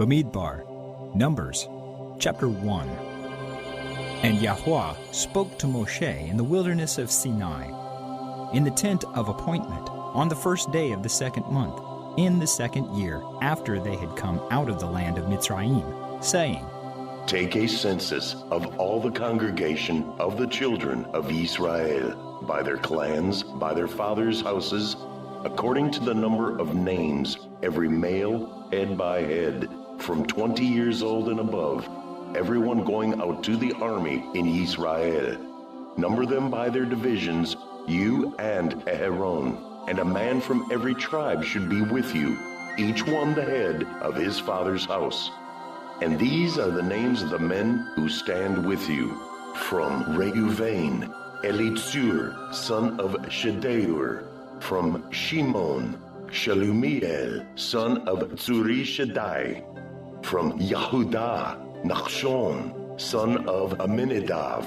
Bemidbar, Numbers, chapter 1. And Yahweh spoke to Moshe in the wilderness of Sinai, in the tent of appointment, on the first day of the second month, in the second year after they had come out of the land of Mitzrayim, saying, Take a census of all the congregation of the children of Israel, by their clans, by their fathers' houses, according to the number of names, every male, head by head, from 20 years old and above, everyone going out to the army in Israel. Number them by their divisions, you and Aaron, and a man from every tribe should be with you, each one the head of his father's house. And these are the names of the men who stand with you. From Reuven, Elitzur, son of Shedeur. From Shimon, Shalumiel, son of Tzuri-Shaddai. From Yehudah, Nachshon, son of Aminadav.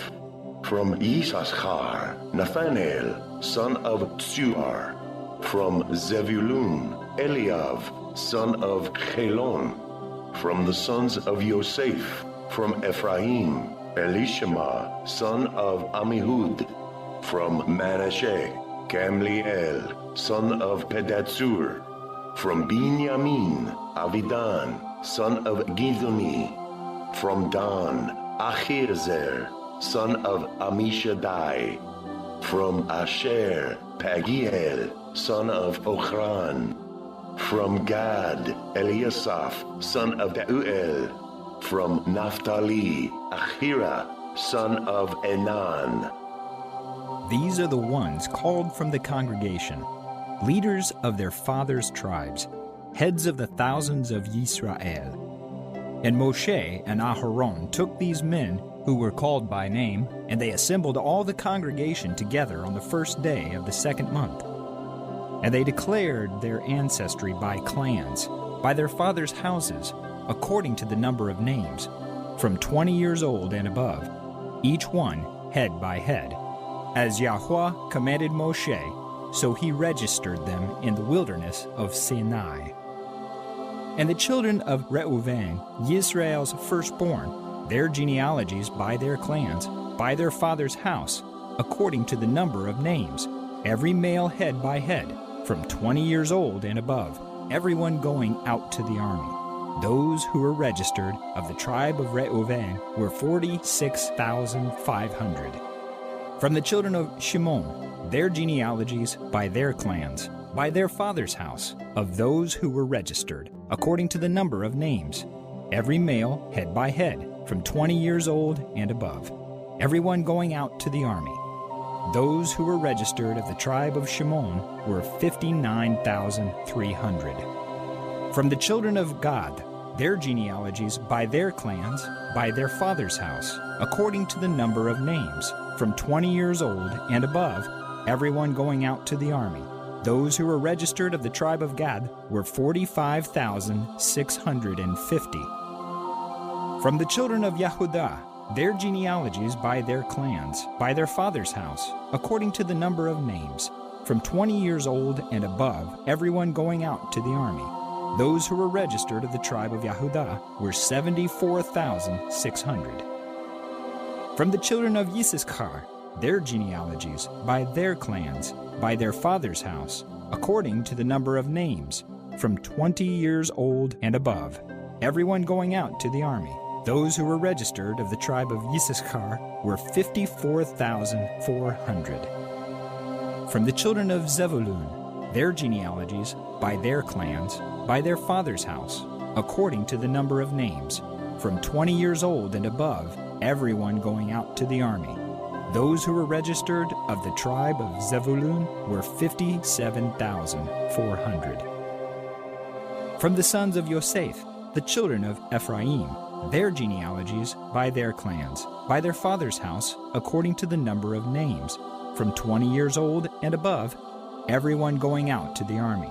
From Yisachar, Nathanael, son of Tzuar. From Zebulun, Eliav, son of Chelon. From the sons of Yosef, from Ephraim, Elishama, son of Amihud. From Manasseh, Gamliel, son of Pedatsur. From Binyamin, Avidan, son of Gidoni. From Dan, Achiezer, son of Amishadai. From Asher, Pagiel, son of Ochran. From Gad, Eliasaph, son of Deuel. From Naphtali, Achira, son of Enan. These are the ones called from the congregation, leaders of their fathers' tribes, heads of the thousands of Yisrael. And Moshe and Aharon took these men who were called by name, and they assembled all the congregation together on the first day of the second month. And they declared their ancestry by clans, by their fathers' houses, according to the number of names, from 20 years old and above, each one head by head. As Yahweh commanded Moshe, so he registered them in the wilderness of Sinai. And the children of Reuven, Yisrael's firstborn, their genealogies by their clans, by their father's house, according to the number of names, every male head by head, from 20 years old and above, everyone going out to the army. Those who were registered of the tribe of Reuven were 46,500. From the children of Shimon, their genealogies by their clans, by their father's house, of those who were registered, according to the number of names, every male head by head, from 20 years old and above, everyone going out to the army. Those who were registered of the tribe of Shimon were 59,300. From the children of Gad, their genealogies by their clans, by their father's house, according to the number of names, from 20 years old and above, everyone going out to the army. Those who were registered of the tribe of Gad were 45,650. From the children of Yehudah, their genealogies by their clans, by their father's house, according to the number of names, from 20 years old and above, everyone going out to the army. Those who were registered of the tribe of Yehudah were 74,600. From the children of Yisachar, their genealogies by their clans, by their father's house, according to the number of names, from 20 years old and above, everyone going out to the army. Those who were registered of the tribe of Yisachar were 54,400. From the children of Zebulun, their genealogies by their clans, by their father's house, according to the number of names, from 20 years old and above, everyone going out to the army. Those who were registered of the tribe of Zebulun were 57,400. From the sons of Yosef, the children of Ephraim, their genealogies by their clans, by their father's house, according to the number of names, from 20 years old and above, everyone going out to the army.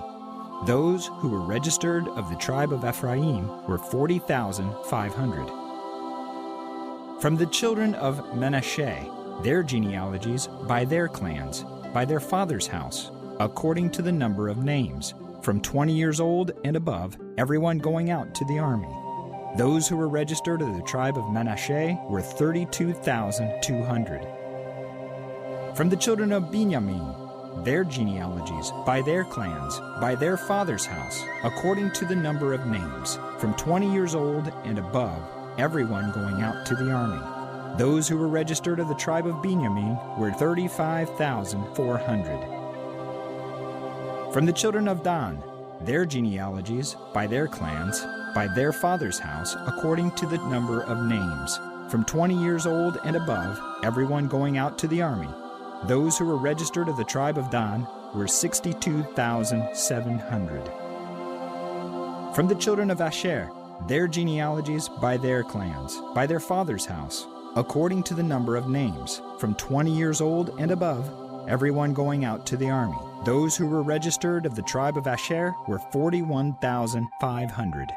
Those who were registered of the tribe of Ephraim were 40,500. From the children of Manasseh, their genealogies by their clans, by their father's house, according to the number of names, from 20 years old and above, everyone going out to the army. Those who were registered of the tribe of Manasseh were 32,200. From the children of Benjamin, their genealogies, by their clans, by their father's house, according to the number of names, from 20 years old and above, everyone going out to the army. Those who were registered of the tribe of Benjamin were 35,400. From the children of Dan, their genealogies, by their clans, by their father's house, according to the number of names, from 20 years old and above, everyone going out to the army. Those who were registered of the tribe of Dan were 62,700. From the children of Asher, their genealogies, by their clans, by their father's house, according to the number of names, from 20 years old and above, everyone going out to the army. Those who were registered of the tribe of Asher were 41,500.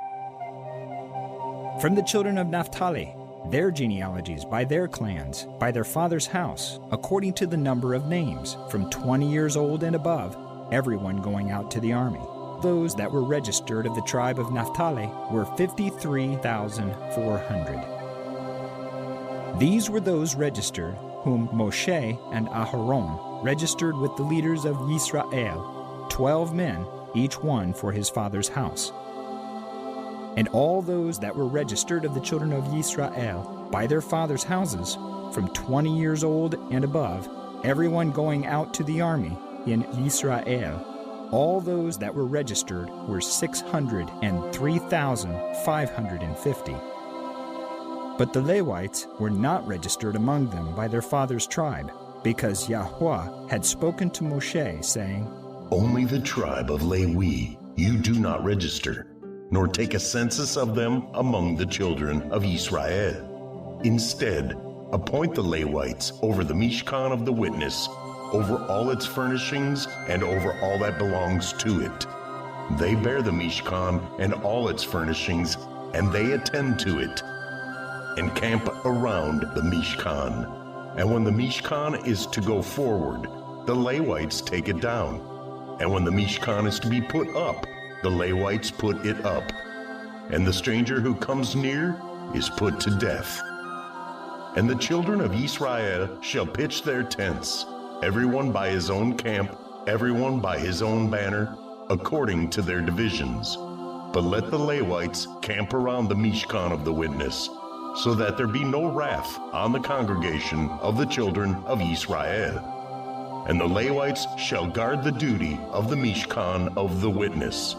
From the children of Naphtali, their genealogies, by their clans, by their father's house, according to the number of names, from 20 years old and above, everyone going out to the army. Those that were registered of the tribe of Naphtali were 53,400. These were those registered whom Moshe and Aharon registered with the leaders of Yisrael, 12 men, each one for his father's house. And all those that were registered of the children of Yisrael by their fathers' houses, from 20 years old and above, everyone going out to the army in Yisrael, all those that were registered were 603,550. But the Levites were not registered among them by their father's tribe, because Yahweh had spoken to Moshe, saying, Only the tribe of Lewi you do not register, nor take a census of them among the children of Israel. Instead, appoint the Levites over the Mishkan of the witness, over all its furnishings, and over all that belongs to it. They bear the Mishkan and all its furnishings, and they attend to it, and camp around the Mishkan. And when the Mishkan is to go forward, the Levites take it down. And when the Mishkan is to be put up, the Levites put it up. And the stranger who comes near is put to death. And the children of Israel shall pitch their tents, everyone by his own camp, everyone by his own banner, according to their divisions. But let the Levites camp around the Mishkan of the witness, so that there be no wrath on the congregation of the children of Israel. And the Levites shall guard the duty of the Mishkan of the witness.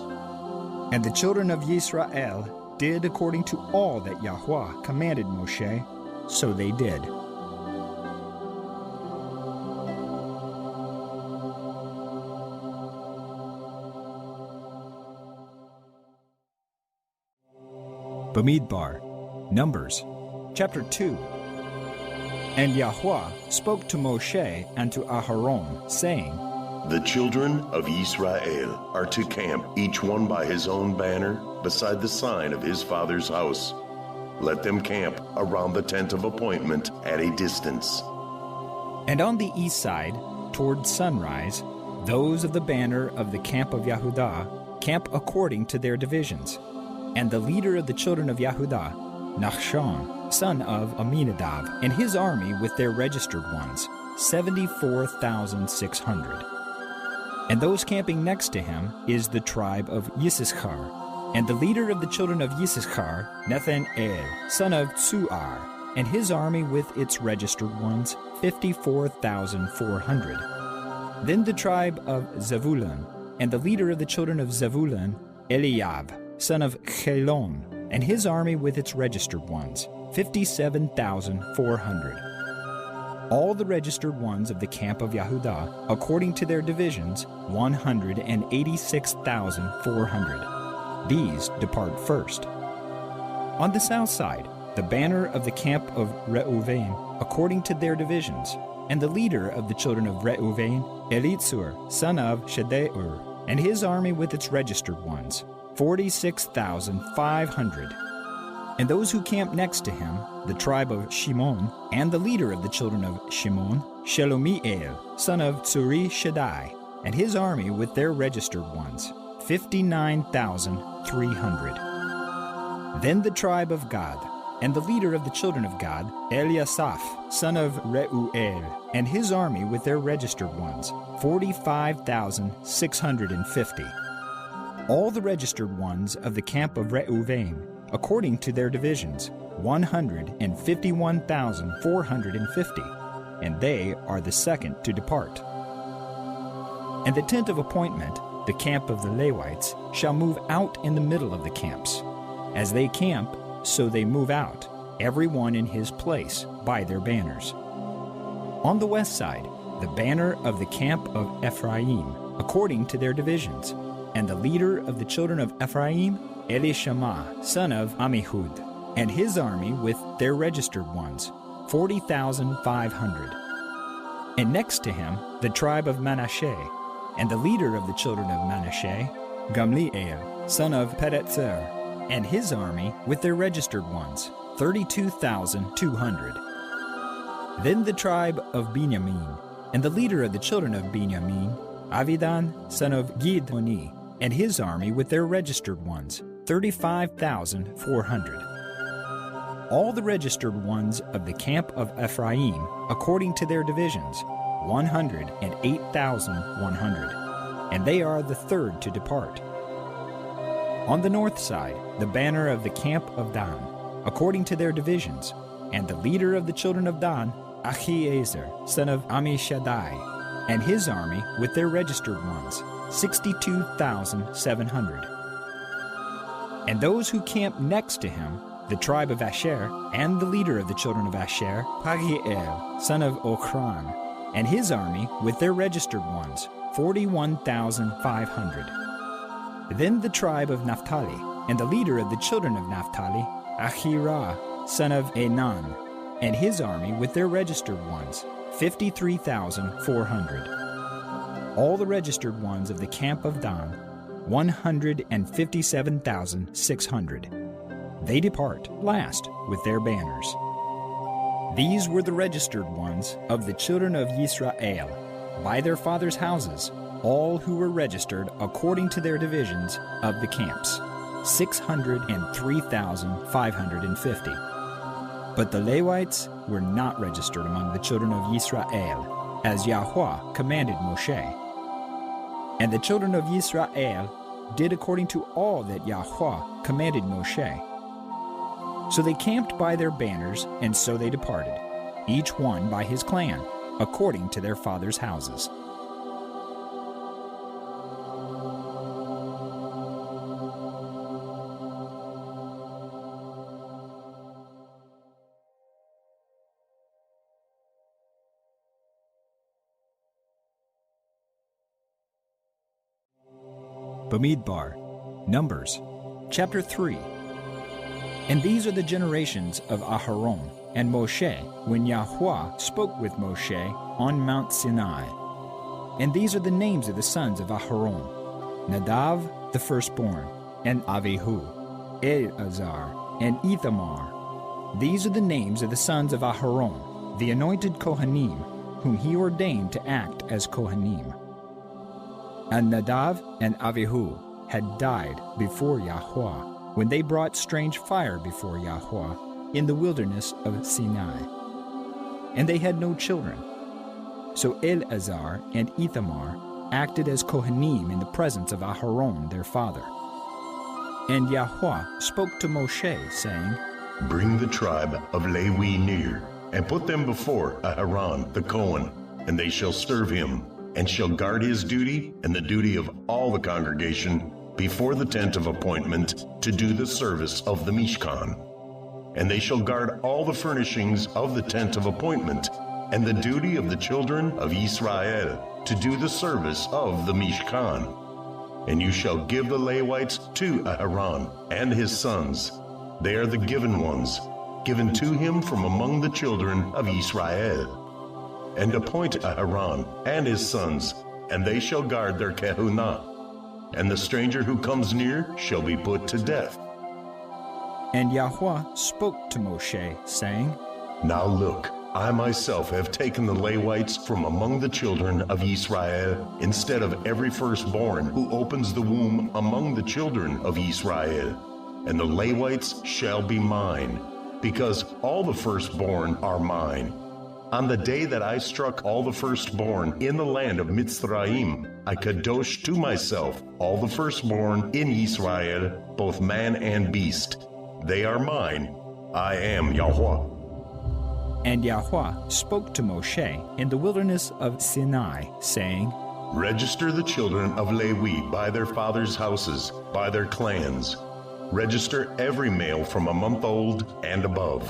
And the children of Yisrael did according to all that Yahweh commanded Moshe, so they did. Bemidbar, Numbers, chapter 2. And Yahweh spoke to Moshe and to Aharon, saying, The children of Israel are to camp, each one by his own banner, beside the sign of his father's house. Let them camp around the tent of appointment at a distance. And on the east side, toward sunrise, those of the banner of the camp of Yehudah camp according to their divisions. And the leader of the children of Yehudah, Nachshon, son of Aminadab, and his army with their registered ones, 74,600. And those camping next to him is the tribe of Yisachar, and the leader of the children of Yisachar, Nathanael, son of Tzuar, and his army with its registered ones, 54,400. Then the tribe of Zebulun, and the leader of the children of Zebulun, Eliab, son of Chelon, and his army with its registered ones, 57,400. All the registered ones of the camp of Yehudah, according to their divisions, 186,400. These depart first. On the south side, the banner of the camp of Reuven, according to their divisions, and the leader of the children of Reuven, Elitzur, son of Shedeur, and his army with its registered ones, 46,500. And those who camped next to him, the tribe of Shimon, and the leader of the children of Shimon, Shelomiel, son of Tzuri Shaddai, and his army with their registered ones, 59,300. Then the tribe of Gad, and the leader of the children of Gad, Eliasaph, son of Reuel, and his army with their registered ones, 45,650. All the registered ones of the camp of Reuven, according to their divisions, 151,450, and they are the second to depart. And the tent of appointment, the camp of the Levites, shall move out in the middle of the camps. As they camp, so they move out, every one in his place, by their banners. On the west side, the banner of the camp of Ephraim, according to their divisions, and the leader of the children of Ephraim, Elishama, son of Ammihud, and his army with their registered ones, 40,500. And next to him, the tribe of Manasseh, and the leader of the children of Manasseh, Gamliel, son of Pedetzer, and his army with their registered ones, 32,200. Then the tribe of Benjamin, and the leader of the children of Benjamin, Avidan, son of Gidoni, and his army with their registered ones, 35,400. All the registered ones of the camp of Ephraim, according to their divisions, 108,100, and they are the third to depart. On the north side, the banner of the camp of Dan, according to their divisions, and the leader of the children of Dan, Achiezer, son of Ammishaddai, and his army with their registered ones, 62,700. And those who camp next to him, the tribe of Asher, and the leader of the children of Asher, Pagiel, son of Ochran, and his army with their registered ones, 41,500. Then the tribe of Naphtali, and the leader of the children of Naphtali, Ahirah, son of Enan, and his army with their registered ones, 53,400. All the registered ones of the camp of Dan, 157,600. They depart last with their banners. These were the registered ones of the children of Israel, by their fathers' houses, all who were registered according to their divisions of the camps, 603,550. But the Levites were not registered among the children of Israel, as Yahweh commanded Moshe. And the children of Israel did according to all that Yahweh commanded Moshe. So they camped by their banners, and so they departed, each one by his clan, according to their fathers' houses. Bemidbar, Numbers, chapter 3. And these are the generations of Aharon and Moshe when Yahweh spoke with Moshe on Mount Sinai. And these are the names of the sons of Aharon: Nadav, the firstborn, and Avihu, Eleazar, and Ithamar. These are the names of the sons of Aharon, the anointed Kohanim, whom he ordained to act as Kohanim. And Nadav and Avihu had died before Yahweh, when they brought strange fire before Yahweh in the wilderness of Sinai. And they had no children. So Eleazar and Ithamar acted as Kohanim in the presence of Aharon their father. And Yahweh spoke to Moshe, saying, Bring the tribe of Levi near, and put them before Aharon the Kohen, and they shall serve him, and shall guard his duty and the duty of all the congregation before the tent of appointment to do the service of the Mishkan. And they shall guard all the furnishings of the tent of appointment and the duty of the children of Israel to do the service of the Mishkan. And you shall give the Levites to Aharon and his sons. They are the given ones, given to him from among the children of Israel. And appoint Aharon and his sons, and they shall guard their kehunah. And the stranger who comes near shall be put to death. And Yahweh spoke to Moshe, saying, Now look, I myself have taken the Levites from among the children of Israel, instead of every firstborn who opens the womb among the children of Israel. and the Levites shall be mine, because all the firstborn are mine. On the day that I struck all the firstborn in the land of Mitzrayim, I kadosh to myself all the firstborn in Israel, both man and beast. They are mine. I am Yahweh. And Yahweh spoke to Moshe in the wilderness of Sinai, saying, Register the children of Levi by their fathers' houses, by their clans. Register every male from a month old and above.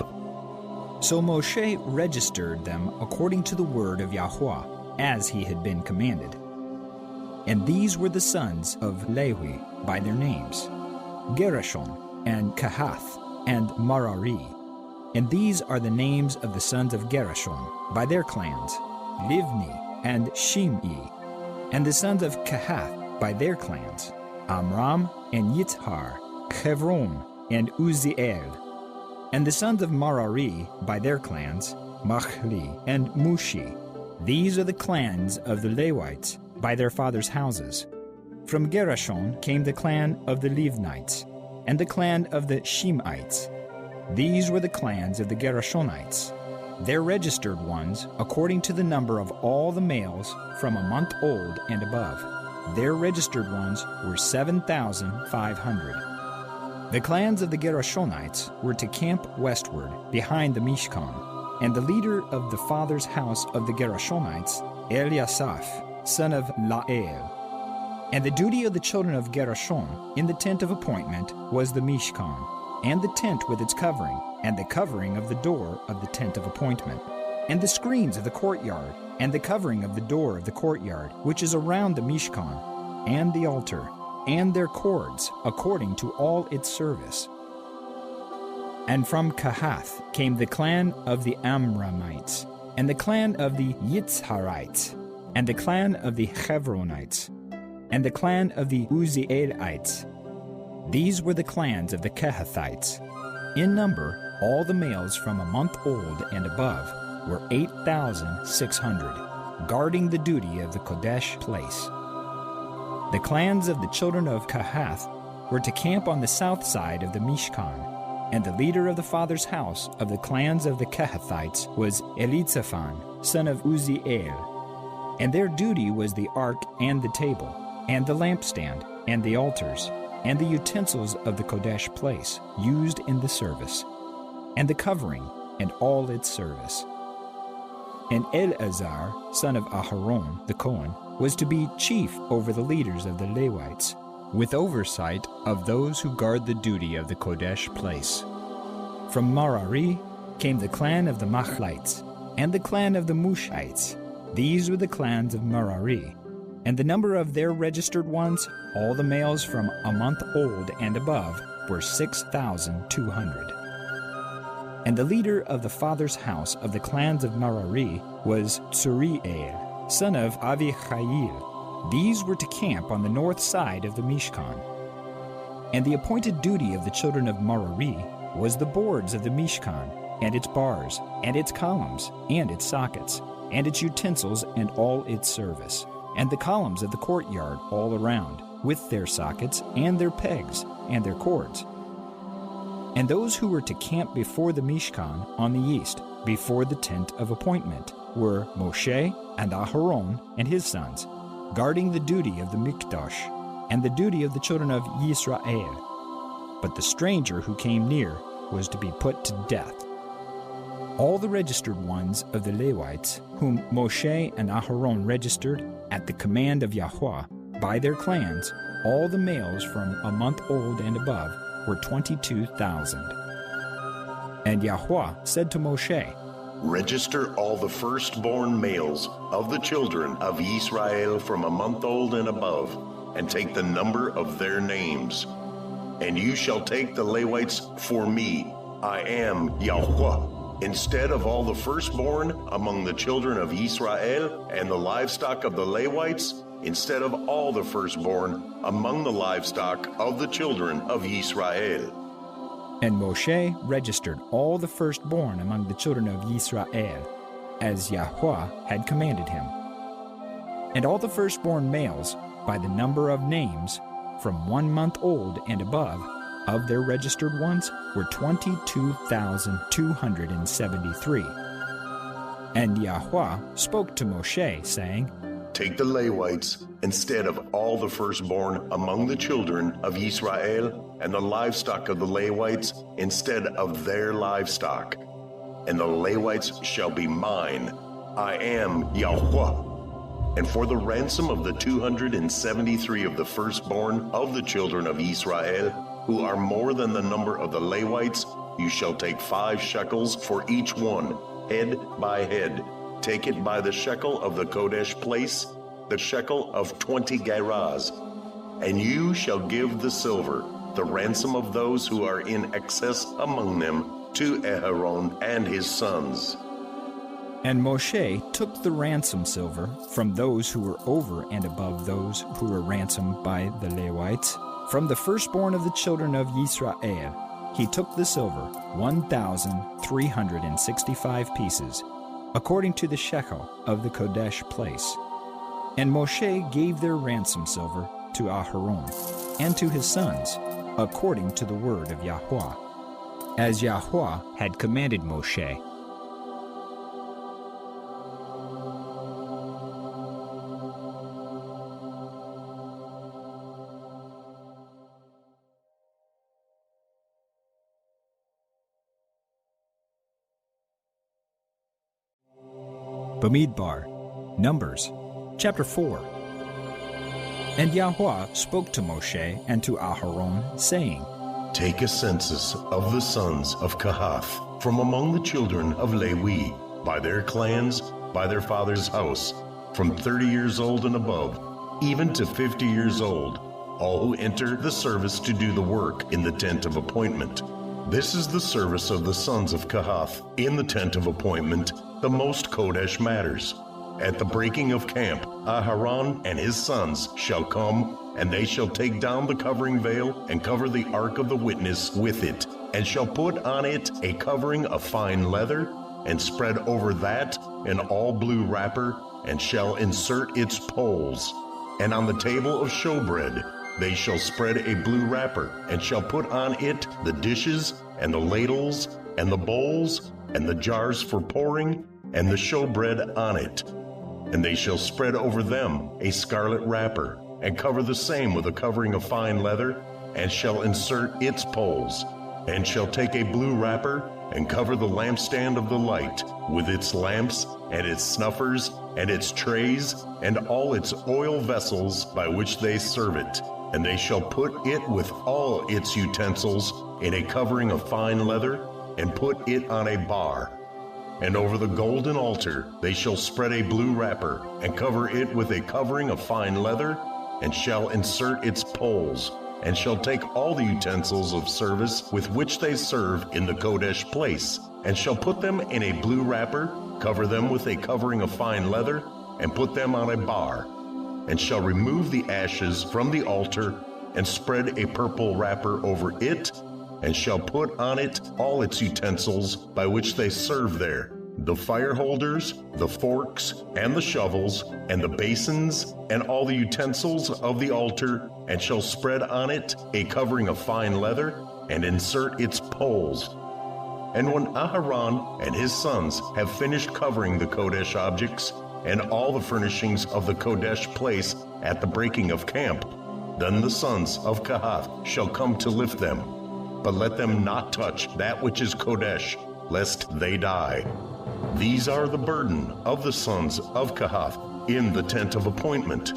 So Moshe registered them according to the word of Yahweh, as he had been commanded. And these were the sons of Levi by their names, Gershon, and Kahath, and Merari. And these are the names of the sons of Gershon by their clans, Livni and Shimei. And the sons of Kahath by their clans, Amram and Yitzhar, Hebron and Uziel. And the sons of Merari by their clans, Machli and Mushi. These are the clans of the Levites by their fathers' houses. From Gershon came the clan of the Livnites, and the clan of the Shimeites. These were the clans of the Gershonites. Their registered ones, according to the number of all the males from a month old and above. Their registered ones were 7,500. The clans of the Gershonites were to camp westward, behind the Mishkan, and the leader of the father's house of the Gershonites, Eliasaph, son of Lael. And the duty of the children of Gershon in the tent of appointment was the Mishkan, and the tent with its covering, and the covering of the door of the tent of appointment, and the screens of the courtyard, and the covering of the door of the courtyard, which is around the Mishkan, and the altar, and their cords, according to all its service. And from Kahath came the clan of the Amramites, and the clan of the Yitzharites, and the clan of the Hebronites, and the clan of the Uzielites. These were the clans of the Kehathites. In number, all the males from a month old and above were 8,600, guarding the duty of the Kodesh place. The clans of the children of Kahath were to camp on the south side of the Mishkan, and the leader of the father's house of the clans of the Kehathites was Elitzaphan, son of Uziel. And their duty was the ark and the table, and the lampstand, and the altars, and the utensils of the Kodesh place used in the service, and the covering, and all its service. And Eleazar, son of Aharon, the Cohen, was to be chief over the leaders of the Levites, with oversight of those who guard the duty of the Kodesh place. From Merari came the clan of the Machlites, and the clan of the Mushites. These were the clans of Merari, and the number of their registered ones, all the males from a month old and above, were 6,200. And the leader of the father's house of the clans of Merari was Tsuriel, son of Avichail. These were to camp on the north side of the Mishkan. And the appointed duty of the children of Merari was the boards of the Mishkan, and its bars, and its columns, and its sockets, and its utensils, and all its service, and the columns of the courtyard all around, with their sockets, and their pegs, and their cords. And those who were to camp before the Mishkan on the east, before the tent of appointment, were Moshe and Aharon and his sons, guarding the duty of the Mikdash, and the duty of the children of Yisrael. But the stranger who came near was to be put to death. All the registered ones of the Levites, whom Moshe and Aharon registered at the command of Yahweh by their clans, all the males from a month old and above, were 22,000. And Yahweh said to Moshe, Register all the firstborn males of the children of Israel from a month old and above, and take the number of their names. And you shall take the Levites for me. I am Yahweh. Instead of all the firstborn among the children of Israel and the livestock of the Levites, instead of all the firstborn among the livestock of the children of Israel. And Moshe registered all the firstborn among the children of Israel, as Yahweh had commanded him. And all the firstborn males, by the number of names, from 1 month old and above, of their registered ones were 22,273. And Yahweh spoke to Moshe, saying, Take the Levites instead of all the firstborn among the children of Israel, and the livestock of the Levites instead of their livestock. And the Levites shall be mine. I am Yahweh. And for the ransom of the 273 of the firstborn of the children of Israel, who are more than the number of the Levites, you shall take 5 shekels for each one, head by head. Take it by the shekel of the Kodesh place, the shekel of 20 gerahs. And you shall give the silver, the ransom of those who are in excess among them, to Aaron and his sons. And Moshe took the ransom silver from those who were over and above those who were ransomed by the Levites. From the firstborn of the children of Israel, he took the silver, 1,365 pieces, according to the shekel of the Kodesh place. And Moshe gave their ransom silver to Aaron and to his sons, according to the word of Yahweh, as Yahweh had commanded Moshe. Bemidbar, Numbers, chapter 4. And Yahweh spoke to Moshe and to Aaron, saying, Take a census of the sons of Kohath from among the children of Levi, by their clans, by their father's house, from 30 years old and above, even to 50 years old, all who enter the service to do the work in the tent of appointment. This is the service of the sons of Kohath in the tent of appointment, the most Kodesh matters. At the breaking of camp, Aharon and his sons shall come, and they shall take down the covering veil and cover the ark of the witness with it, and shall put on it a covering of fine leather, and spread over that an all blue wrapper, and shall insert its poles. And on the table of showbread they shall spread a blue wrapper, and shall put on it the dishes, and the ladles, and the bowls, and the jars for pouring, and the showbread on it. And they shall spread over them a scarlet wrapper, and cover the same with a covering of fine leather, and shall insert its poles. And shall take a blue wrapper, and cover the lampstand of the light, with its lamps, and its snuffers, and its trays, and all its oil vessels by which they serve it. And they shall put it with all its utensils in a covering of fine leather, and put it on a bar. And over the golden altar they shall spread a blue wrapper, and cover it with a covering of fine leather, and shall insert its poles, and shall take all the utensils of service with which they serve in the Kodesh place, and shall put them in a blue wrapper, cover them with a covering of fine leather, and put them on a bar, and shall remove the ashes from the altar, and spread a purple wrapper over it, and shall put on it all its utensils by which they serve there, the fire holders, the forks, and the shovels, and the basins, and all the utensils of the altar, and shall spread on it a covering of fine leather, and insert its poles. And when Aharon and his sons have finished covering the Kodesh objects, and all the furnishings of the Kodesh place at the breaking of camp, then the sons of Kohath shall come to lift them. But let them not touch that which is Kodesh, lest they die. These are the burden of the sons of Kohath in the tent of appointment.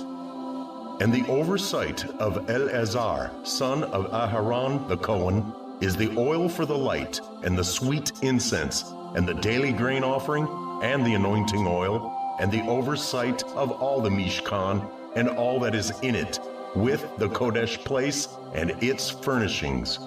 And the oversight of Eleazar, son of Aharon the Cohen, is the oil for the light, and the sweet incense, and the daily grain offering, and the anointing oil, and the oversight of all the Mishkan, and all that is in it, with the Kodesh place and its furnishings.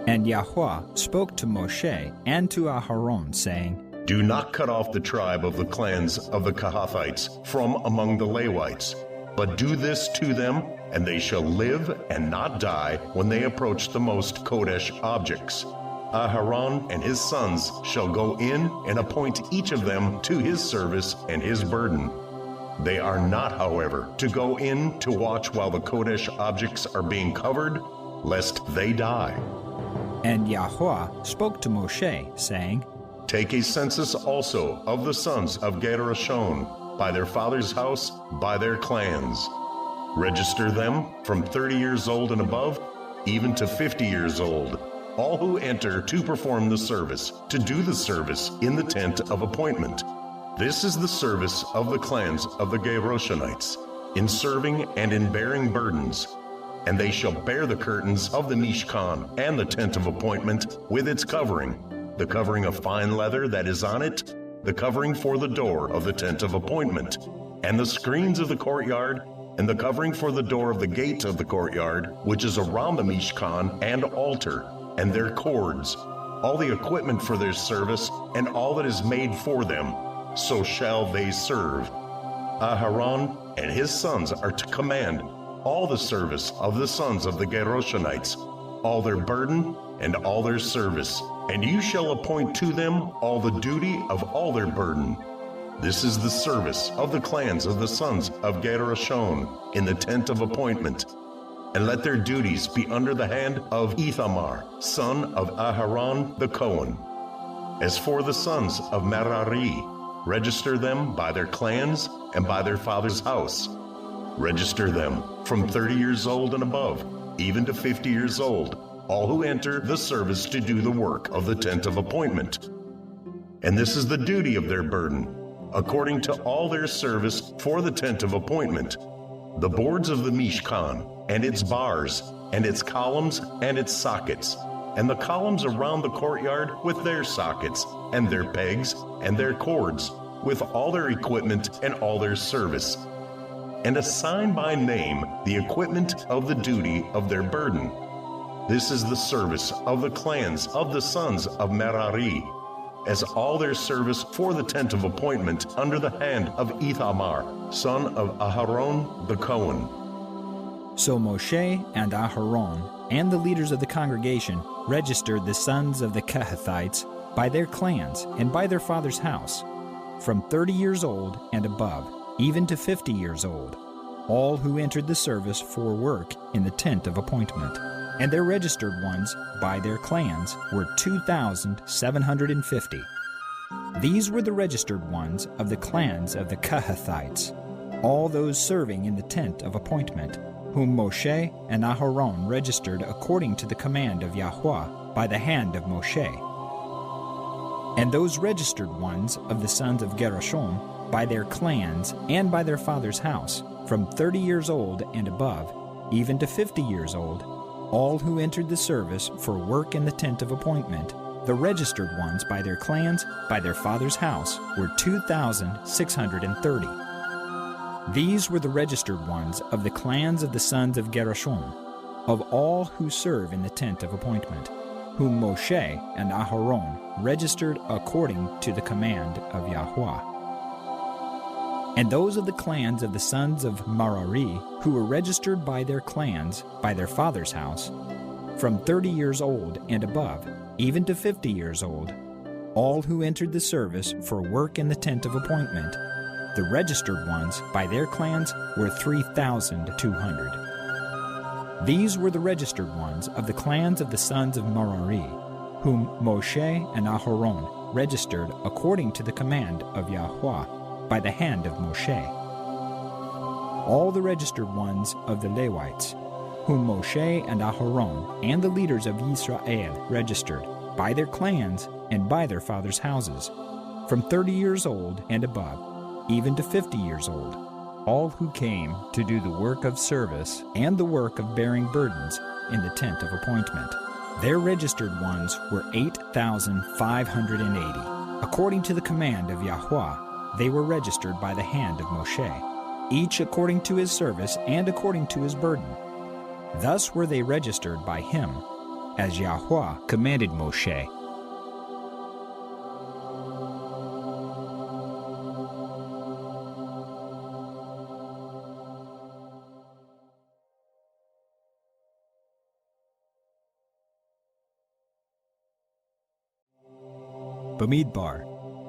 And Yahweh spoke to Moshe and to Aharon, saying, Do not cut off the tribe of the clans of the Kohathites from among the Levites, but do this to them, and they shall live and not die when they approach the most Kodesh objects. Aharon and his sons shall go in and appoint each of them to his service and his burden. They are not, however, to go in to watch while the Kodesh objects are being covered, lest they die. And Yahweh spoke to Moshe, saying, Take a census also of the sons of Gershon, by their father's house, by their clans. Register them from 30 years old and above, even to 50 years old, all who enter to perform the service, to do the service in the tent of appointment. This is the service of the clans of the Gershonites, in serving and in bearing burdens. And they shall bear the curtains of the Mishkan and the tent of appointment with its covering, the covering of fine leather that is on it, the covering for the door of the tent of appointment, and the screens of the courtyard, and the covering for the door of the gate of the courtyard, which is around the Mishkan and altar, and their cords, all the equipment for their service, and all that is made for them, so shall they serve. Aharon and his sons are to command all the service of the sons of the Gershonites, all their burden and all their service, and you shall appoint to them all the duty of all their burden. This is the service of the clans of the sons of Gershon in the tent of appointment. And let their duties be under the hand of Ithamar, son of Aharon the Cohen. As for the sons of Merari, register them by their clans and by their father's house. Register them from 30 years old and above, even to 50 years old, all who enter the service to do the work of the tent of appointment. And this is the duty of their burden, according to all their service for the tent of appointment: the boards of the Mishkan, and its bars, and its columns, and its sockets, and the columns around the courtyard with their sockets, and their pegs, and their cords, with all their equipment and all their service. And assign by name the equipment of the duty of their burden. This is the service of the clans of the sons of Merari, as all their service for the tent of appointment under the hand of Ithamar, son of Aharon the Cohen. So Moshe and Aharon and the leaders of the congregation registered the sons of the Kehathites by their clans and by their father's house, from 30 years old and above, even to 50 years old, all who entered the service for work in the tent of appointment. And their registered ones by their clans were 2,750. These were the registered ones of the clans of the Kehathites, all those serving in the tent of appointment, whom Moshe and Aharon registered according to the command of Yahweh by the hand of Moshe. And those registered ones of the sons of Gershon by their clans and by their father's house, from 30 years old and above, even to 50 years old, all who entered the service for work in the tent of appointment, the registered ones by their clans, by their father's house, were 2,630. These were the registered ones of the clans of the sons of Gershon, of all who serve in the tent of appointment, whom Moshe and Aharon registered according to the command of Yahweh. And those of the clans of the sons of Merari, who were registered by their clans, by their father's house, from 30 years old and above, even to 50 years old, all who entered the service for work in the tent of appointment, the registered ones by their clans were 3,200. These were the registered ones of the clans of the sons of Merari, whom Moshe and Aharon registered according to the command of Yahweh by the hand of Moshe. All the registered ones of the Levites, whom Moshe and Aharon and the leaders of Israel registered by their clans and by their fathers' houses, from 30 years old and above, even to 50 years old, all who came to do the work of service and the work of bearing burdens in the tent of appointment. Their registered ones were 8,580. According to the command of Yahweh, they were registered by the hand of Moshe, each according to his service and according to his burden. Thus were they registered by him, as Yahweh commanded Moshe. Bemidbar,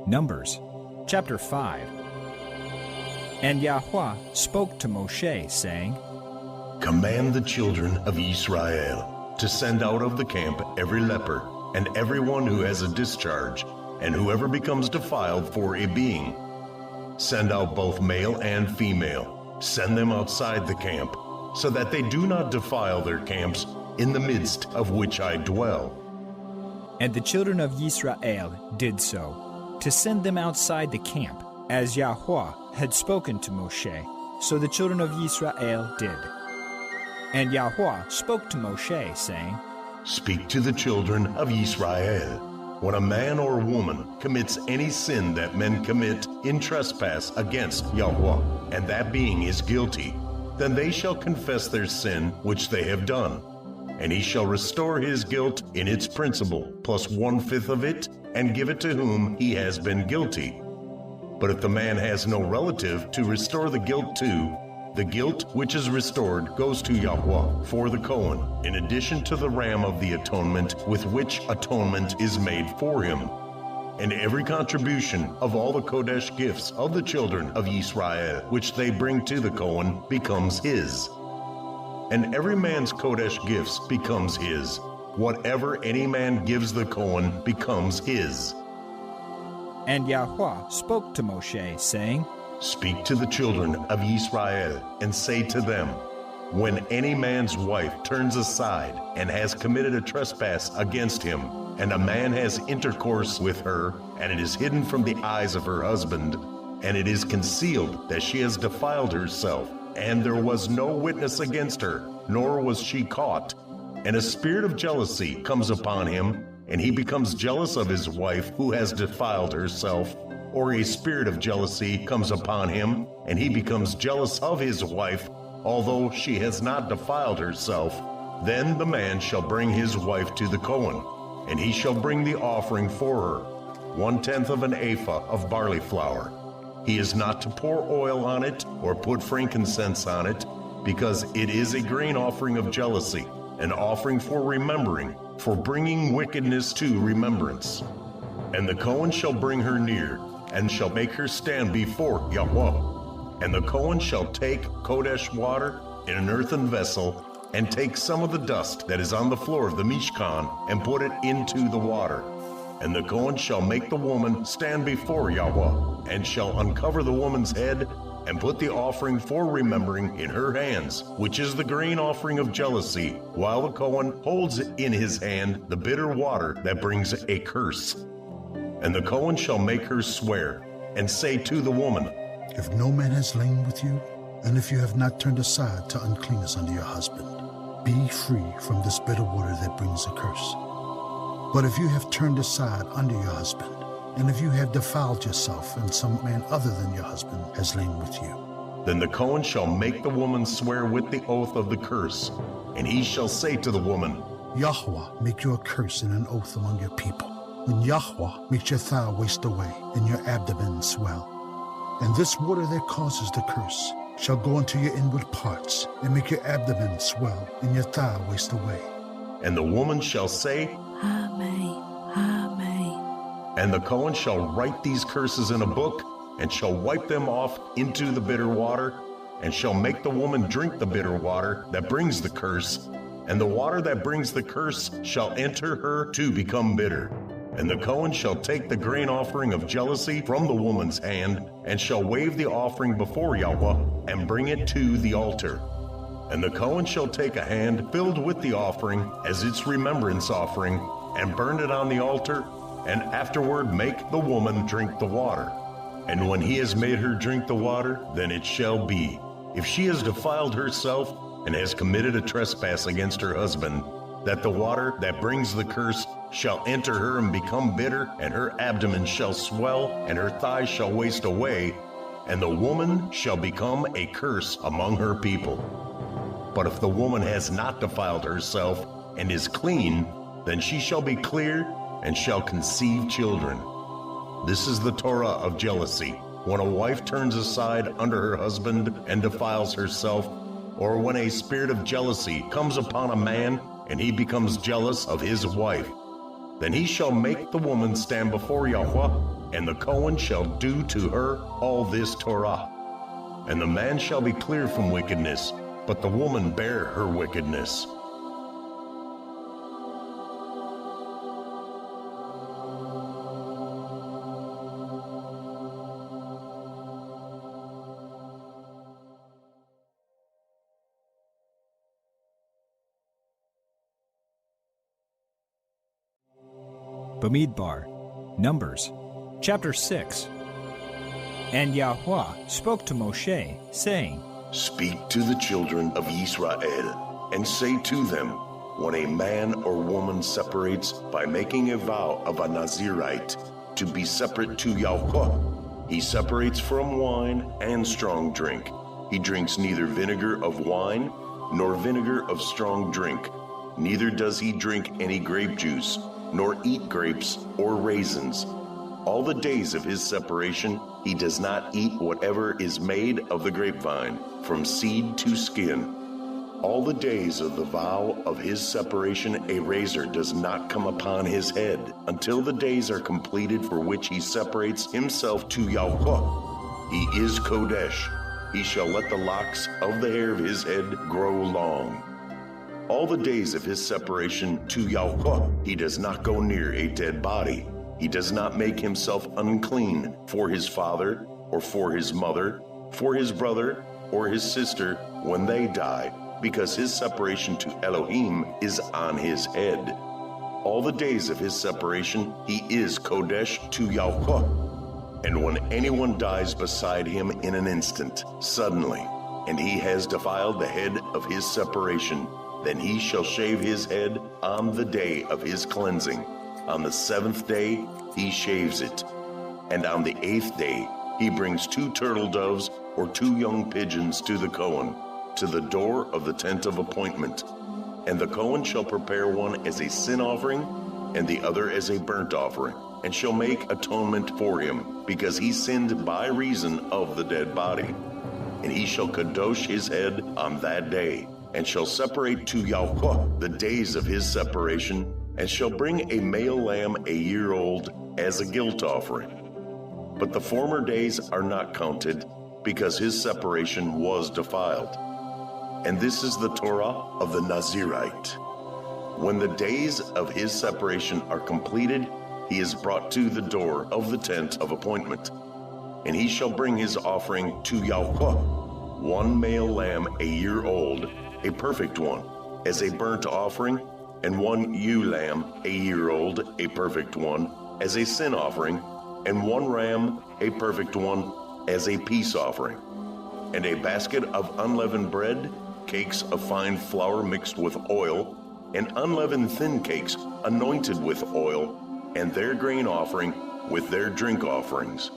Numbers, chapter 5. And Yahweh spoke to Moshe, saying, Command the children of Israel, to send out of the camp every leper, and everyone who has a discharge, and whoever becomes defiled for a being. Send out both male and female. Send them outside the camp, so that they do not defile their camps, in the midst of which I dwell. And the children of Yisrael did so, to send them outside the camp, as Yahweh had spoken to Moshe. So the children of Yisrael did. And Yahweh spoke to Moshe, saying, Speak to the children of Israel. When a man or woman commits any sin that men commit in trespass against Yahweh, and that being is guilty, then they shall confess their sin which they have done. And he shall restore his guilt in its principal, plus 1/5 of it, and give it to whom he has been guilty. But if the man has no relative to restore the guilt to, the guilt which is restored goes to Yahweh for the Cohen, in addition to the ram of the atonement with which atonement is made for him. And every contribution of all the Kodesh gifts of the children of Israel, which they bring to the Cohen, becomes his. And every man's Kodesh gifts becomes his. Whatever any man gives the Cohen becomes his. And Yahweh spoke to Moshe, saying, Speak to the children of Israel, and say to them, When any man's wife turns aside and has committed a trespass against him, and a man has intercourse with her, and it is hidden from the eyes of her husband, and it is concealed that she has defiled herself, and there was no witness against her, nor was she caught, and a spirit of jealousy comes upon him, and he becomes jealous of his wife who has defiled herself, or a spirit of jealousy comes upon him, and he becomes jealous of his wife, although she has not defiled herself, then the man shall bring his wife to the Cohen, and he shall bring the offering for her, 1/10 of an ephah of barley flour. He is not to pour oil on it or put frankincense on it, because it is a grain offering of jealousy, an offering for remembering, for bringing wickedness to remembrance. And the Cohen shall bring her near, and shall make her stand before Yahweh. And the Cohen shall take Kodesh water in an earthen vessel, and take some of the dust that is on the floor of the Mishkan, and put it into the water. And the Cohen shall make the woman stand before Yahweh, and shall uncover the woman's head, and put the offering for remembering in her hands, which is the grain offering of jealousy, while the Cohen holds in his hand the bitter water that brings a curse. And the Cohen shall make her swear, and say to the woman, If no man has lain with you, and if you have not turned aside to uncleanness unto your husband, be free from this bitter water that brings a curse. But if you have turned aside unto your husband, and if you have defiled yourself, and some man other than your husband has lain with you, then the Cohen shall make the woman swear with the oath of the curse, and he shall say to the woman, Yahweh make you a curse and an oath among your people, when Yahweh makes your thigh waste away, and your abdomen swell. And this water that causes the curse shall go into your inward parts, and make your abdomen swell, and your thigh waste away. And the woman shall say, Amen, Amen. And the Cohen shall write these curses in a book, and shall wipe them off into the bitter water, and shall make the woman drink the bitter water that brings the curse, and the water that brings the curse shall enter her to become bitter. And the Cohen shall take the grain offering of jealousy from the woman's hand, and shall wave the offering before Yahweh, and bring it to the altar. And the Cohen shall take a hand filled with the offering as its remembrance offering, and burn it on the altar, and afterward make the woman drink the water. And when he has made her drink the water, then it shall be, if she has defiled herself and has committed a trespass against her husband, that the water that brings the curse shall enter her and become bitter, and her abdomen shall swell, and her thighs shall waste away, and the woman shall become a curse among her people. But if the woman has not defiled herself and is clean, then she shall be clear and shall conceive children. This is the Torah of jealousy, when a wife turns aside under her husband and defiles herself, or when a spirit of jealousy comes upon a man and he becomes jealous of his wife. Then he shall make the woman stand before Yahweh, and the Cohen shall do to her all this Torah. And the man shall be clear from wickedness, but the woman bear her wickedness. Bemidbar, Numbers, chapter 6. And Yahweh spoke to Moshe, saying, Speak to the children of Israel, and say to them, when a man or woman separates by making a vow of a Nazirite to be separate to Yahweh, he separates from wine and strong drink. He drinks neither vinegar of wine nor vinegar of strong drink, neither does he drink any grape juice, nor eat grapes or raisins. All the days of his separation he does not eat whatever is made of the grapevine, from seed to skin. All the days of the vow of his separation a razor does not come upon his head, until the days are completed for which he separates himself to Yahweh. He is Kodesh. He shall let the locks of the hair of his head grow long. All the days of his separation to Yahweh he does not go near a dead body. He does not make himself unclean for his father or for his mother, for his brother or his sister when they die, because his separation to Elohim is on his head. All the days of his separation he is Kodesh to Yahweh. And when anyone dies beside him in an instant, suddenly, and he has defiled the head of his separation, then he shall shave his head on the day of his cleansing. On the 7th day he shaves it, and on the 8th day he brings 2 turtle doves or 2 young pigeons to the Kohen, to the door of the tent of appointment. And the Kohen shall prepare one as a sin offering, and the other as a burnt offering, and shall make atonement for him, because he sinned by reason of the dead body. And he shall kadosh his head on that day, and shall separate to Yahweh the days of his separation, and shall bring a male lamb a year old as a guilt offering. But the former days are not counted, because his separation was defiled. And this is the Torah of the Nazirite. When the days of his separation are completed, he is brought to the door of the tent of appointment. And he shall bring his offering to Yahweh, 1 male lamb a year old, a perfect one, as a burnt offering, and 1 ewe lamb a year old, a perfect one, as a sin offering, and 1 ram, a perfect one, as a peace offering, and a basket of unleavened bread, cakes of fine flour mixed with oil, and unleavened thin cakes anointed with oil, and their grain offering with their drink offerings.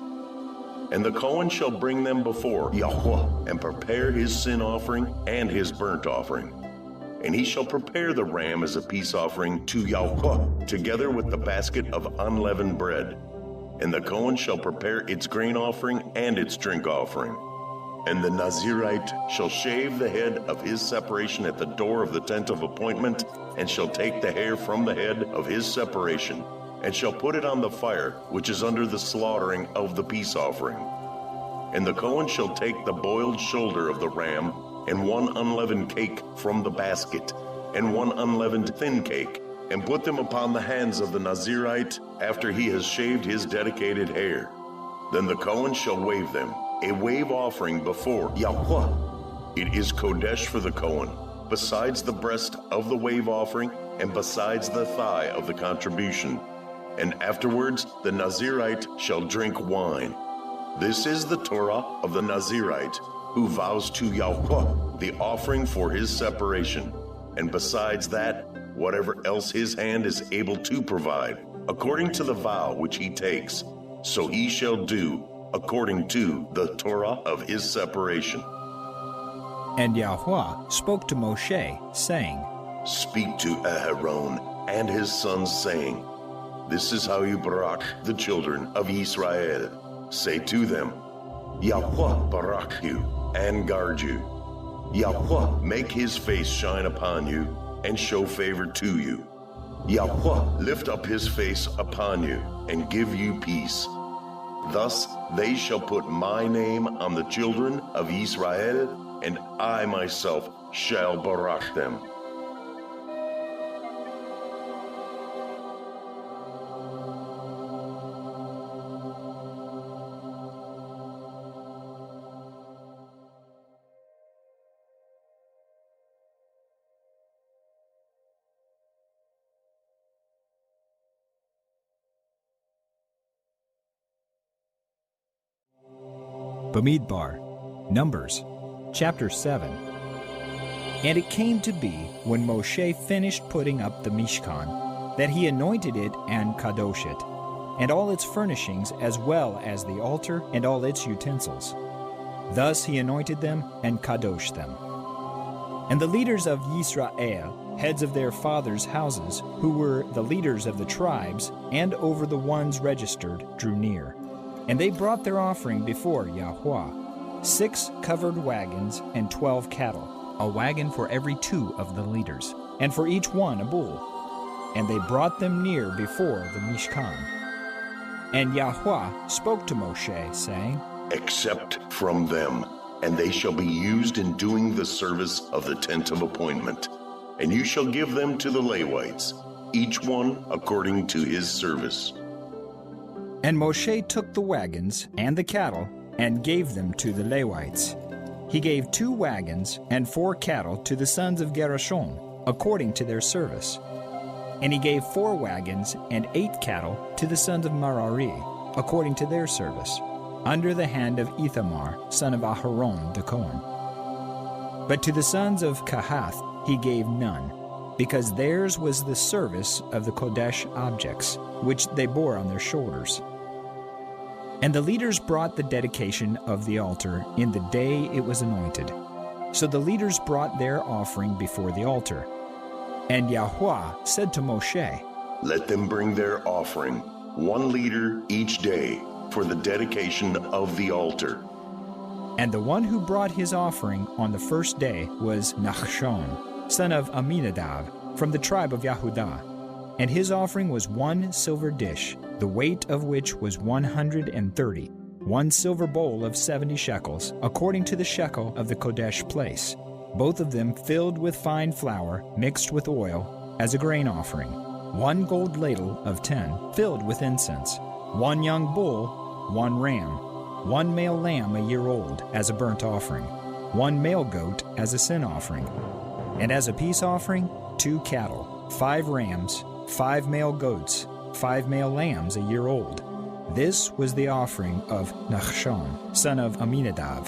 And the Kohen shall bring them before Yahweh, and prepare his sin offering and his burnt offering. And he shall prepare the ram as a peace offering to Yahweh, together with the basket of unleavened bread. And the Kohen shall prepare its grain offering and its drink offering. And the Nazirite shall shave the head of his separation at the door of the tent of appointment, and shall take the hair from the head of his separation, and shall put it on the fire which is under the slaughtering of the peace offering. And the Kohen shall take the boiled shoulder of the ram, and 1 unleavened cake from the basket, and 1 unleavened thin cake, and put them upon the hands of the Nazirite after he has shaved his dedicated hair. Then the Kohen shall wave them, a wave offering before Yahweh. It is Kodesh for the Kohen, besides the breast of the wave offering, and besides the thigh of the contribution. And afterwards the Nazirite shall drink wine. This is the Torah of the Nazirite, who vows to Yahweh the offering for his separation, and besides that, whatever else his hand is able to provide, according to the vow which he takes, so he shall do according to the Torah of his separation. And Yahweh spoke to Moshe, saying, Speak to Aaron and his sons, saying, This is how you barak the children of Israel. Say to them, Yahweh barak you and guard you. Yahweh make his face shine upon you and show favor to you. Yahweh lift up his face upon you and give you peace. Thus they shall put my name on the children of Israel, and I myself shall barak them. Bemidbar, Numbers, chapter 7. And it came to be, when Moshe finished putting up the Mishkan, that he anointed it and kadosh it, and all its furnishings, as well as the altar and all its utensils. Thus he anointed them and kadosh them. And the leaders of Yisrael, heads of their fathers' houses, who were the leaders of the tribes, and over the ones registered, drew near. And they brought their offering before Yahweh, 6 covered wagons and 12 cattle, a wagon for every 2 of the leaders, and for each one a bull. And they brought them near before the Mishkan. And Yahweh spoke to Moshe, saying, Accept from them, and they shall be used in doing the service of the tent of appointment. And you shall give them to the Levites, each one according to his service. And Moshe took the wagons and the cattle and gave them to the Levites. He gave 2 wagons and 4 cattle to the sons of Gershon, according to their service. And he gave 4 wagons and 8 cattle to the sons of Merari, according to their service, under the hand of Ithamar, son of Aharon the Cohen. But to the sons of Kahath he gave none, because theirs was the service of the Kodesh objects, which they bore on their shoulders. And the leaders brought the dedication of the altar in the day it was anointed. So the leaders brought their offering before the altar. And Yahweh said to Moshe, Let them bring their offering, 1 liter each day, for the dedication of the altar. And the one who brought his offering on the first day was Nachshon, son of Aminadab, from the tribe of Yehudah. And his offering was 1 silver dish, the weight of which was 130, 1 silver bowl of 70 shekels, according to the shekel of the Kodesh place, both of them filled with fine flour mixed with oil, as a grain offering, 1 gold ladle of 10, filled with incense, 1 young bull, 1 ram, 1 male lamb a year old, as a burnt offering, 1 male goat as a sin offering, and as a peace offering, 2 cattle, 5 rams, 5 male goats, 5 male lambs a year old. This was the offering of Nachshon, son of Aminadab.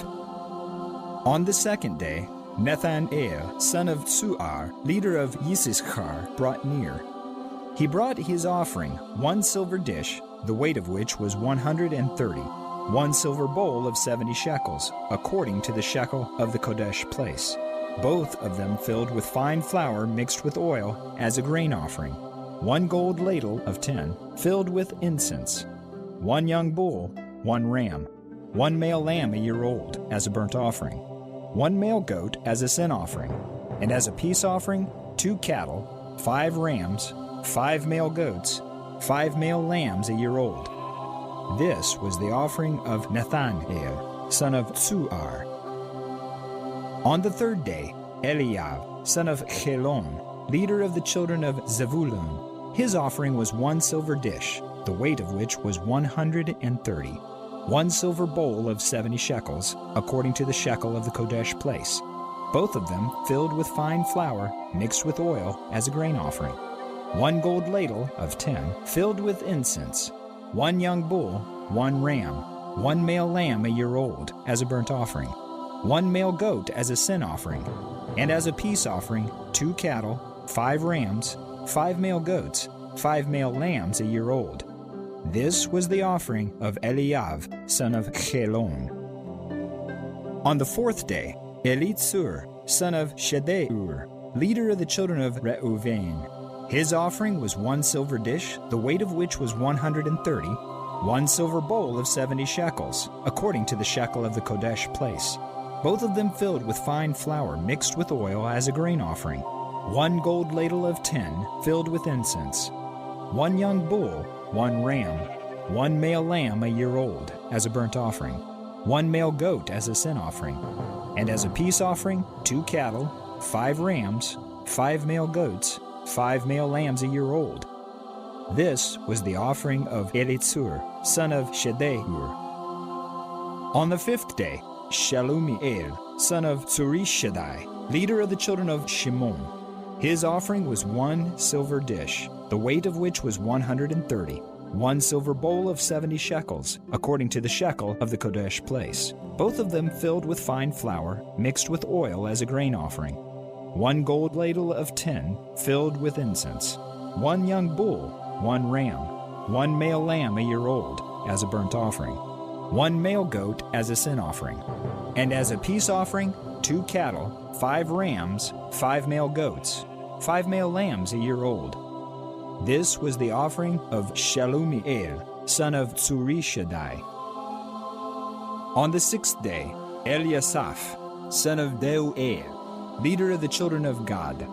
On the second day, Nathanael, son of Tzuar, leader of Yisachar, brought near. He brought his offering, 1 silver dish, the weight of which was 130, 1 silver bowl of 70 shekels, according to the shekel of the Kodesh place, both of them filled with fine flour mixed with oil, as a grain offering, 1 gold ladle of 10, filled with incense, 1 young bull, 1 ram, 1 male lamb a year old, as a burnt offering, 1 male goat as a sin offering, and as a peace offering, 2 cattle, 5 rams, 5 male goats, 5 male lambs a year old. This was the offering of Nathanael, son of Tzuar. On the third day, Eliab, son of Chelon, leader of the children of Zebulun, his offering was 1 silver dish, the weight of which was 130, 1 silver bowl of 70 shekels, according to the shekel of the Kodesh place, both of them filled with fine flour mixed with oil, as a grain offering, 1 gold ladle of 10, filled with incense, 1 young bull, 1 ram, 1 male lamb a year old, as a burnt offering, 1 male goat as a sin offering, and as a peace offering, 2 cattle, 5 rams, 5 male goats, 5 male lambs a year old. This was the offering of Eliab, son of Chelon. On the 4th day, Elitzur, son of Shedeur, leader of the children of Reuven, his offering was 1 silver dish, the weight of which was 130, 1 silver bowl of 70 shekels, according to the shekel of the Kodesh place, both of them filled with fine flour mixed with oil, as a grain offering, 1 gold ladle of 10, filled with incense, 1 young bull, 1 ram, 1 male lamb a year old, as a burnt offering, 1 male goat as a sin offering, and as a peace offering, 2 cattle, 5 rams, 5 male goats, 5 male lambs a year old. This was the offering of Elitzur, son of Shedeur. On the 5th day, Shalumiel, son of Tsurishadai, leader of the children of Shimon, his offering was 1 silver dish, the weight of which was 130, 1 silver bowl of 70 shekels, according to the shekel of the Kodesh place, both of them filled with fine flour, mixed with oil as a grain offering. 1 gold ladle of tin, filled with incense. 1 young bull, 1 ram, 1 male lamb a year old, as a burnt offering. 1 male goat as a sin offering. And as a peace offering, 2 cattle, 5 rams, 5 male goats, 5 male lambs a year old. This was the offering of Shelumiel, son of Tsurishadai. On the 6th day, Eliasaph, son of Deuel, leader of the children of Gad.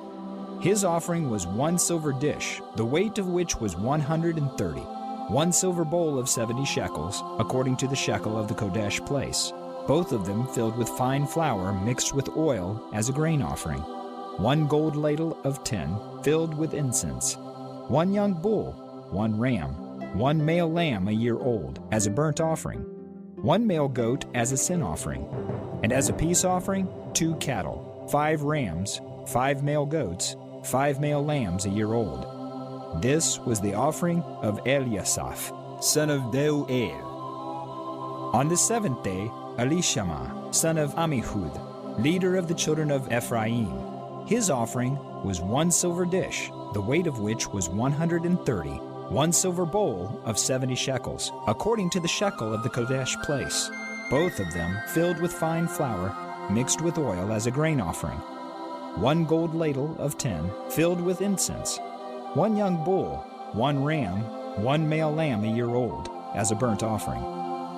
His offering was 1 silver dish, the weight of which was 130, 1 silver bowl of 70 shekels, according to the shekel of the Kodesh place, both of them filled with fine flour mixed with oil as a grain offering. 1 gold ladle of tin, filled with incense. 1 young bull, 1 ram, 1 male lamb a year old, as a burnt offering. 1 male goat as a sin offering. And as a peace offering, 2 cattle, 5 rams, 5 male goats, 5 male lambs a year old. This was the offering of Eliasaph, son of Deuel. On the 7th day, Elishama, son of Ammihud, leader of the children of Ephraim. His offering was 1 silver dish, the weight of which was 130, 1 silver bowl of 70 shekels, according to the shekel of the Kodesh place, both of them filled with fine flour, mixed with oil as a grain offering. 1 gold ladle of tin, filled with incense. 1 young bull, 1 ram, 1 male lamb a year old, as a burnt offering.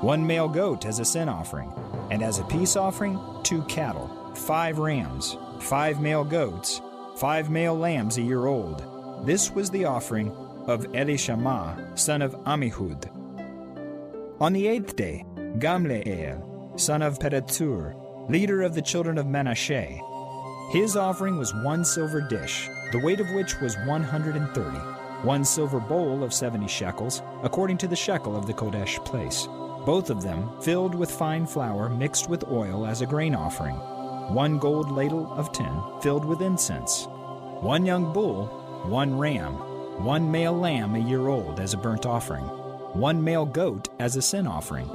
1 male goat as a sin offering. And as a peace offering, 2 cattle, 5 rams, 5 male goats, 5 male lambs a year old. This was the offering of Elishama, son of Ammihud. On the 8th day, Gamliel, son of Pedahzur, leader of the children of Manasseh. His offering was 1 silver dish, the weight of which was 130, 1 silver bowl of 70 shekels, according to the shekel of the Kodesh place, both of them filled with fine flour mixed with oil as a grain offering. 1 gold ladle of tin, filled with incense. 1 young bull, 1 ram, 1 male lamb a year old as a burnt offering. 1 male goat as a sin offering.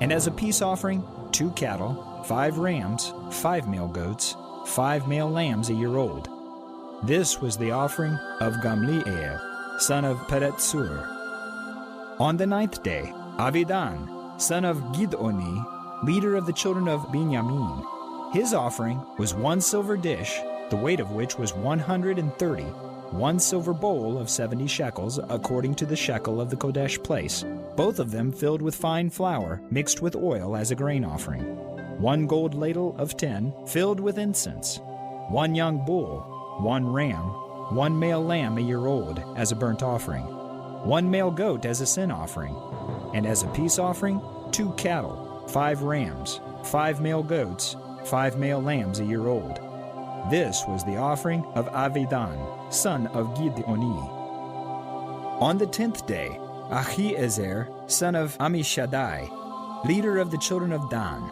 And as a peace offering, 2 cattle, 5 rams, 5 male goats, 5 male lambs a year old. This was the offering of Gamliel, son of Pedahzur. On the 9th day, Avidan, son of Gidoni, leader of the children of Benjamin. His offering was 1 silver dish, the weight of which was 130, 1 silver bowl of 70 shekels, according to the shekel of the Kodesh place, both of them filled with fine flour mixed with oil as a grain offering. 1 gold ladle of tin, filled with incense. 1 young bull, 1 ram, 1 male lamb a year old, as a burnt offering. 1 male goat as a sin offering. And as a peace offering, 2 cattle, 5 rams, 5 male goats, 5 male lambs a year old. This was the offering of Avidan, son of Gidoni. On the 10th day, Ahiezer, son of Ammishaddai, leader of the children of Dan.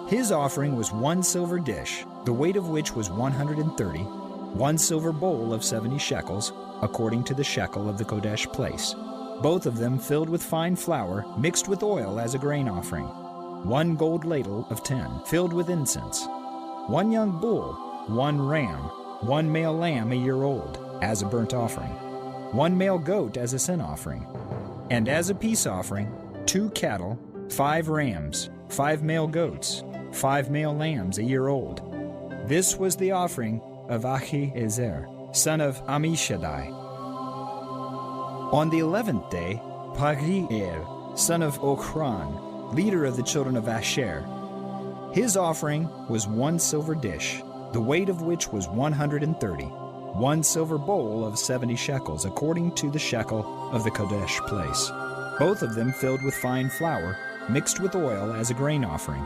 His offering was 1 silver dish, the weight of which was 130, 1 silver bowl of 70 shekels, according to the shekel of the Kodesh place, both of them filled with fine flour mixed with oil as a grain offering. 1 gold ladle of tin, filled with incense. 1 young bull, 1 ram, 1 male lamb a year old, as a burnt offering. 1 male goat as a sin offering. And as a peace offering, 2 cattle, 5 rams, 5 male goats, 5 male lambs a year old. This was the offering of Ahiezer, son of Ammishaddai. On the 11th day, Pagriel, son of Ochran, leader of the children of Asher. His offering was 1 silver dish, the weight of which was 130, 1 silver bowl of 70 shekels, according to the shekel of the Kodesh place, both of them filled with fine flour, mixed with oil as a grain offering.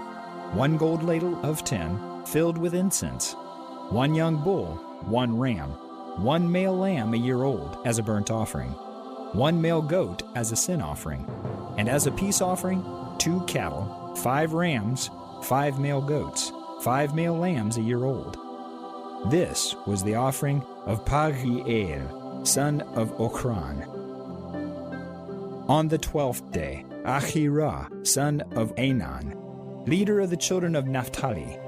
1 gold ladle of tin, filled with incense. 1 young bull, 1 ram, 1 male lamb a year old, as a burnt offering. 1 male goat as a sin offering. And as a peace offering, 2 cattle, 5 rams, 5 male goats, 5 male lambs a year old. This was the offering of Pagriel, son of Ochran. On the 12th day, Ahirah, son of Anan, leader of the children of Naphtali,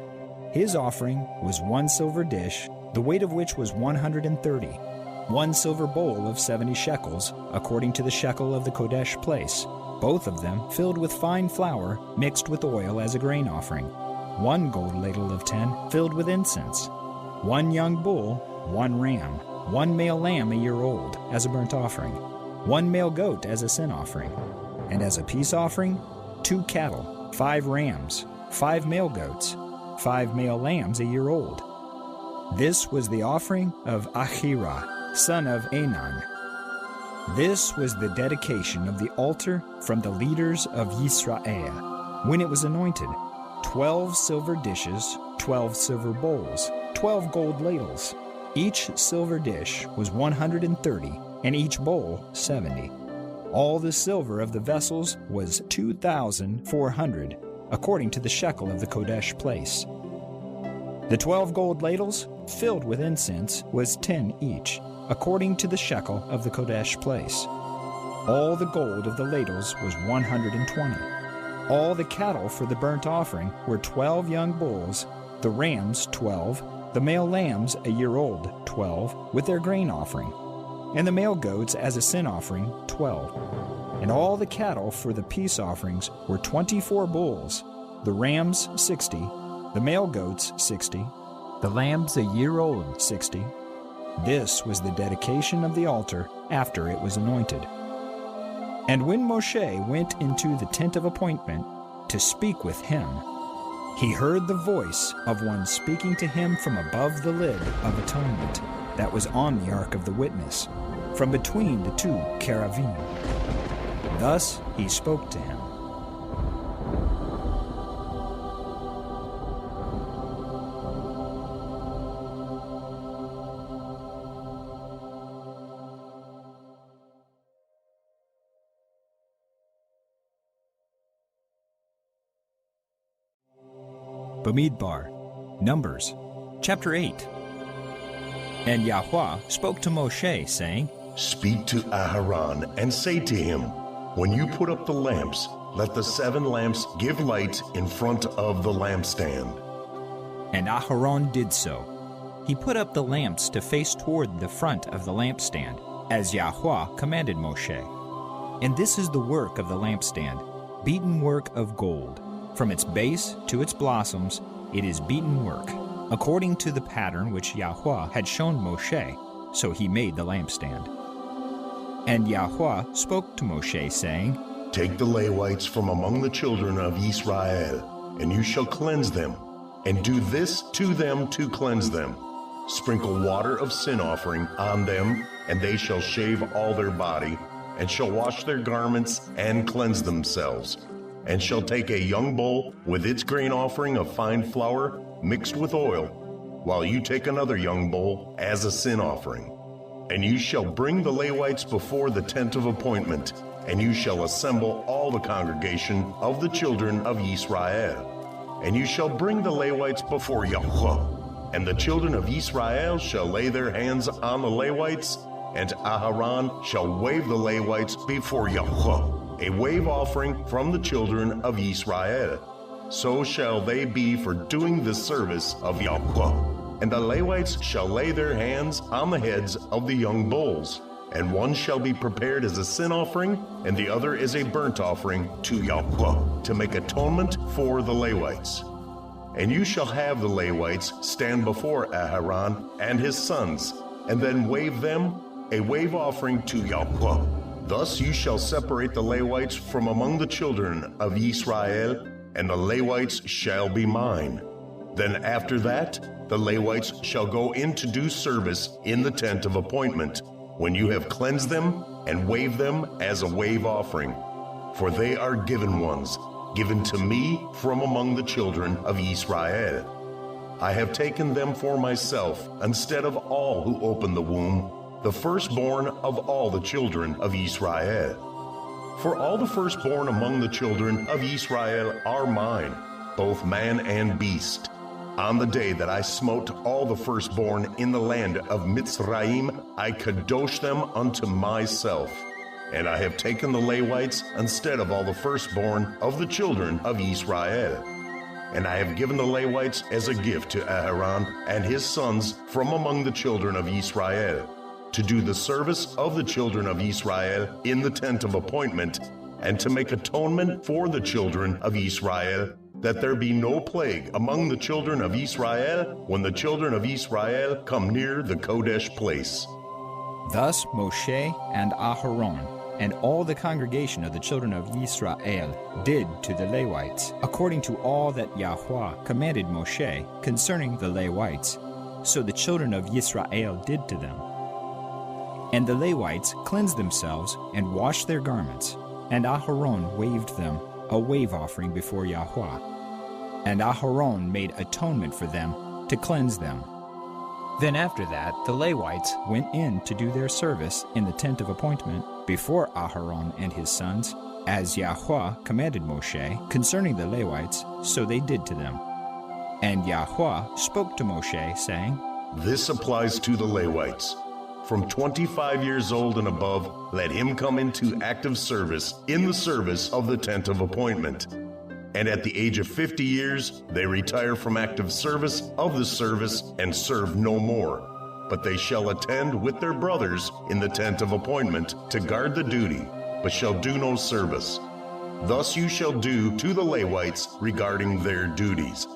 his offering was 1 silver dish, the weight of which was 130, 1 silver bowl of 70 shekels, according to the shekel of the Kodesh place, both of them filled with fine flour mixed with oil as a grain offering, 1 gold ladle of 10 filled with incense, 1 young bull, 1 ram, 1 male lamb a year old as a burnt offering, 1 male goat as a sin offering, and as a peace offering, 2 cattle, 5 rams, 5 male goats, 5 male lambs a year old. This was the offering of Ahirah, son of Anan. This was the dedication of the altar from the leaders of Yisrael, when it was anointed: 12 silver dishes, 12 silver bowls, 12 gold ladles. Each silver dish was 130, and each bowl 70. All the silver of the vessels was 2,400, according to the shekel of the Kodesh place. The 12 gold ladles, filled with incense, was 10 each, according to the shekel of the Kodesh place. All the gold of the ladles was 120. All the cattle for the burnt offering were 12 young bulls, the rams 12, the male lambs a year old 12, with their grain offering, and the male goats as a sin offering 12. And all the cattle for the peace offerings were 24 bulls, the rams 60, the male goats 60, the lambs a year old 60. This was the dedication of the altar after it was anointed. And when Moshe went into the tent of appointment to speak with him, he heard the voice of one speaking to him from above the lid of atonement that was on the ark of the witness, from between the 2 cherubim. Thus he spoke to him. Bemidbar, Numbers, chapter 8. And Yahweh spoke to Moshe, saying, Speak to Aharon and say to him, When you put up the lamps, let the 7 lamps give light in front of the lampstand. And Aharon did so. He put up the lamps to face toward the front of the lampstand, as Yahweh commanded Moshe. And this is the work of the lampstand, beaten work of gold. From its base to its blossoms, it is beaten work, according to the pattern which Yahweh had shown Moshe, so he made the lampstand. And Yahweh spoke to Moshe, saying, Take the Levites from among the children of Israel, and you shall cleanse them, and do this to them to cleanse them. Sprinkle water of sin offering on them, and they shall shave all their body, and shall wash their garments and cleanse themselves. And shall take a young bull with its grain offering of fine flour mixed with oil, while you take another young bull as a sin offering. And you shall bring the Levites before the tent of appointment, and you shall assemble all the congregation of the children of Israel. And you shall bring the Levites before Yahweh, and the children of Israel shall lay their hands on the Levites, and Aharon shall wave the Levites before Yahweh, a wave offering from the children of Israel. So shall they be for doing the service of Yahweh. And the Levites shall lay their hands on the heads of the young bulls, and one shall be prepared as a sin offering, and the other as a burnt offering to Yahweh, to make atonement for the Levites. And you shall have the Levites stand before Aharon and his sons, and then wave them a wave offering to Yahweh. Thus you shall separate the Levites from among the children of Israel, and the Levites shall be mine. Then after that, the Levites shall go in to do service in the tent of appointment, when you have cleansed them and waved them as a wave offering. For they are given ones, given to me from among the children of Israel. I have taken them for myself, instead of all who open the womb, the firstborn of all the children of Israel. For all the firstborn among the children of Israel are mine, both man and beast. On the day that I smote all the firstborn in the land of Mitzrayim, I kadosh them unto myself. And I have taken the Levites instead of all the firstborn of the children of Israel. And I have given the Levites as a gift to Aharon and his sons from among the children of Israel, to do the service of the children of Israel in the tent of appointment, and to make atonement for the children of Israel, that there be no plague among the children of Israel when the children of Israel come near the Kodesh place. Thus Moshe and Aharon and all the congregation of the children of Israel did to the Levites, according to all that Yahweh commanded Moshe concerning the Levites. So the children of Israel did to them. And the Levites cleansed themselves and washed their garments, and Aharon waved them a wave offering before Yahweh. And Aharon made atonement for them to cleanse them. Then after that, the Levites went in to do their service in the tent of appointment before Aharon and his sons, as Yahweh commanded Moshe concerning the Levites, so they did to them. And Yahweh spoke to Moshe, saying, This applies to the Levites. From 25 years old and above, let him come into active service in the service of the tent of appointment. And at the age of 50 years, they retire from active service of the service and serve no more. But they shall attend with their brothers in the tent of appointment to guard the duty, but shall do no service. Thus you shall do to the Levites regarding their duties.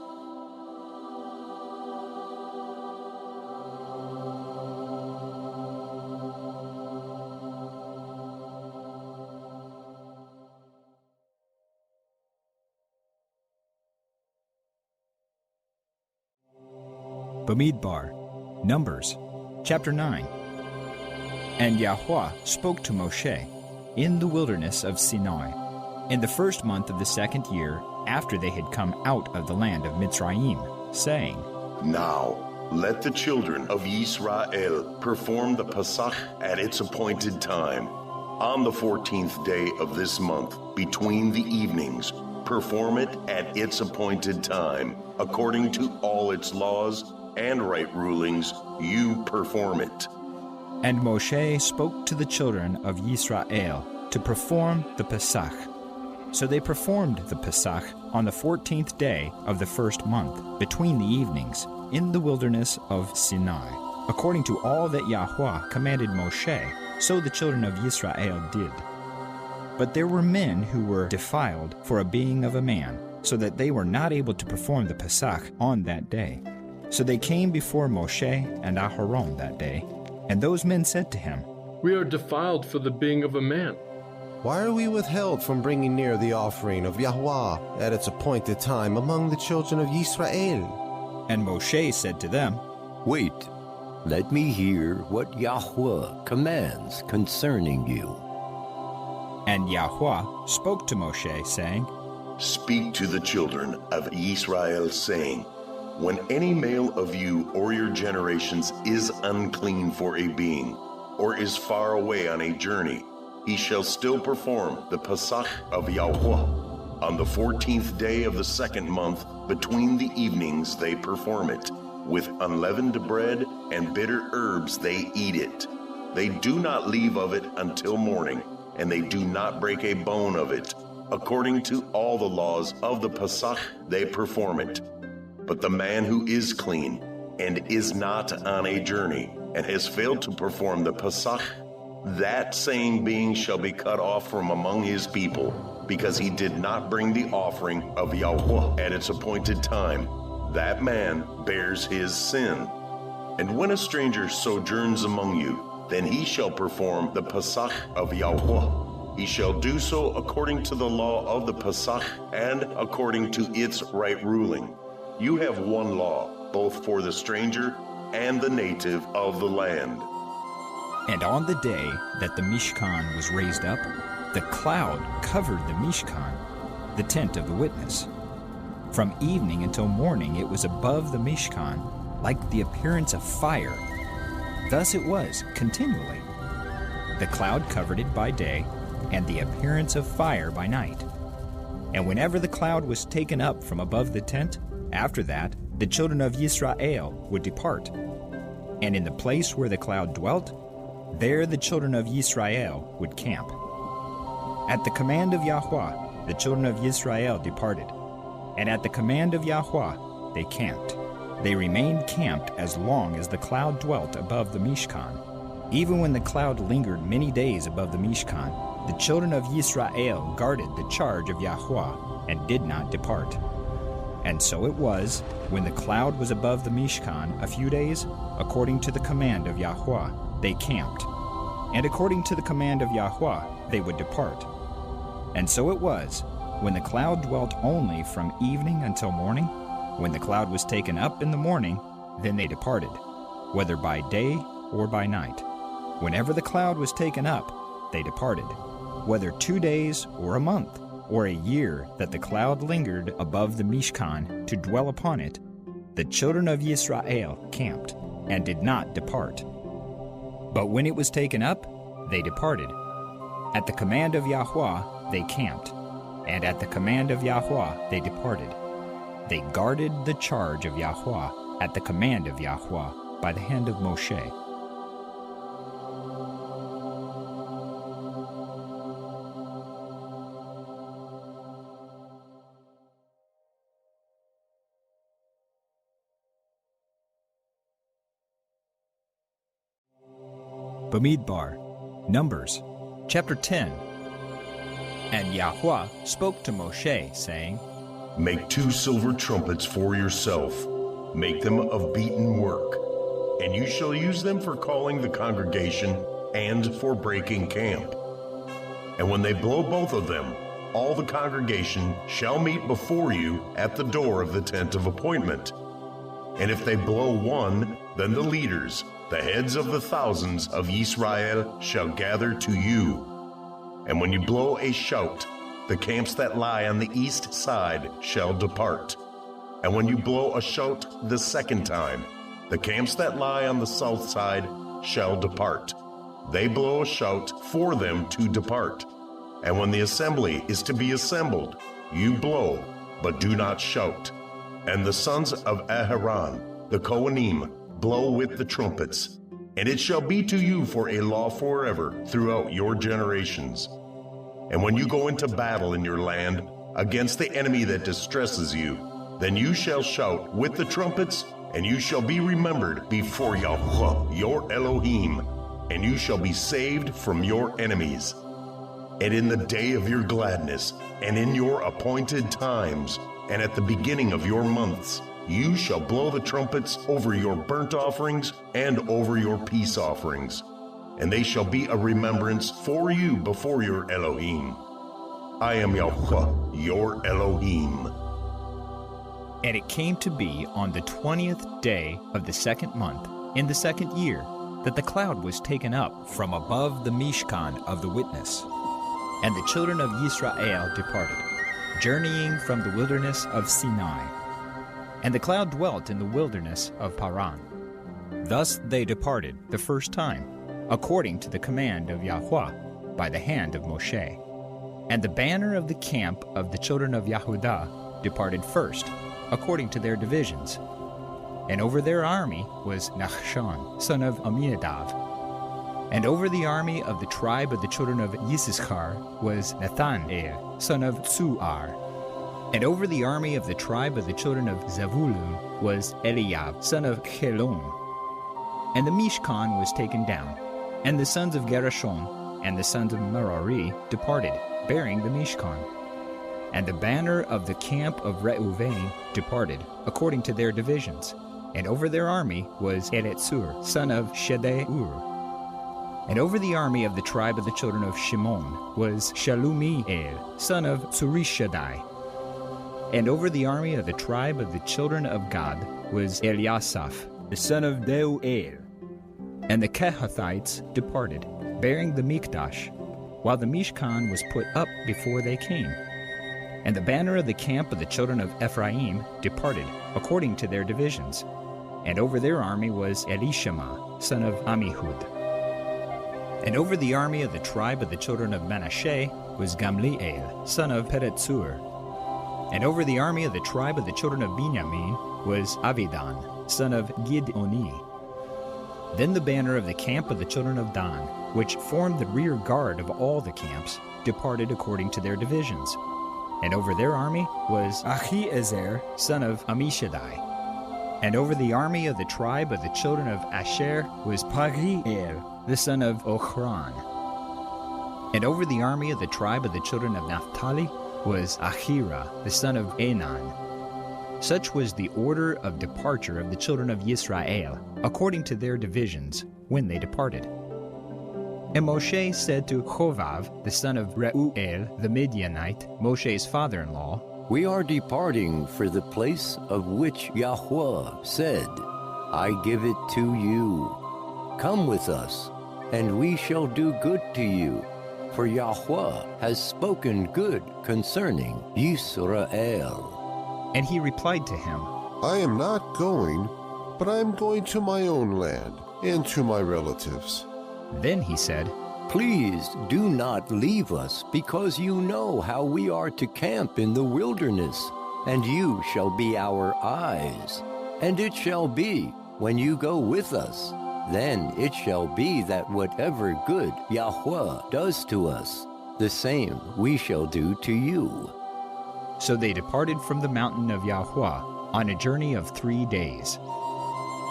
Bemidbar, Numbers, chapter 9. And Yahweh spoke to Moshe in the wilderness of Sinai, in the first month of the second year after they had come out of the land of Mitzrayim, saying, Now let the children of Israel perform the Pesach at its appointed time. On the 14th day of this month, between the evenings, perform it at its appointed time, according to all its laws and right rulings, you perform it. And Moshe spoke to the children of Israel to perform the Pesach. So they performed the Pesach on the 14th day of the first month, between the evenings, in the wilderness of Sinai, according to all that Yahweh commanded Moshe, so the children of Israel did. But there were men who were defiled for a being of a man, so that they were not able to perform the Pesach on that day. So they came before Moshe and Aharon that day, and those men said to him, We are defiled for the being of a man. Why are we withheld from bringing near the offering of Yahweh at its appointed time among the children of Israel? And Moshe said to them, Wait, let me hear what Yahweh commands concerning you. And Yahweh spoke to Moshe, saying, Speak to the children of Israel, saying, When any male of you or your generations is unclean for a being, or is far away on a journey, he shall still perform the Pesach of Yahweh. On the 14th day of the second month, between the evenings they perform it. With unleavened bread and bitter herbs they eat it. They do not leave of it until morning, and they do not break a bone of it. According to all the laws of the Pesach, they perform it. But the man who is clean and is not on a journey and has failed to perform the Pesach, that same being shall be cut off from among his people, because he did not bring the offering of Yahweh at its appointed time. That man bears his sin. And when a stranger sojourns among you, then he shall perform the Pesach of Yahweh. He shall do so according to the law of the Pesach and according to its right ruling. You have one law, both for the stranger and the native of the land. And on the day that the Mishkan was raised up, the cloud covered the Mishkan, the tent of the witness. From evening until morning it was above the Mishkan, like the appearance of fire. Thus it was continually. The cloud covered it by day, and the appearance of fire by night. And whenever the cloud was taken up from above the tent, after that the children of Israel would depart. And in the place where the cloud dwelt, there the children of Israel would camp. At the command of Yahweh, the children of Israel departed. And at the command of Yahweh, they camped. They remained camped as long as the cloud dwelt above the Mishkan. Even when the cloud lingered many days above the Mishkan, the children of Israel guarded the charge of Yahweh and did not depart. And so it was, when the cloud was above the Mishkan a few days, according to the command of Yahweh, they camped. And according to the command of Yahweh, they would depart. And so it was, when the cloud dwelt only from evening until morning, when the cloud was taken up in the morning, then they departed, whether by day or by night. Whenever the cloud was taken up, they departed, whether 2 days or a month, or a year that the cloud lingered above the Mishkan to dwell upon it, the children of Israel camped, and did not depart. But when it was taken up, they departed. At the command of Yahweh they camped, and at the command of Yahweh they departed. They guarded the charge of Yahweh at the command of Yahweh by the hand of Moshe. Bemidbar, Numbers, chapter 10. And Yahweh spoke to Moshe, saying, Make 2 silver trumpets for yourself. Make them of beaten work, and you shall use them for calling the congregation and for breaking camp. And when they blow both of them, all the congregation shall meet before you at the door of the tent of appointment. And if they blow one, then the leaders, the heads of the thousands of Israel, shall gather to you. And when you blow a shout, the camps that lie on the east side shall depart. And when you blow a shout the second time, the camps that lie on the south side shall depart. They blow a shout for them to depart. And when the assembly is to be assembled, you blow, but do not shout. And the sons of Aharon, the Kohanim, blow with the trumpets. And it shall be to you for a law forever throughout your generations. And when you go into battle in your land against the enemy that distresses you, then you shall shout with the trumpets, and you shall be remembered before Yahweh, your Elohim, and you shall be saved from your enemies. And in the day of your gladness, and in your appointed times, and at the beginning of your months, you shall blow the trumpets over your burnt offerings and over your peace offerings, and they shall be a remembrance for you before your Elohim. I am Yahweh, your Elohim. And it came to be on the 20th day of the second month, in the second year, that the cloud was taken up from above the Mishkan of the witness. And the children of Israel departed, journeying from the wilderness of Sinai. And the cloud dwelt in the wilderness of Paran. Thus they departed the first time, according to the command of Yahweh, by the hand of Moshe. And the banner of the camp of the children of Yehudah departed first, according to their divisions. And over their army was Nachshon, son of Amminadab. And over the army of the tribe of the children of Yisachar was Nathanael, son of Tzuar. And over the army of the tribe of the children of Zebulun was Eliab, son of Chelon. And the Mishkan was taken down, and the sons of Gershon and the sons of Merari departed, bearing the Mishkan. And the banner of the camp of Reuven departed, according to their divisions. And over their army was Elitzur, son of Shedeur. And over the army of the tribe of the children of Shimon was Shalumiel, son of Surishadai. And over the army of the tribe of the children of Gad was Eliasaph, the son of Deuel. And the Kehathites departed, bearing the Mikdash, while the Mishkan was put up before they came. And the banner of the camp of the children of Ephraim departed, according to their divisions. And over their army was Elishama, son of Ammihud. And over the army of the tribe of the children of Manasseh was Gamliel, son of Pedetsur. And over the army of the tribe of the children of Benjamin was Avidan, son of Gidoni. Then the banner of the camp of the children of Dan, which formed the rear guard of all the camps, departed according to their divisions. And over their army was Ahiezer, son of Ammishaddai. And over the army of the tribe of the children of Asher was Pariel, the son of Ochran. And over the army of the tribe of the children of Naphtali was Ahira, the son of Enan. Such was the order of departure of the children of Israel, according to their divisions, when they departed. And Moshe said to Chovav, the son of Reuel, the Midianite, Moshe's father-in-law, We are departing for the place of which Yahweh said, I give it to you. Come with us, and we shall do good to you. For Yahweh has spoken good concerning Yisrael. and he replied to him, I am not going, but I am going to my own land and to my relatives. Then he said, Please do not leave us, because you know how we are to camp in the wilderness, and you shall be our eyes. And it shall be, when you go with us, then it shall be that whatever good Yahweh does to us, the same we shall do to you. So they departed from the mountain of Yahweh on a journey of 3 days.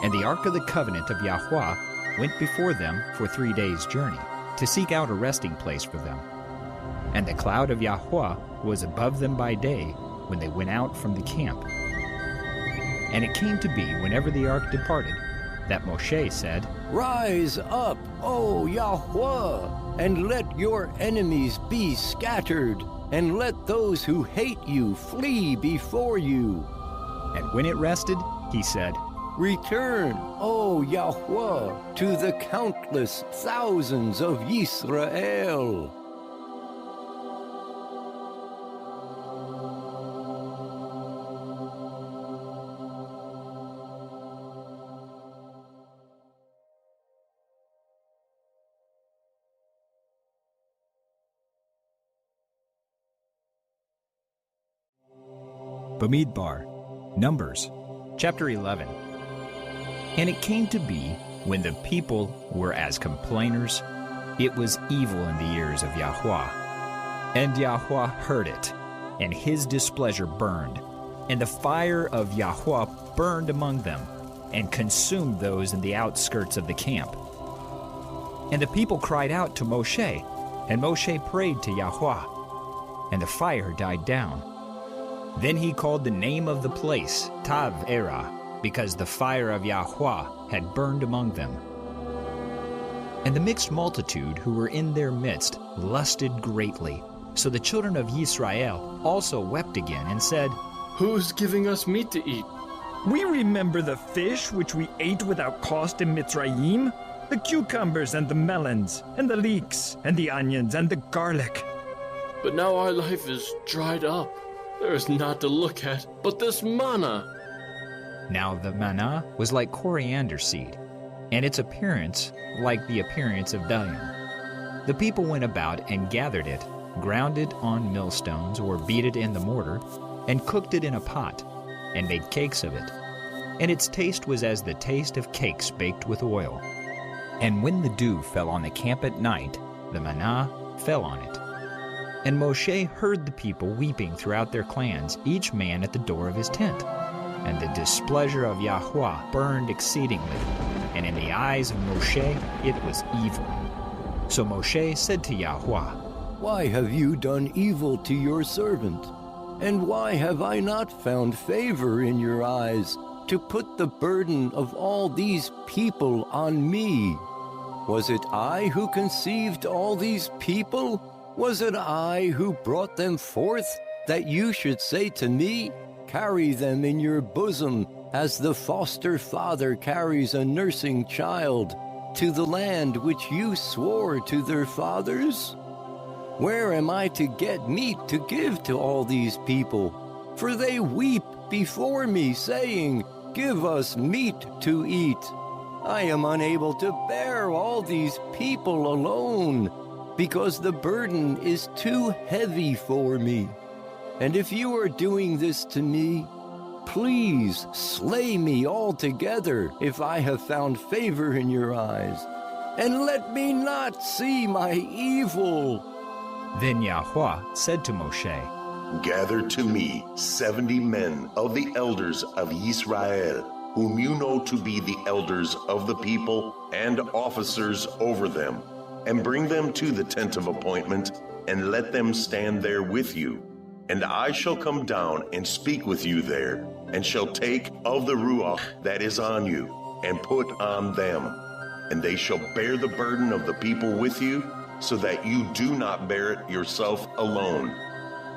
And the ark of the covenant of Yahweh went before them for 3 days' journey, to seek out a resting place for them. And the cloud of Yahweh was above them by day when they went out from the camp. And it came to be, whenever the ark departed, that Moshe said, Rise up, O Yahweh, and let your enemies be scattered, and let those who hate you flee before you. And when it rested, he said, Return, O Yahweh, to the countless thousands of Yisrael. Bemidbar, Numbers, chapter 11. And it came to be, when the people were as complainers, it was evil in the ears of Yahweh. And Yahweh heard it, and his displeasure burned. And the fire of Yahweh burned among them, and consumed those in the outskirts of the camp. And the people cried out to Moshe, and Moshe prayed to Yahweh, and the fire died down. Then he called the name of the place Tav-erah, because the fire of Yahweh had burned among them. And the mixed multitude who were in their midst lusted greatly. So the children of Israel also wept again and said, Who's giving us meat to eat? We remember the fish which we ate without cost in Mitzrayim, the cucumbers and the melons, and the leeks, and the onions, and the garlic. But now our life is dried up. There is naught to look at but this manna. Now the manna was like coriander seed, and its appearance like the appearance of bdellium. The people went about and gathered it, ground it on millstones, or beat it in the mortar, and cooked it in a pot, and made cakes of it. And its taste was as the taste of cakes baked with oil. And when the dew fell on the camp at night, the manna fell on it. And Moshe heard the people weeping throughout their clans, each man at the door of his tent. And the displeasure of Yahweh burned exceedingly, and in the eyes of Moshe it was evil. So Moshe said to Yahweh, Why have you done evil to your servant? And why have I not found favor in your eyes to put the burden of all these people on me? Was it I who conceived all these people? Was it I who brought them forth, that you should say to me, Carry them in your bosom, as the foster father carries a nursing child, to the land which you swore to their fathers? Where am I to get meat to give to all these people? For they weep before me, saying, Give us meat to eat. I am unable to bear all these people alone, because the burden is too heavy for me. And if you are doing this to me, please slay me altogether if I have found favor in your eyes, and let me not see my evil. Then Yahweh said to Moshe, Gather to me 70 men of the elders of Israel, whom you know to be the elders of the people and officers over them, and bring them to the tent of appointment, and let them stand there with you. And I shall come down and speak with you there, and shall take of the Ruach that is on you, and put on them. And they shall bear the burden of the people with you, so that you do not bear it yourself alone.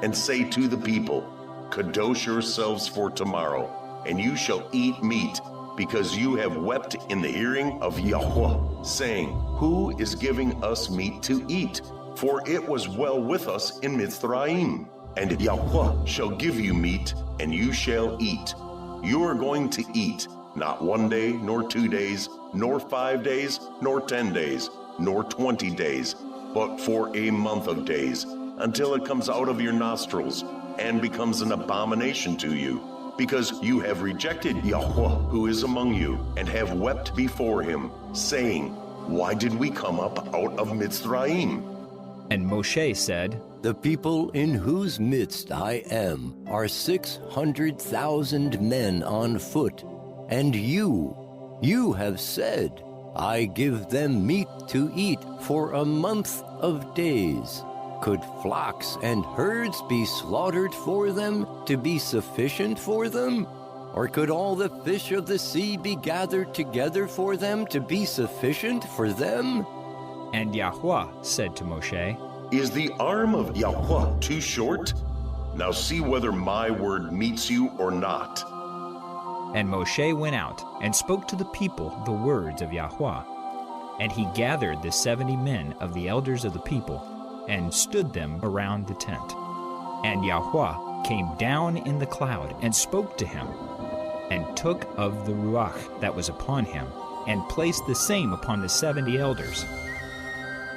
And say to the people, Kadosh yourselves for tomorrow, and you shall eat meat, because you have wept in the hearing of Yahweh, saying, Who is giving us meat to eat? For it was well with us in Mitzrayim. And Yahweh shall give you meat, and you shall eat. You are going to eat, not 1 day, nor 2 days, nor 5 days, nor 10 days, nor 20 days, but for a month of days, until it comes out of your nostrils, and becomes an abomination to you, because you have rejected Yahweh who is among you, and have wept before him, saying, Why did we come up out of Mitzrayim? And Moshe said, The people in whose midst I am are 600,000 men on foot, and you have said, I give them meat to eat for a month of days. Could flocks and herds be slaughtered for them to be sufficient for them? Or could all the fish of the sea be gathered together for them to be sufficient for them? And Yahweh said to Moshe, Is the arm of Yahweh too short? Now see whether my word meets you or not. And Moshe went out and spoke to the people the words of Yahweh. And he gathered the 70 men of the elders of the people, and stood them around the tent. And Yahweh came down in the cloud and spoke to him, and took of the Ruach that was upon him, and placed the same upon the 70 elders.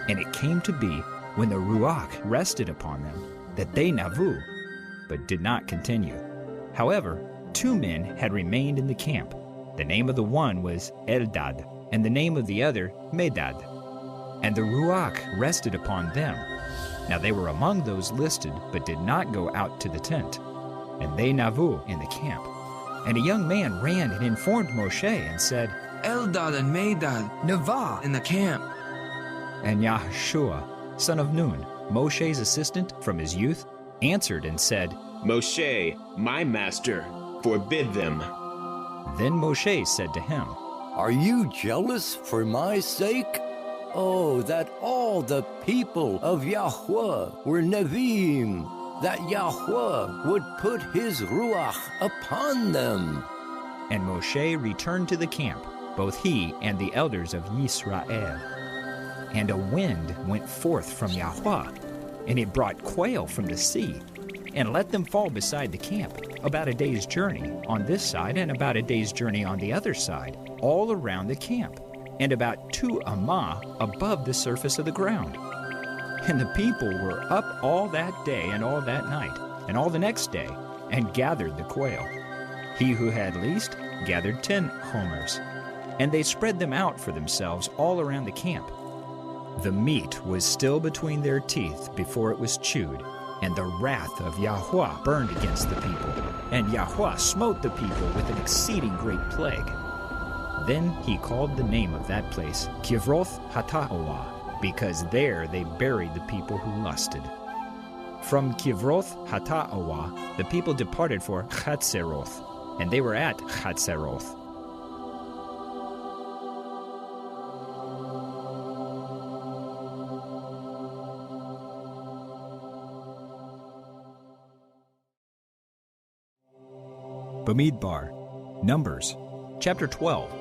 And it came to be, when the Ruach rested upon them, that they navu, but did not continue. However, 2 men had remained in the camp. The name of the one was Eldad, and the name of the other Medad. And the Ruach rested upon them. Now they were among those listed, but did not go out to the tent. And they navu in the camp. And a young man ran and informed Moshe and said, Eldad and Medad, Navah in the camp. And Yahushua, son of Nun, Moshe's assistant from his youth, answered and said, Moshe, my master, forbid them. Then Moshe said to him, Are you jealous for my sake? Oh, that all the people of Yahweh were Nevi'im, that Yahweh would put his Ruach upon them. And Moshe returned to the camp, both he and the elders of Yisrael. And a wind went forth from Yahweh, and it brought quail from the sea, and let them fall beside the camp, about a day's journey on this side, and about a day's journey on the other side, all around the camp, and about 2 amah above the surface of the ground. And the people were up all that day and all that night, and all the next day, and gathered the quail. He who had least gathered 10 homers, and they spread them out for themselves all around the camp. The meat was still between their teeth before it was chewed, and the wrath of Yahweh burned against the people, and Yahweh smote the people with an exceeding great plague. Then he called the name of that place Kivroth Hata'awah, because there they buried the people who lusted. From Kivroth Hata'awah the people departed for Chatzeroth, and they were at Chatzeroth. Bemidbar, Numbers, chapter 12.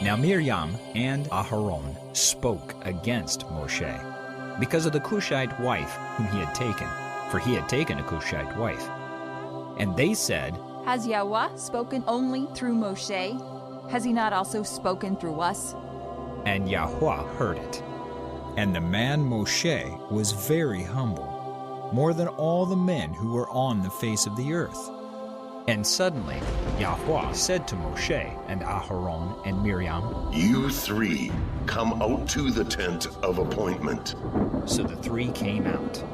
Now Miriam and Aharon spoke against Moshe, because of the Cushite wife whom he had taken, for he had taken a Cushite wife. And they said, Has Yahweh spoken only through Moshe? Has he not also spoken through us? And Yahweh heard it. And the man Moshe was very humble, more than all the men who were on the face of the earth. And suddenly Yahweh said to Moshe and Aharon and Miriam, "You three, come out to the tent of appointment." So the three came out.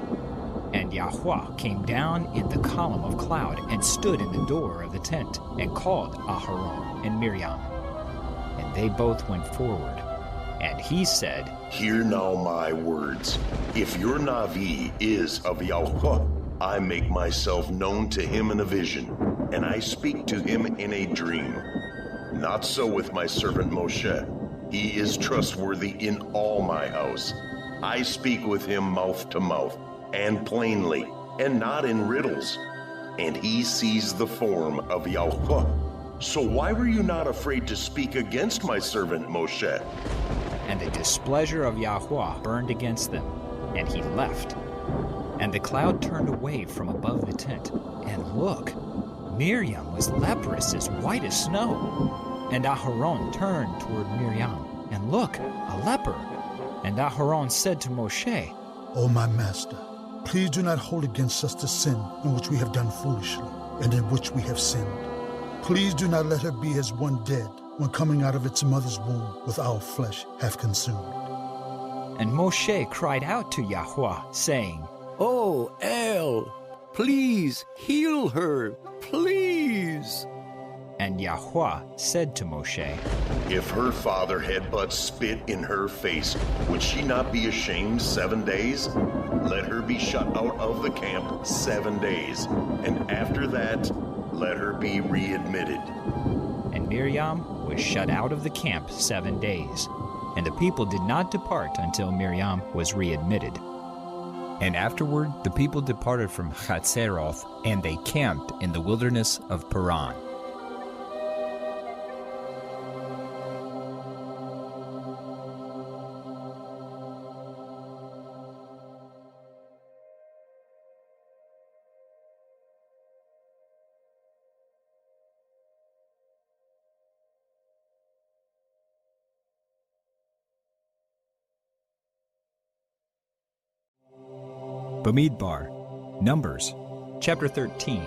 And Yahweh came down in the column of cloud and stood in the door of the tent and called Aharon and Miriam. And they both went forward. And he said, "Hear now my words. If your Navi is of Yahweh, I make myself known to him in a vision, and I speak to him in a dream. Not so with my servant Moshe. He is trustworthy in all my house. I speak with him mouth to mouth, and plainly, and not in riddles. And he sees the form of Yahweh. So why were you not afraid to speak against my servant Moshe?" And the displeasure of Yahweh burned against them, and he left. And the cloud turned away from above the tent, and look, Miriam was leprous as white as snow. And Aharon turned toward Miriam, and look, a leper. And Aharon said to Moshe, "O my master, please do not hold against us the sin in which we have done foolishly, and in which we have sinned. Please do not let her be as one dead, when coming out of its mother's womb with our flesh half consumed." And Moshe cried out to Yahweh, saying, "Oh, El, please heal her, please." And Yahweh said to Moshe, "If her father had but spit in her face, would she not be ashamed 7 days? Let her be shut out of the camp 7 days, and after that, let her be readmitted." And Miriam was shut out of the camp 7 days, and the people did not depart until Miriam was readmitted. And afterward the people departed from Chatzeroth, and they camped in the wilderness of Paran. Bemidbar, Numbers, chapter 13.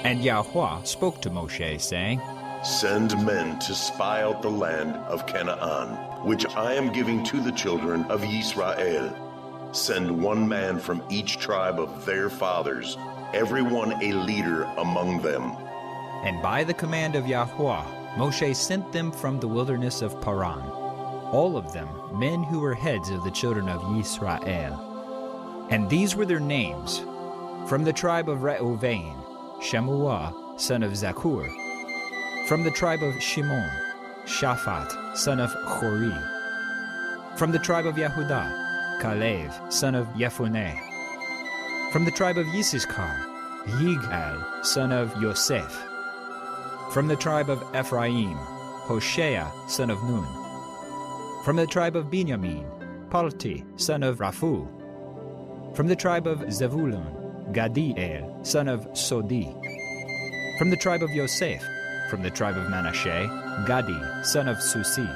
And Yahweh spoke to Moshe, saying, "Send men to spy out the land of Canaan, which I am giving to the children of Israel. Send one man from each tribe of their fathers, every one a leader among them." And by the command of Yahweh, Moshe sent them from the wilderness of Paran, all of them men who were heads of the children of Israel. And these were their names: from the tribe of Reuven, Shemuah, son of Zakur; from the tribe of Shimon, Shaphat, son of Chori; from the tribe of Yehudah, Kalev, son of Yefuneh; from the tribe of Yisachar, Yigal, son of Yosef; from the tribe of Ephraim, Hoshea, son of Nun; from the tribe of Benjamin, Palti, son of Raphu; from the tribe of Zebulun, Gadiel, son of Sodi; from the tribe of Yosef; from the tribe of Manasseh, Gadi, son of Susi;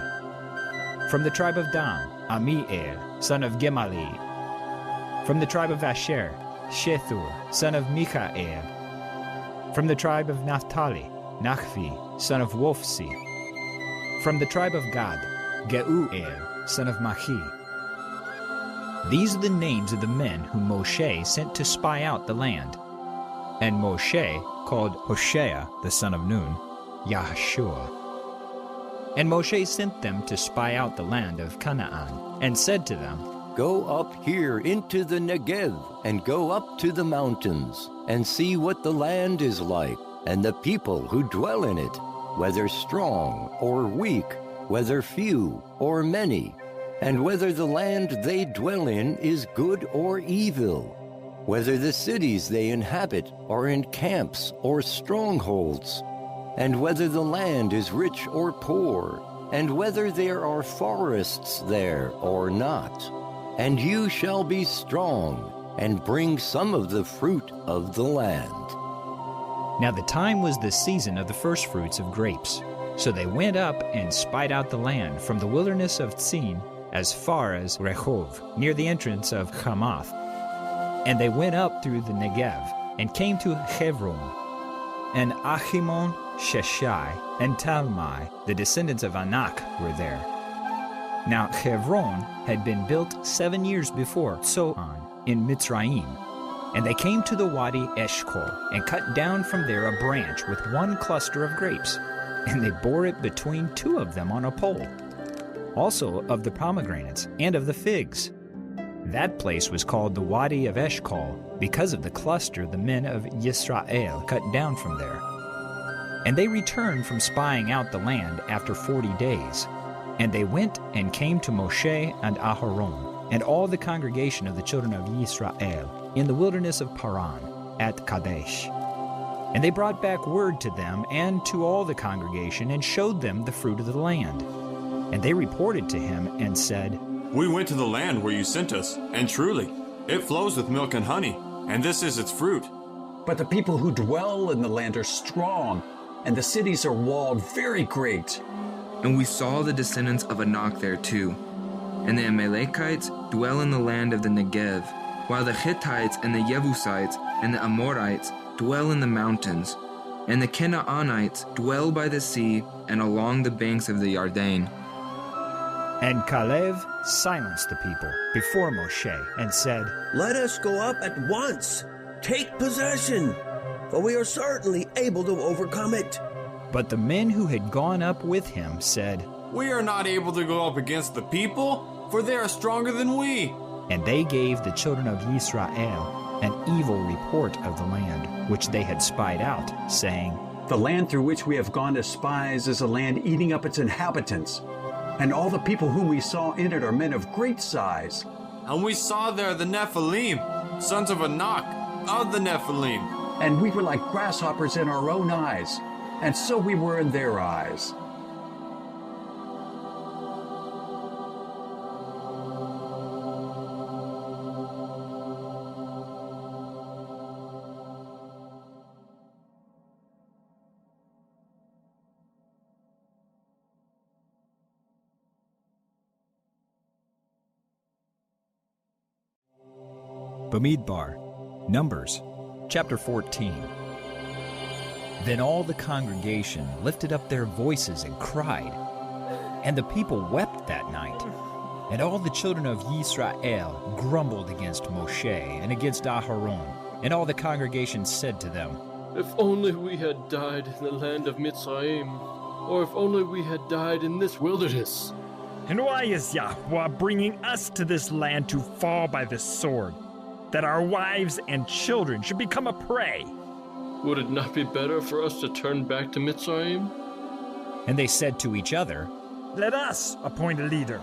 from the tribe of Dan, Amiel, son of Gemali; from the tribe of Asher, Shethur, son of Michael; from the tribe of Naphtali, Nachvi, son of Wolfsi; from the tribe of Gad, Geuel, son of Machi. These are the names of the men whom Moshe sent to spy out the land. And Moshe called Hoshea, the son of Nun, Yahshua. And Moshe sent them to spy out the land of Canaan, and said to them, "Go up here into the Negev, and go up to the mountains, and see what the land is like, and the people who dwell in it, whether strong or weak, whether few or many, and whether the land they dwell in is good or evil, whether the cities they inhabit are in camps or strongholds, and whether the land is rich or poor, and whether there are forests there or not. And you shall be strong, and bring some of the fruit of the land." Now the time was the season of the firstfruits of grapes. So they went up and spied out the land from the wilderness of Tzin as far as Rehov, near the entrance of Hamath. And they went up through the Negev, and came to Hebron, and Achimon, Sheshai, and Talmai, the descendants of Anak, were there. Now Hebron had been built 7 years before Zoan in Mitzrayim, and they came to the Wadi Eshkol and cut down from there a branch with one cluster of grapes, and they bore it between two of them on a pole, also of the pomegranates and of the figs. That place was called the Wadi of Eshkol because of the cluster the men of Yisrael cut down from there. And they returned from spying out the land after 40 days. And they went and came to Moshe and Aharon, and all the congregation of the children of Yisrael, in the wilderness of Paran, at Kadesh. And they brought back word to them and to all the congregation, and showed them the fruit of the land. And they reported to him and said, We went to the land where you sent us, and truly, it flows with milk and honey, and this is its fruit. But the people who dwell in the land are strong, and the cities are walled very great. And we saw the descendants of Anak there too. And the Amalekites dwell in the land of the Negev, while the Hittites and the Jebusites and the Amorites dwell in the mountains. And the Canaanites dwell by the sea and along the banks of the Yarden. And Caleb silenced the people before Moshe and said, Let us go up at once, take possession, for we are certainly able to overcome it. But the men who had gone up with him said, We are not able to go up against the people, for they are stronger than we. And they gave the children of Israel an evil report of the land, which they had spied out, saying, The land through which we have gone as spies is a land eating up its inhabitants. And all the people whom we saw in it are men of great size. And we saw there the Nephilim, sons of Anak, of the Nephilim. And we were like grasshoppers in our own eyes, and so we were in their eyes. Bemidbar, Numbers, chapter 14. Then all the congregation lifted up their voices and cried, and the people wept that night. And all the children of Yisrael grumbled against Moshe and against Aharon, and all the congregation said to them, If only we had died in the land of Mitzrayim, or if only we had died in this wilderness. And why is Yahweh bringing us to this land to fall by the sword, that our wives and children should become a prey? Would it not be better for us to turn back to Mitzrayim? And they said to each other, Let us appoint a leader,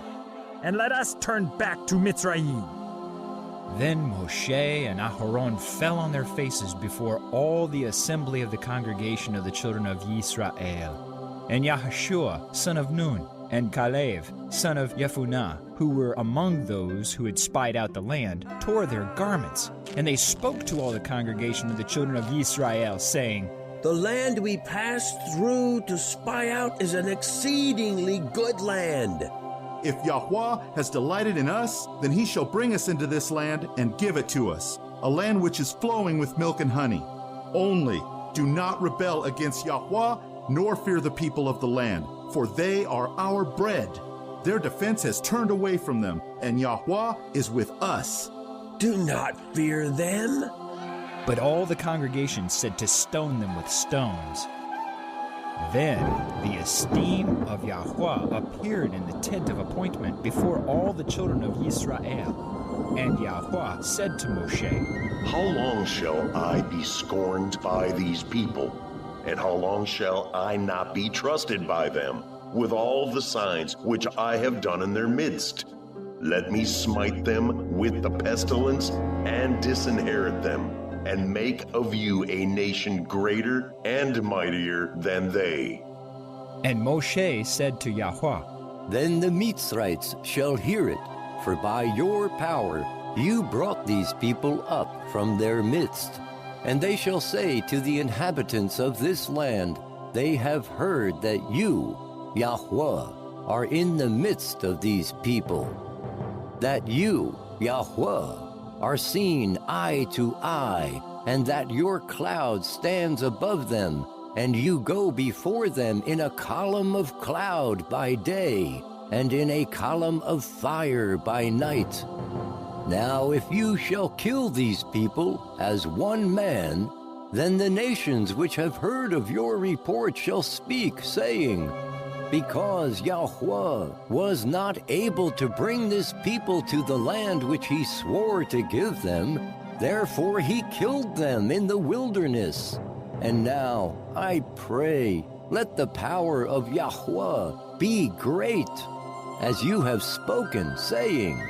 and let us turn back to Mitzrayim. Then Moshe and Aharon fell on their faces before all the assembly of the congregation of the children of Yisrael. And Yahshua, son of Nun, and Caleb, son of Jephunneh, who were among those who had spied out the land, tore their garments. And they spoke to all the congregation of the children of Israel, saying, The land we passed through to spy out is an exceedingly good land. If Yahweh has delighted in us, then he shall bring us into this land and give it to us, a land which is flowing with milk and honey. Only do not rebel against Yahweh, nor fear the people of the land, for they are our bread. Their defense has turned away from them, and Yahweh is with us. Do not fear them. But all the congregation said to stone them with stones. Then the esteem of Yahweh appeared in the tent of appointment before all the children of Israel. And Yahweh said to Moshe, How long shall I be scorned by these people? And how long shall I not be trusted by them, with all the signs which I have done in their midst? Let me smite them with the pestilence and disinherit them, and make of you a nation greater and mightier than they. And Moshe said to Yahweh, Then the Mitzrites shall hear it, for by your power you brought these people up from their midst. And they shall say to the inhabitants of this land, They have heard that you, Yahweh, are in the midst of these people, that you, Yahweh, are seen eye to eye, and that your cloud stands above them, and you go before them in a column of cloud by day, and in a column of fire by night. Now if you shall kill these people as one man, then the nations which have heard of your report shall speak, saying, because Yahweh was not able to bring this people to the land which he swore to give them, therefore he killed them in the wilderness. And now, I pray, let the power of Yahweh be great, as you have spoken, saying,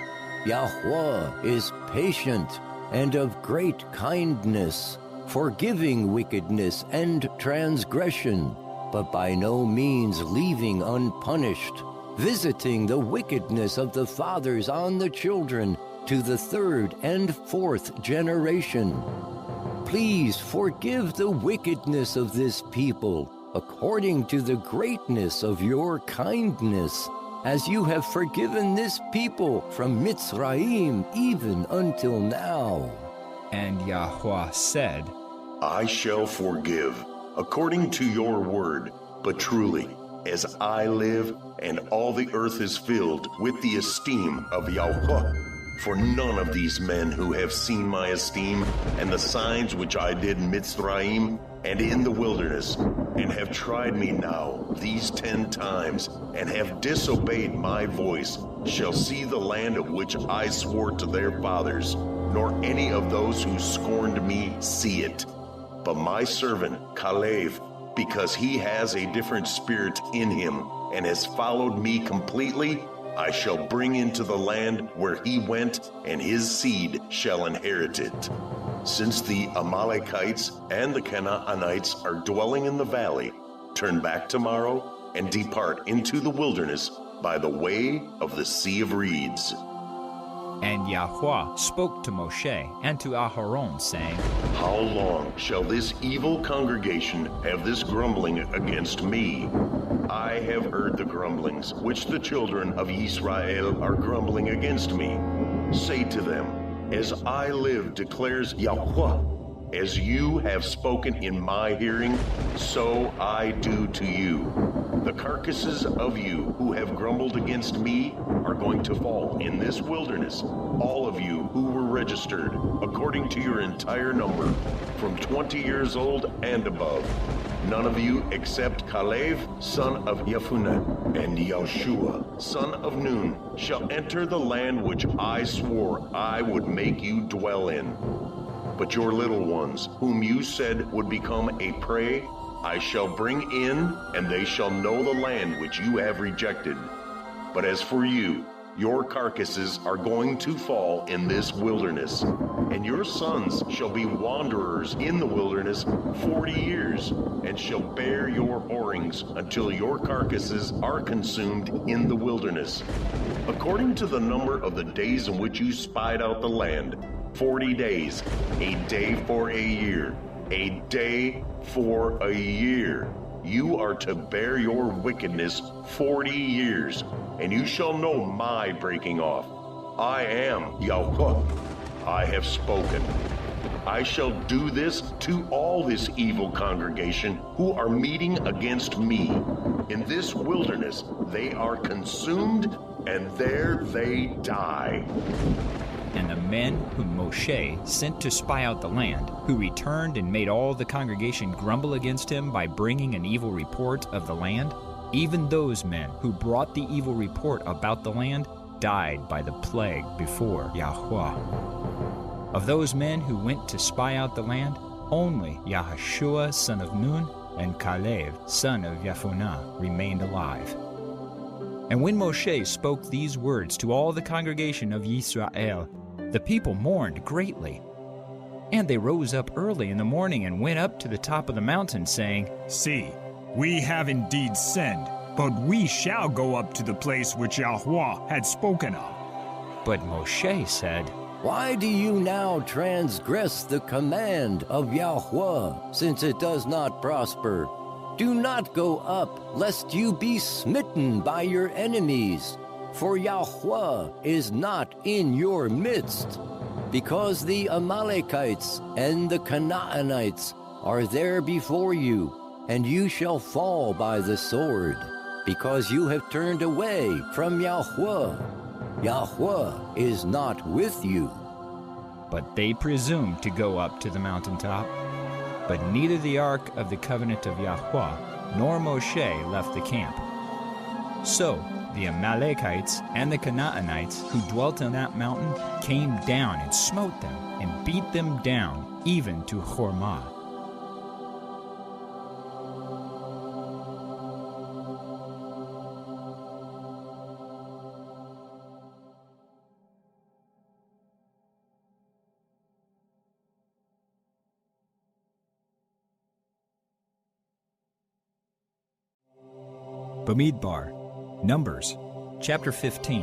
Yahweh is patient and of great kindness, forgiving wickedness and transgression, but by no means leaving unpunished, visiting the wickedness of the fathers on the children to the third and fourth generation. Please forgive the wickedness of this people, according to the greatness of your kindness, as you have forgiven this people from Mitzrayim even until now. And Yahweh said, I shall forgive, according to your word, but truly, as I live, and all the earth is filled with the esteem of Yahweh, for none of these men who have seen my esteem and the signs which I did in Mitzrayim and in the wilderness, and have tried me now these 10 times, and have disobeyed my voice, shall see the land of which I swore to their fathers, nor any of those who scorned me see it. But my servant Caleb, because he has a different spirit in him, and has followed me completely, I shall bring into the land where he went, and his seed shall inherit it. Since the Amalekites and the Canaanites are dwelling in the valley, turn back tomorrow and depart into the wilderness by the way of the Sea of Reeds. And Yahweh spoke to Moshe and to Aharon, saying, How long shall this evil congregation have this grumbling against me? I have heard the grumblings which the children of Israel are grumbling against me. Say to them, As I live, declares Yahweh, as you have spoken in my hearing, so I do to you. The carcasses of you who have grumbled against me are going to fall in this wilderness, all of you who were registered, according to your entire number, from 20 years old and above. None of you except Caleb, son of Jephunneh, and Joshua, son of Nun, shall enter the land which I swore I would make you dwell in. But your little ones, whom you said would become a prey, I shall bring in, and they shall know the land which you have rejected. But as for you, your carcasses are going to fall in this wilderness, and your sons shall be wanderers in the wilderness 40 years, and shall bear your whorings until your carcasses are consumed in the wilderness. According to the number of the days in which you spied out the land, 40 days, a day for a year, a day for a year. You are to bear your wickedness 40 years, and you shall know my breaking off. I am Yahweh. I have spoken. I shall do this to all this evil congregation who are meeting against me. In this wilderness they are consumed, and there they die. And the men whom Moshe sent to spy out the land, who returned and made all the congregation grumble against him by bringing an evil report of the land, even those men who brought the evil report about the land died by the plague before Yahweh. Of those men who went to spy out the land, only Yahushua son of Nun and Caleb son of Jephunneh remained alive. And when Moshe spoke these words to all the congregation of Israel, the people mourned greatly. And they rose up early in the morning and went up to the top of the mountain, saying, See, we have indeed sinned, but we shall go up to the place which Yahweh had spoken of. But Moshe said, Why do you now transgress the command of Yahweh, since it does not prosper? Do not go up, lest you be smitten by your enemies, for Yahweh is not in your midst. because the Amalekites and the Canaanites are there before you, and you shall fall by the sword, because you have turned away from Yahweh. Yahweh is not with you. But they presumed to go up to the mountaintop. But neither the ark of the covenant of Yahweh nor Moshe left the camp. So the Amalekites and the Canaanites who dwelt on that mountain came down and smote them and beat them down even to Hormah. Bemidbar, Numbers, chapter 15.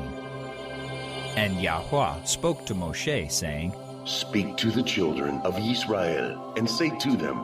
And Yahweh spoke to Moshe, saying, Speak to the children of Israel, and say to them,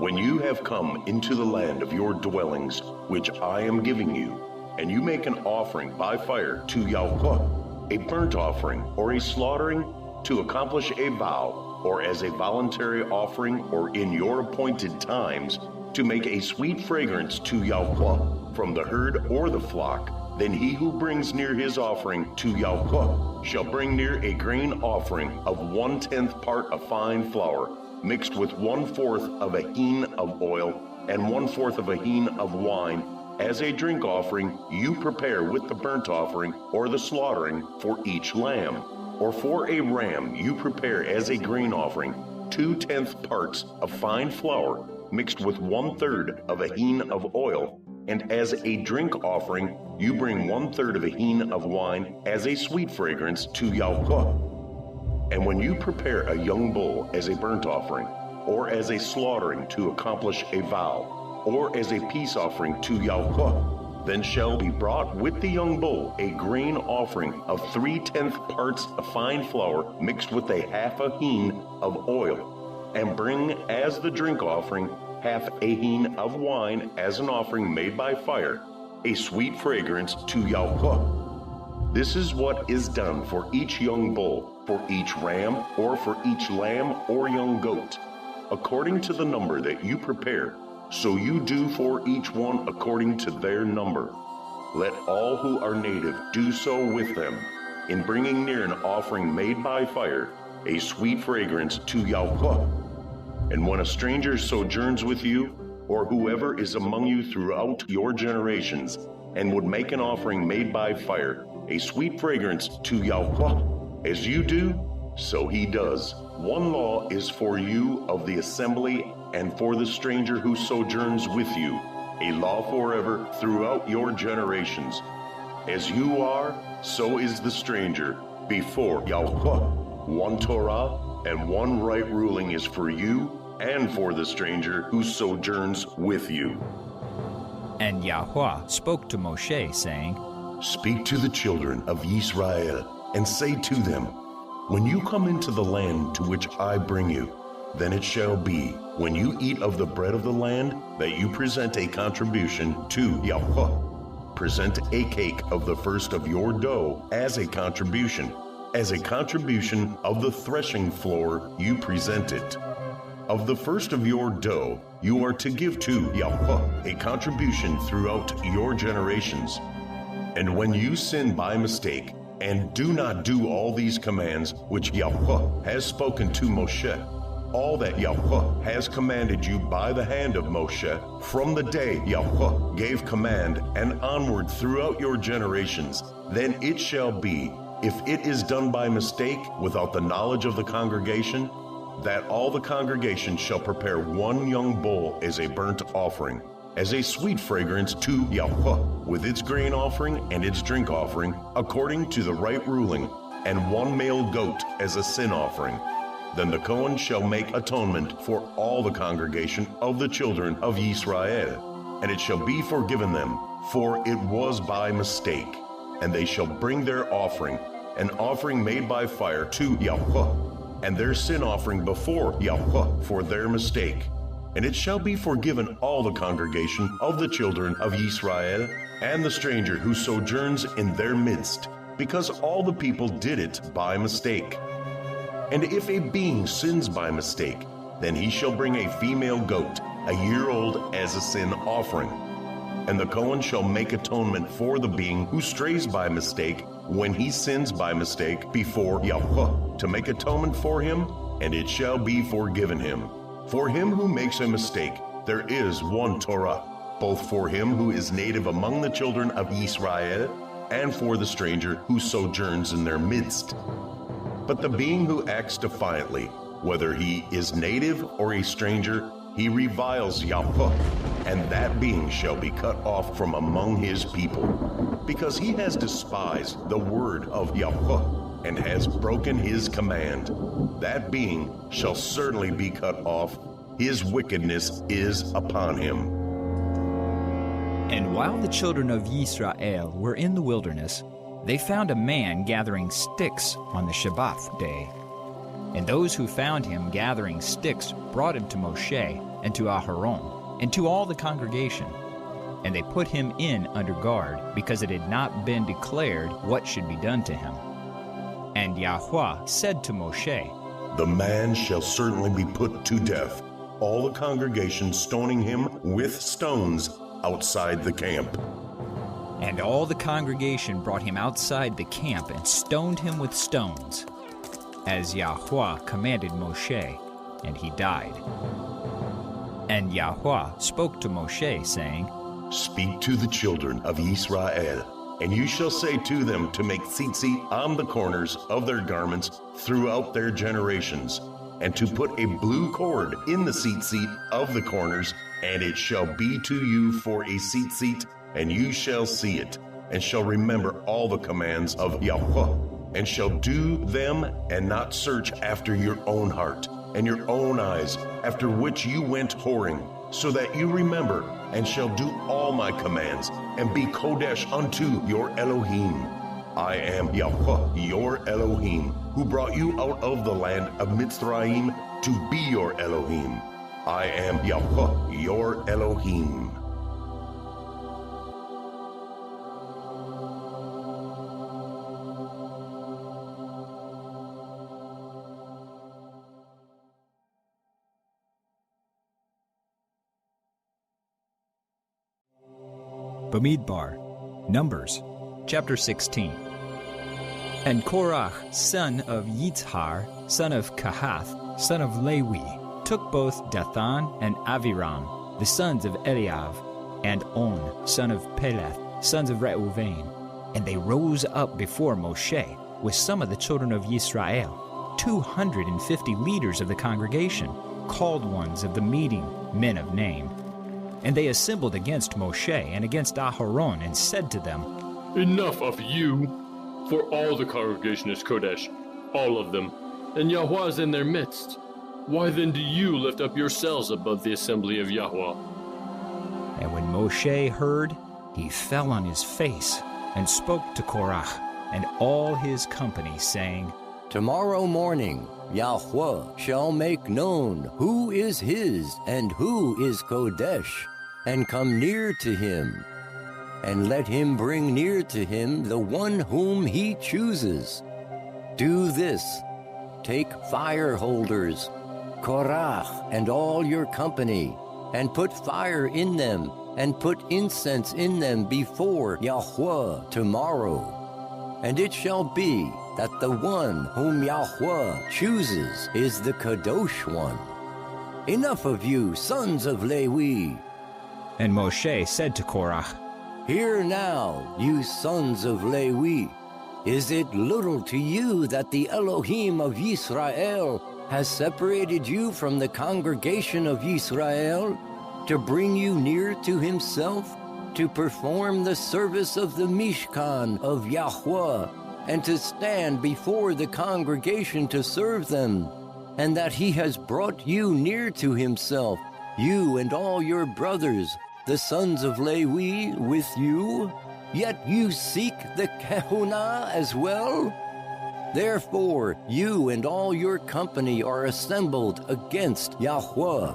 When you have come into the land of your dwellings, which I am giving you, and you make an offering by fire to Yahweh, a burnt offering or a slaughtering, to accomplish a vow, or as a voluntary offering, or in your appointed times, to make a sweet fragrance to Yahweh, from the herd or the flock, then he who brings near his offering to Yahweh shall bring near a grain offering of 1/10 part of fine flour, mixed with 1/4 of a hin of oil, and 1/4 of a hin of wine, as a drink offering you prepare with the burnt offering or the slaughtering for each lamb. Or for a ram you prepare as a grain offering 2/10 parts of fine flour, mixed with 1/3 of a hin of oil, and as a drink offering, you bring 1/3 of a hin of wine as a sweet fragrance to Yahweh. And when you prepare a young bull as a burnt offering, or as a slaughtering to accomplish a vow, or as a peace offering to Yahweh, then shall be brought with the young bull a grain offering of 3/10 parts of fine flour mixed with a half a hin of oil, and bring as the drink offering half a hin of wine as an offering made by fire, a sweet fragrance to Yahweh. This is what is done for each young bull, for each ram, or for each lamb or young goat, according to the number that you prepare, so you do for each one according to their number. Let all who are native do so with them, in bringing near an offering made by fire, a sweet fragrance to Yahweh. And when a stranger sojourns with you, or whoever is among you throughout your generations, and would make an offering made by fire, a sweet fragrance to Yahweh, as you do, so he does. One law is for you of the assembly and for the stranger who sojourns with you, a law forever throughout your generations. As you are, so is the stranger before Yahweh. One Torah and one right ruling is for you and for the stranger who sojourns with you. And Yahweh spoke to Moshe, saying, Speak to the children of Israel, and say to them, When you come into the land to which I bring you, then it shall be, when you eat of the bread of the land, that you present a contribution to Yahweh. Present a cake of the first of your dough as a contribution. As a contribution of the threshing floor you present it. Of the first of your dough you are to give to Yahweh a contribution throughout your generations. And when you sin by mistake, and do not do all these commands which Yahweh has spoken to Moshe, all that Yahweh has commanded you by the hand of Moshe, from the day Yahweh gave command and onward throughout your generations, then it shall be, if it is done by mistake without the knowledge of the congregation, that all the congregation shall prepare one young bull as a burnt offering, as a sweet fragrance to Yahweh, with its grain offering and its drink offering, according to the right ruling, and one male goat as a sin offering. Then the Cohen shall make atonement for all the congregation of the children of Israel, and it shall be forgiven them, for it was by mistake. And they shall bring their offering, an offering made by fire to Yahweh, and their sin offering before Yahweh for their mistake. And it shall be forgiven all the congregation of the children of Israel, and the stranger who sojourns in their midst, because all the people did it by mistake. And if a being sins by mistake, then he shall bring a female goat, a year old, as a sin offering. And the Cohen shall make atonement for the being who strays by mistake when he sins by mistake before Yahweh, to make atonement for him, and it shall be forgiven him. For him who makes a mistake, there is one Torah, both for him who is native among the children of Israel, and for the stranger who sojourns in their midst. But the being who acts defiantly, whether he is native or a stranger, he reviles Yahweh, and that being shall be cut off from among his people, because he has despised the word of Yahweh, and has broken his command. That being shall certainly be cut off. His wickedness is upon him. And while the children of Israel were in the wilderness, they found a man gathering sticks on the Shabbat day. And those who found him gathering sticks brought him to Moshe and to Aharon and to all the congregation. And they put him in under guard, because it had not been declared what should be done to him. And Yahweh said to Moshe, The man shall certainly be put to death, all the congregation stoning him with stones outside the camp. And all the congregation brought him outside the camp and stoned him with stones, as Yahweh commanded Moshe, and he died. And Yahweh spoke to Moshe, saying, Speak to the children of Israel, and you shall say to them to make tzitzit on the corners of their garments throughout their generations, and to put a blue cord in the tzitzit of the corners, and it shall be to you for a tzitzit, and you shall see it, and shall remember all the commands of Yahweh, and shall do them, and not search after your own heart and your own eyes, after which you went whoring, so that you remember, and shall do all my commands, and be Kodesh unto your Elohim. I am Yahweh, your Elohim, who brought you out of the land of Mitzrayim to be your Elohim. I am Yahweh, your Elohim. Bemidbar, Numbers, chapter 16. And Korach, son of Yitzhar, son of Kahath, son of Lewi, took both Dathan and Aviram, the sons of Eliav, and On, son of Peleth, sons of Reuven, and they rose up before Moshe with some of the children of Israel, 250 leaders of the congregation, called ones of the meeting, men of name. And they assembled against Moshe and against Aharon, and said to them, Enough of you, for all the congregation is Kodesh, all of them, and Yahweh is in their midst. Why then do you lift up yourselves above the assembly of Yahweh? And when Moshe heard, he fell on his face, and spoke to Korach and all his company, saying, Tomorrow morning Yahweh shall make known who is his and who is Kodesh, and come near to him, and let him bring near to him the one whom he chooses. Do this: take fire holders, Korach and all your company, and put fire in them, and put incense in them before Yahweh tomorrow. And it shall be that the one whom Yahweh chooses is the Kadosh one. Enough of you, sons of Lewi. And Moshe said to Korach, Hear now, you sons of Lewi. Is it little to you that the Elohim of Yisrael has separated you from the congregation of Yisrael to bring you near to himself, to perform the service of the Mishkan of Yahweh, and to stand before the congregation to serve them, and that he has brought you near to himself, you and all your brothers, the sons of Lewi, with you? Yet you seek the Kehunah as well? Therefore you and all your company are assembled against Yahweh.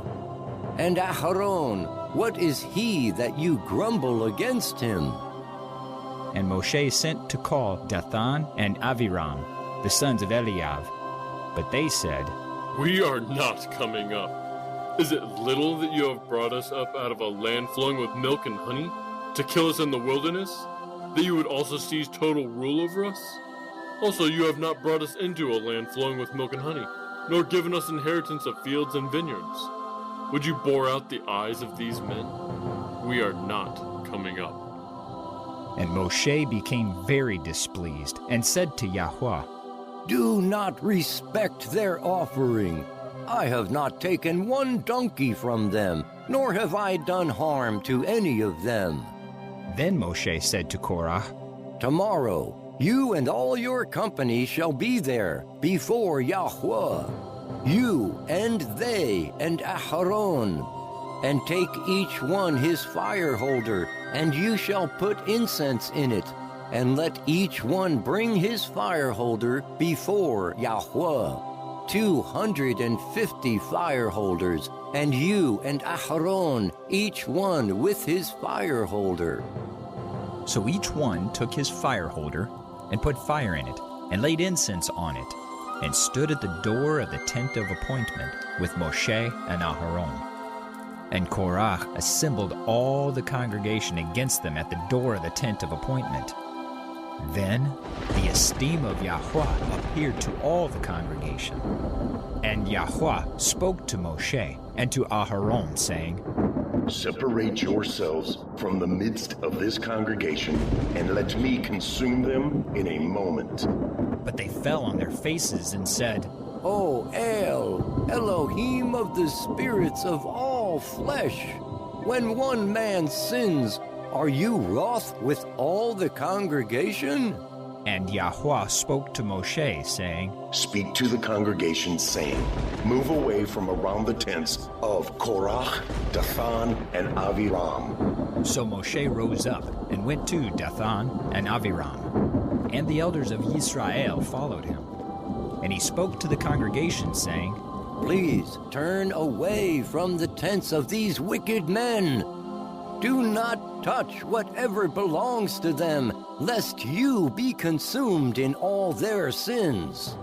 And Aharon, what is he that you grumble against him? And Moshe sent to call Dathan and Aviram, the sons of Eliav, But they said, "We are not coming up. Is it little that you have brought us up out of a land flowing with milk and honey, to kill us in the wilderness, that you would also seize total rule over us? Also, you have not brought us into a land flowing with milk and honey, nor given us inheritance of fields and vineyards. Would you bore out the eyes of these men? We are not coming up." And Moshe became very displeased and said to Yahweh, "Do not respect their offering. I have not taken one donkey from them, nor have I done harm to any of them." Then Moshe said to Korah, "Tomorrow you and all your company shall be there before Yahweh, you and they and Aharon, and take each one his fire holder, and you shall put incense in it, and let each one bring his fire holder before Yahweh, 250 fire holders, and you and Aharon, each one with his fire holder." So each one took his fire holder and put fire in it, and laid incense on it, and stood at the door of the tent of appointment with Moshe and Aharon. And Korah assembled all the congregation against them at the door of the tent of appointment. Then the esteem of Yahweh appeared to all the congregation. And Yahweh spoke to Moshe and to Aharon, saying, "Separate yourselves from the midst of this congregation, and let me consume them in a moment." But they fell on their faces and said, "O El, Elohim of the spirits of all flesh, when one man sins, are you wroth with all the congregation?" And Yahweh spoke to Moshe, saying, "Speak to the congregation, saying, Move away from around the tents of Korah, Dathan, and Aviram." So Moshe rose up and went to Dathan and Aviram, and the elders of Israel followed him. And he spoke to the congregation, saying, "Please turn away from the tents of these wicked men. Do not touch whatever belongs to them, lest you be consumed in all their sins."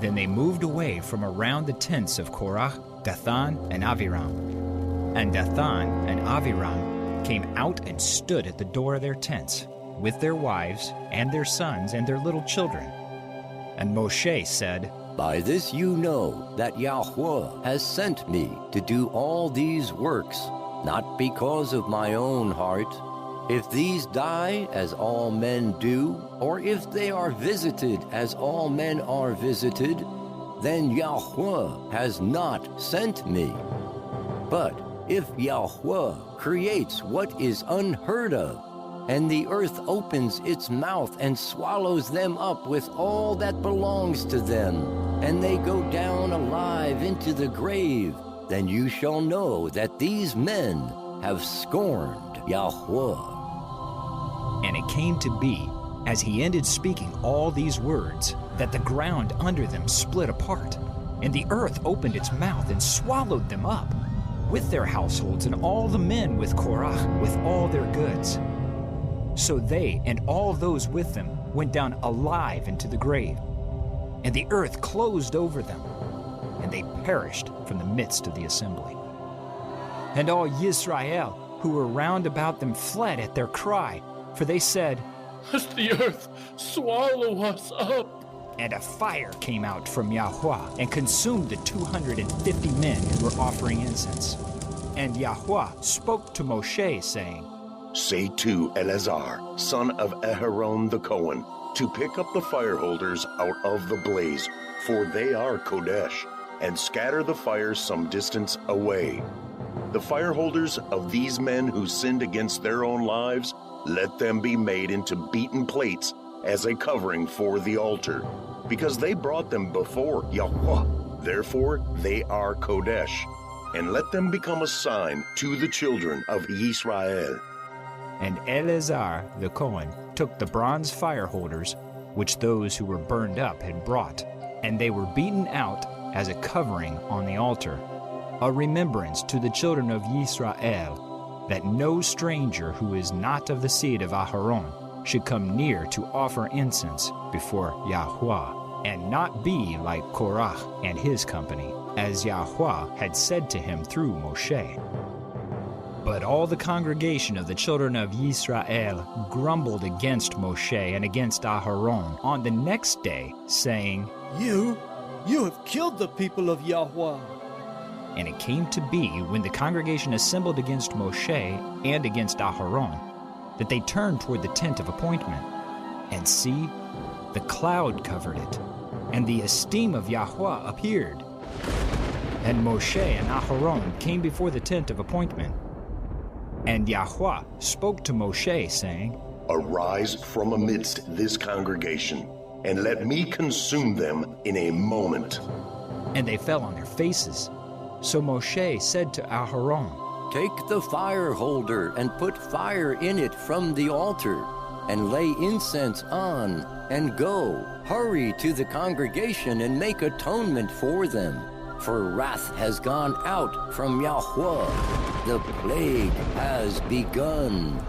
Then they moved away from around the tents of Korah, Dathan, and Aviram. And Dathan and Aviram came out and stood at the door of their tents, with their wives and their sons and their little children. And Moshe said, "By this you know that Yahweh has sent me to do all these works, not because of my own heart. If these die as all men do, or if they are visited as all men are visited, then Yahweh has not sent me. But if Yahweh creates what is unheard of, and the earth opens its mouth and swallows them up with all that belongs to them, and they go down alive into the grave, then you shall know that these men have scorned Yahweh." And it came to be, as he ended speaking all these words, that the ground under them split apart, and the earth opened its mouth and swallowed them up, with their households and all the men with Korah, with all their goods. So they and all those with them went down alive into the grave, and the earth closed over them, and they perished from the midst of the assembly. And all Yisrael who were round about them fled at their cry, for they said, "Lest the earth swallow us up." And a fire came out from Yahweh and consumed the 250 men who were offering incense. And Yahweh spoke to Moshe, saying, "Say to Eleazar, son of Aharon the Cohen, to pick up the fire holders out of the blaze, for they are Kodesh, and scatter the fire some distance away. The fire holders of these men who sinned against their own lives, let them be made into beaten plates as a covering for the altar, because they brought them before Yahweh. Therefore they are Kodesh, and let them become a sign to the children of Israel." And Eleazar the Cohen took the bronze fire holders, which those who were burned up had brought, and they were beaten out as a covering on the altar, a remembrance to the children of Israel, that no stranger who is not of the seed of Aharon should come near to offer incense before Yahweh. and not be like Korah and his company, as Yahweh had said to him through Moshe. But all the congregation of the children of Yisrael grumbled against Moshe and against Aharon on the next day, saying, You have killed the people of Yahweh. And it came to be, when the congregation assembled against Moshe and against Aharon, that they turned toward the tent of appointment. And see, the cloud covered it, and the esteem of Yahweh appeared. And Moshe and Aharon came before the tent of appointment. And Yahweh spoke to Moshe, saying, Arise from amidst this congregation, and let me consume them in a moment. And they fell on their faces. So Moshe said to Aharon, Take the fire holder and put fire in it from the altar, and lay incense on, and go. Hurry to the congregation and make atonement for them. For wrath has gone out from Yahweh. The plague has begun.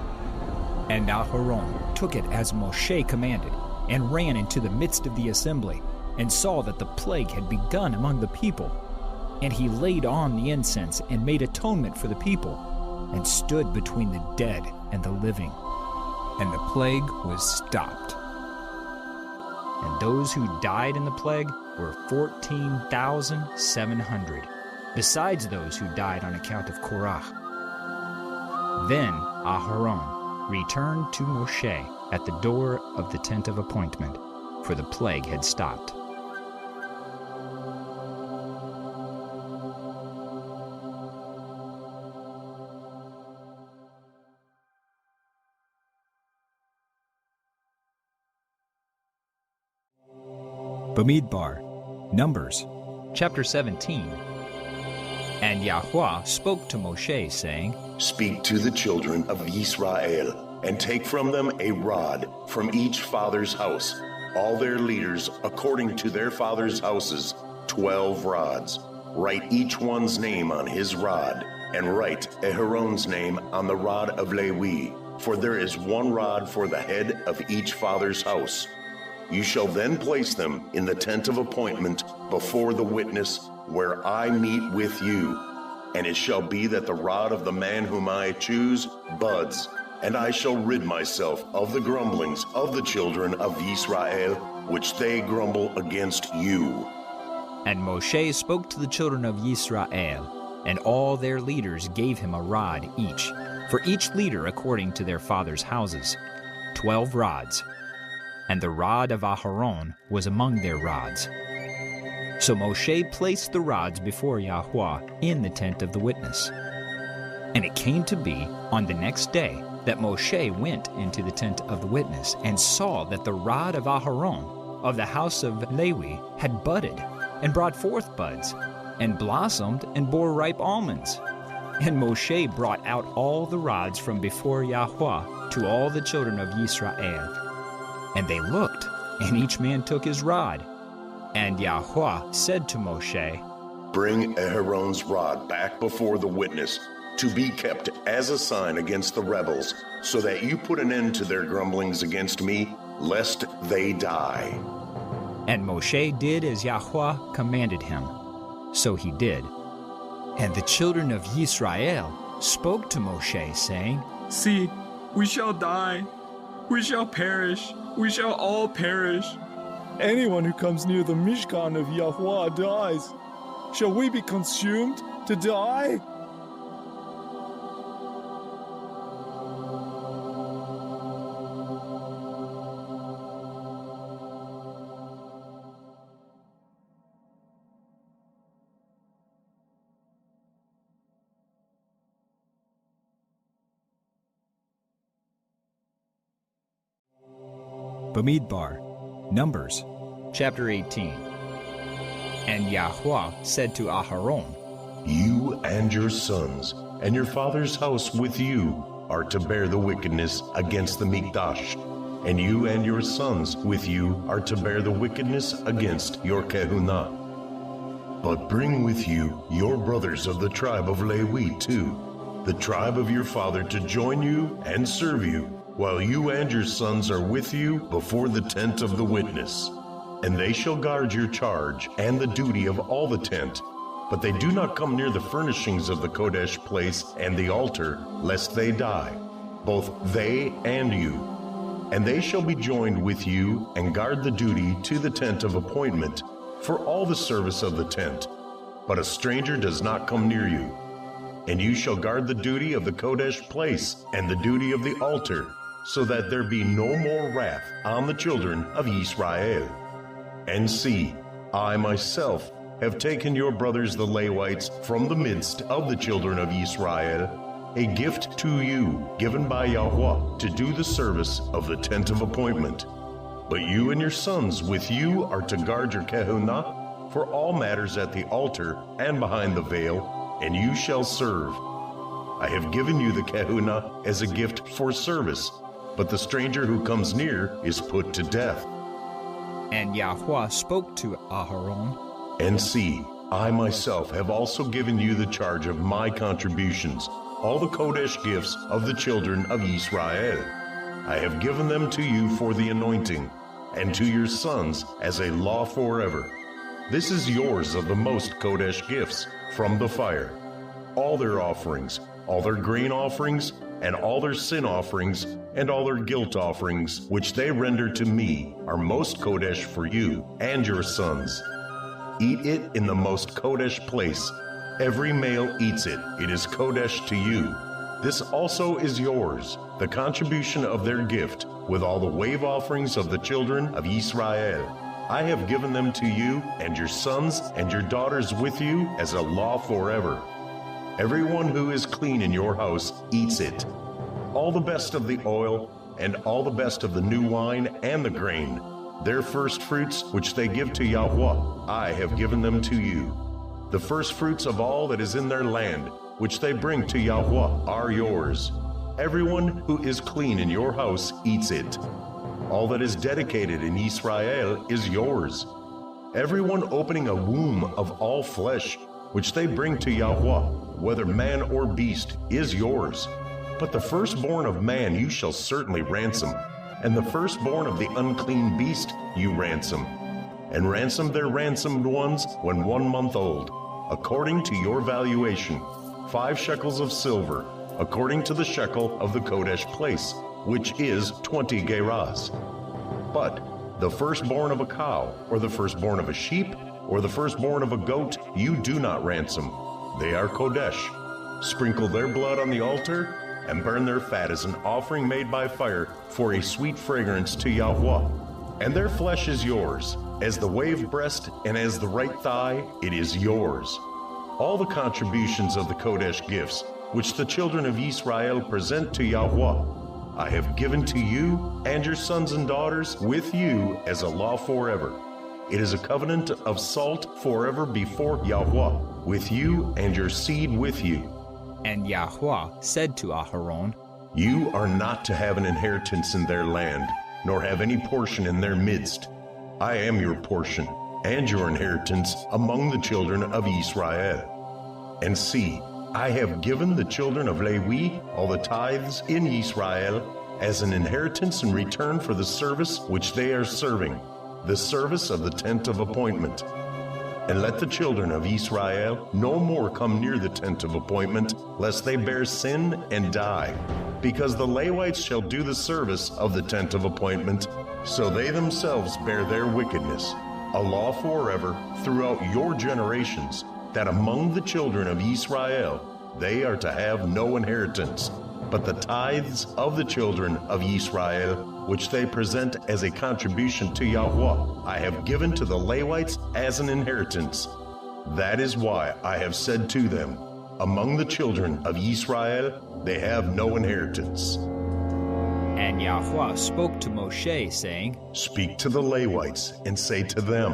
And Aharon took it as Moshe commanded, and ran into the midst of the assembly, and saw that the plague had begun among the people. And he laid on the incense and made atonement for the people, and stood between the dead and the living. And the plague was stopped. And those who died in the plague were 14,700, besides those who died on account of Korah. Then Aharon returned to Moshe at the door of the tent of appointment, for the plague had stopped. Bemidbar, Numbers, chapter 17. And Yahweh spoke to Moshe, saying, Speak to the children of Yisrael, and take from them a rod from each father's house, all their leaders according to their father's houses, 12 rods. Write each one's name on his rod, and write Aharon's name on the rod of Lewi, for there is one rod for the head of each father's house. You shall then place them in the tent of appointment before the witness, where I meet with you. And it shall be that the rod of the man whom I choose buds, and I shall rid myself of the grumblings of the children of Israel, which they grumble against you. And Moshe spoke to the children of Israel, and all their leaders gave him a rod each, for each leader according to their father's houses, 12 rods. And the rod of Aharon was among their rods. So Moshe placed the rods before Yahweh in the tent of the witness. And it came to be on the next day that Moshe went into the tent of the witness and saw that the rod of Aharon of the house of Lewi had budded and brought forth buds and blossomed and bore ripe almonds. And Moshe brought out all the rods from before Yahweh to all the children of Israel. And they looked, and each man took his rod. And Yahweh said to Moshe, Bring Aharon's rod back before the witness, to be kept as a sign against the rebels, so that you put an end to their grumblings against me, lest they die. And Moshe did as Yahweh commanded him. So he did. And the children of Israel spoke to Moshe, saying, See, we shall die. We shall perish. We shall all perish. Anyone who comes near the Mishkan of Yahweh dies. Shall we be consumed to die? Bemidbar, Numbers, chapter 18. And Yahweh said to Aharon, You and your sons and your father's house with you are to bear the wickedness against the Mikdash, and you and your sons with you are to bear the wickedness against your Kehunah. But bring with you your brothers of the tribe of Lewi too, the tribe of your father, to join you and serve you, while you and your sons are with you before the tent of the witness. and they shall guard your charge and the duty of all the tent. But they do not come near the furnishings of the Kodesh place and the altar, lest they die, both they and you. And they shall be joined with you and guard the duty to the tent of appointment for all the service of the tent. But a stranger does not come near you. And you shall guard the duty of the Kodesh place and the duty of the altar, so that there be no more wrath on the children of Israel. And see, I myself have taken your brothers the Levites from the midst of the children of Israel, a gift to you given by Yahweh to do the service of the tent of appointment. But you and your sons with you are to guard your kahunah for all matters at the altar and behind the veil, and you shall serve. I have given you the kahunah as a gift for service, but the stranger who comes near is put to death. And Yahweh spoke to Aharon, And see, I myself have also given you the charge of my contributions, all the Kodesh gifts of the children of Israel. I have given them to you for the anointing, and to your sons as a law forever. This is yours of the most Kodesh gifts from the fire. All their offerings, all their grain offerings, and all their sin offerings, and all their guilt offerings, which they render to me, are most Kodesh for you and your sons. Eat it in the most Kodesh place. Every male eats it. It is Kodesh to you. This also is yours, the contribution of their gift, with all the wave offerings of the children of Israel. I have given them to you and your sons and your daughters with you as a law forever. Everyone who is clean in your house eats it. All the best of the oil and all the best of the new wine and the grain, their first fruits which they give to Yahweh, I have given them to you. The first fruits of all that is in their land, which they bring to Yahweh, are yours. Everyone who is clean in your house eats it. All that is dedicated in Israel is yours. Everyone opening a womb of all flesh, which they bring to Yahweh, whether man or beast, is yours. But the firstborn of man you shall certainly ransom, and the firstborn of the unclean beast you ransom. And ransom their ransomed ones when 1 month old, according to your valuation, 5 shekels of silver, according to the shekel of the Kodesh place, which is 20 gerahs. But the firstborn of a cow, or the firstborn of a sheep, or the firstborn of a goat, you do not ransom. They are Kodesh. Sprinkle their blood on the altar, and burn their fat as an offering made by fire for a sweet fragrance to Yahweh. And their flesh is yours, as the wave breast and as the right thigh, it is yours. All the contributions of the Kodesh gifts, which the children of Israel present to Yahweh, I have given to you and your sons and daughters with you as a law forever. It is a covenant of salt forever before Yahweh, with you and your seed with you. And Yahweh said to Aharon, You are not to have an inheritance in their land, nor have any portion in their midst. I am your portion and your inheritance among the children of Israel. And see, I have given the children of Levi all the tithes in Israel as an inheritance in return for the service which they are serving, the service of the tent of appointment. And let the children of Israel no more come near the tent of appointment, lest they bear sin and die, because the Levites shall do the service of the tent of appointment, so they themselves bear their wickedness, a law forever throughout your generations, that among the children of Israel they are to have no inheritance, but the tithes of the children of Israel, which they present as a contribution to Yahweh, I have given to the Levites as an inheritance. That is why I have said to them, Among the children of Israel they have no inheritance. And Yahweh spoke to Moshe, saying, Speak to the Levites and say to them,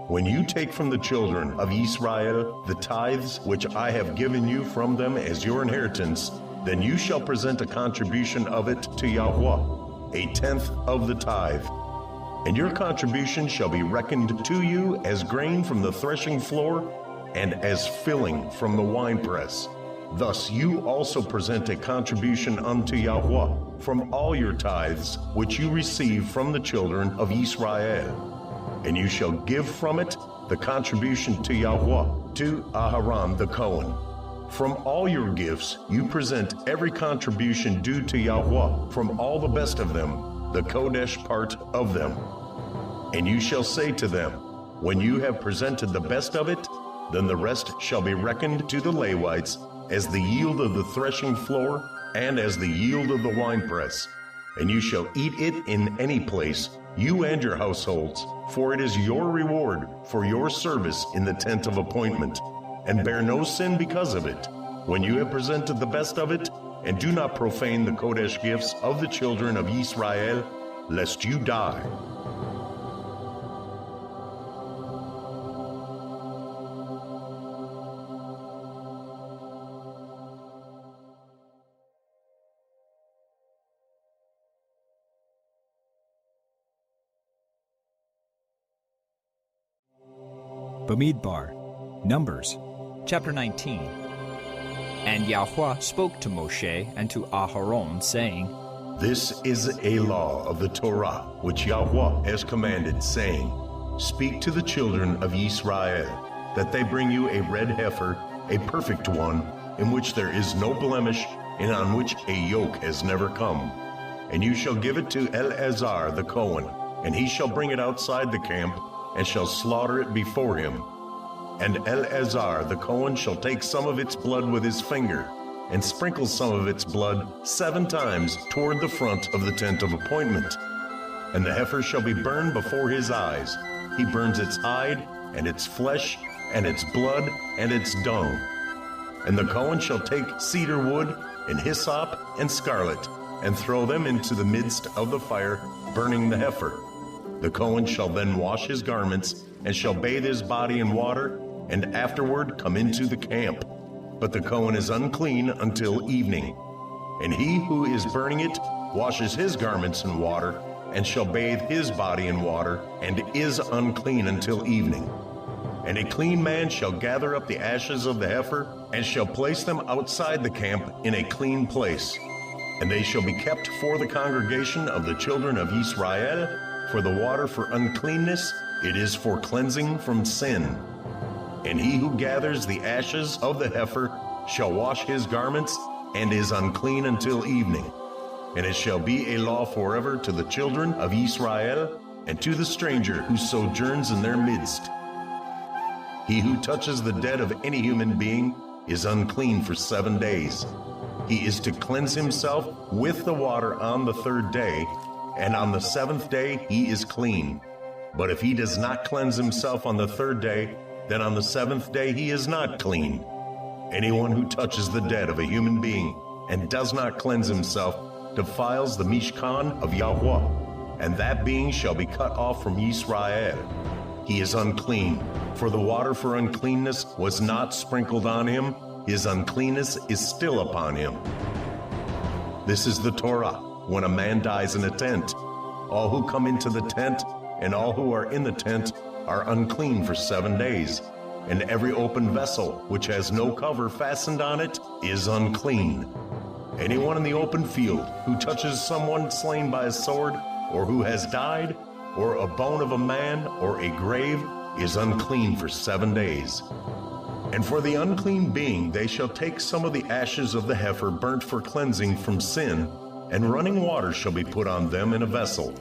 When you take from the children of Israel the tithes which I have given you from them as your inheritance, then you shall present a contribution of it to Yahweh, a tenth of the tithe. And your contribution shall be reckoned to you as grain from the threshing floor, and as filling from the winepress. Thus you also present a contribution unto Yahweh from all your tithes which you receive from the children of Israel. and you shall give from it the contribution to Yahweh, to Aharon the Cohen. From all your gifts you present every contribution due to Yahweh, from all the best of them, the Kodesh part of them. And you shall say to them, when you have presented the best of it, then the rest shall be reckoned to the Levites as the yield of the threshing floor and as the yield of the winepress. And you shall eat it in any place, you and your households, for it is your reward for your service in the tent of appointment. And bear no sin because of it, when you have presented the best of it, and do not profane the Kodesh gifts of the children of Israel, lest you die. Bemidbar, Numbers, chapter 19. And Yahweh spoke to Moshe and to Aharon, saying, This is a law of the Torah, which Yahweh has commanded, saying, Speak to the children of Israel, that they bring you a red heifer, a perfect one, in which there is no blemish, and on which a yoke has never come. And you shall give it to Eleazar the Cohen, and he shall bring it outside the camp, and shall slaughter it before him. And Eleazar the Cohen shall take some of its blood with his finger, and sprinkle some of its blood 7 times toward the front of the tent of appointment. And the heifer shall be burned before his eyes. He burns its hide, and its flesh, and its blood, and its dung. And the Cohen shall take cedar wood, and hyssop, and scarlet, and throw them into the midst of the fire, burning the heifer. The Cohen shall then wash his garments, and shall bathe his body in water, and afterward come into the camp. But the Cohen is unclean until evening. And he who is burning it washes his garments in water, and shall bathe his body in water, and is unclean until evening. And a clean man shall gather up the ashes of the heifer, and shall place them outside the camp in a clean place. And they shall be kept for the congregation of the children of Israel. For the water for uncleanness, it is for cleansing from sin. And he who gathers the ashes of the heifer shall wash his garments, and is unclean until evening. And it shall be a law forever to the children of Israel, and to the stranger who sojourns in their midst. He who touches the dead of any human being is unclean for 7 days. He is to cleanse himself with the water on the 3rd day, and on the 7th day he is clean. But if he does not cleanse himself on the 3rd day, then on the 7th day he is not clean. Anyone who touches the dead of a human being and does not cleanse himself defiles the Mishkan of Yahweh, and that being shall be cut off from Israel. He is unclean, for the water for uncleanness was not sprinkled on him. His uncleanness is still upon him. This is the Torah. When a man dies in a tent, all who come into the tent and all who are in the tent are unclean for 7 days, and every open vessel which has no cover fastened on it is unclean. Anyone in the open field who touches someone slain by a sword, or who has died, or a bone of a man, or a grave, is unclean for 7 days. And for the unclean being they shall take some of the ashes of the heifer burnt for cleansing from sin, and running water shall be put on them in a vessel.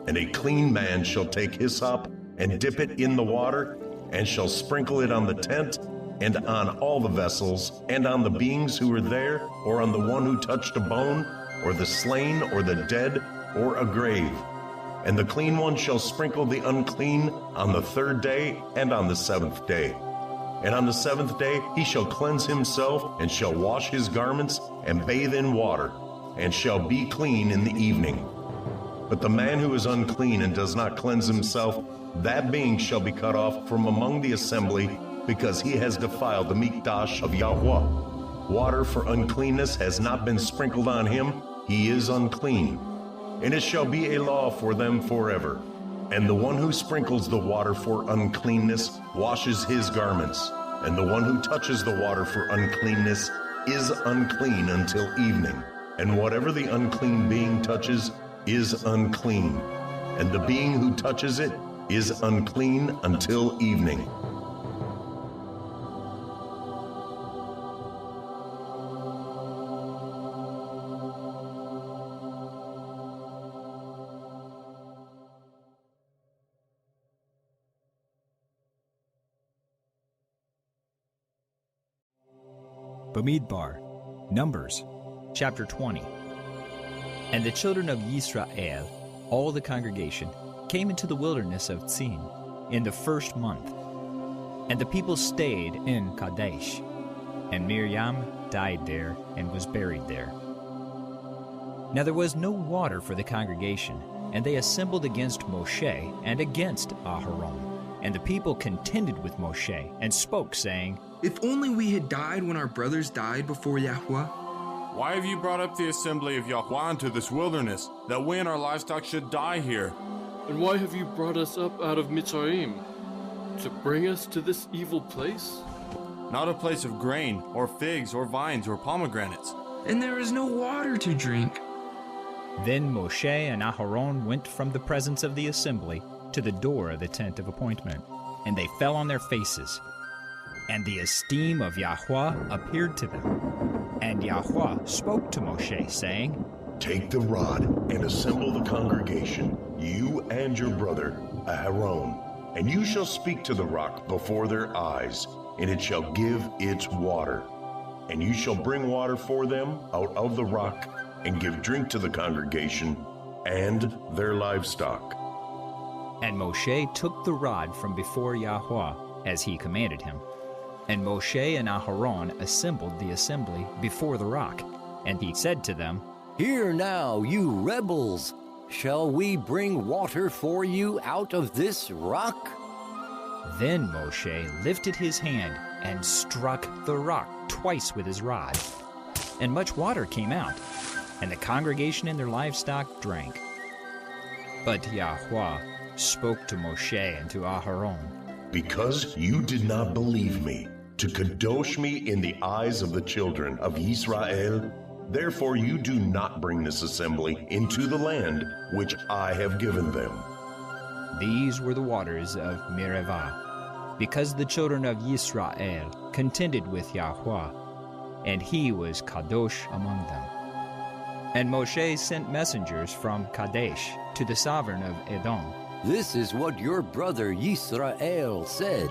And a clean man shall take hyssop, and dip it in the water, and shall sprinkle it on the tent, and on all the vessels, and on the beings who were there, or on the one who touched a bone, or the slain, or the dead, or a grave. And the clean one shall sprinkle the unclean on the 3rd day, and on the 7th day. And on the 7th day he shall cleanse himself, and shall wash his garments, and bathe in water, and shall be clean in the evening. But the man who is unclean and does not cleanse himself, that being shall be cut off from among the assembly, because he has defiled the mikdash of Yahweh. Water for uncleanness has not been sprinkled on him, he is unclean. And it shall be a law for them forever. And the one who sprinkles the water for uncleanness washes his garments, and the one who touches the water for uncleanness is unclean until evening. And whatever the unclean being touches is unclean, and the being who touches it is unclean until evening. Bemidbar, Numbers, chapter 20. And the children of Yisrael, all the congregation, came into the wilderness of Tzin in the first month. And the people stayed in Kadesh. And Miriam died there and was buried there. Now there was no water for the congregation, and they assembled against Moshe and against Aharon. And the people contended with Moshe and spoke, saying, If only we had died when our brothers died before Yahweh. Why have you brought up the assembly of Yahweh into this wilderness, that we and our livestock should die here? And why have you brought us up out of Mitzrayim? To bring us to this evil place? Not a place of grain, or figs, or vines, or pomegranates. And there is no water to drink. Then Moshe and Aharon went from the presence of the assembly to the door of the tent of appointment, and they fell on their faces. And the esteem of Yahweh appeared to them. And Yahweh spoke to Moshe, saying, Take the rod and assemble the congregation, you and your brother Aharon, and you shall speak to the rock before their eyes, and it shall give its water. And you shall bring water for them out of the rock, and give drink to the congregation and their livestock. And Moshe took the rod from before Yahweh, as he commanded him. And Moshe and Aharon assembled the assembly before the rock. And he said to them, Hear now, you rebels! Shall we bring water for you out of this rock? Then Moshe lifted his hand and struck the rock twice with his rod. And much water came out, and the congregation and their livestock drank. But Yahweh spoke to Moshe and to Aharon, Because you did not believe me, to kadosh me in the eyes of the children of Israel, therefore you do not bring this assembly into the land which I have given them. These were the waters of Meribah, because the children of Yisrael contended with Yahweh, and he was kadosh among them. And Moshe sent messengers from Kadesh to the sovereign of Edom. This is what your brother Yisrael said.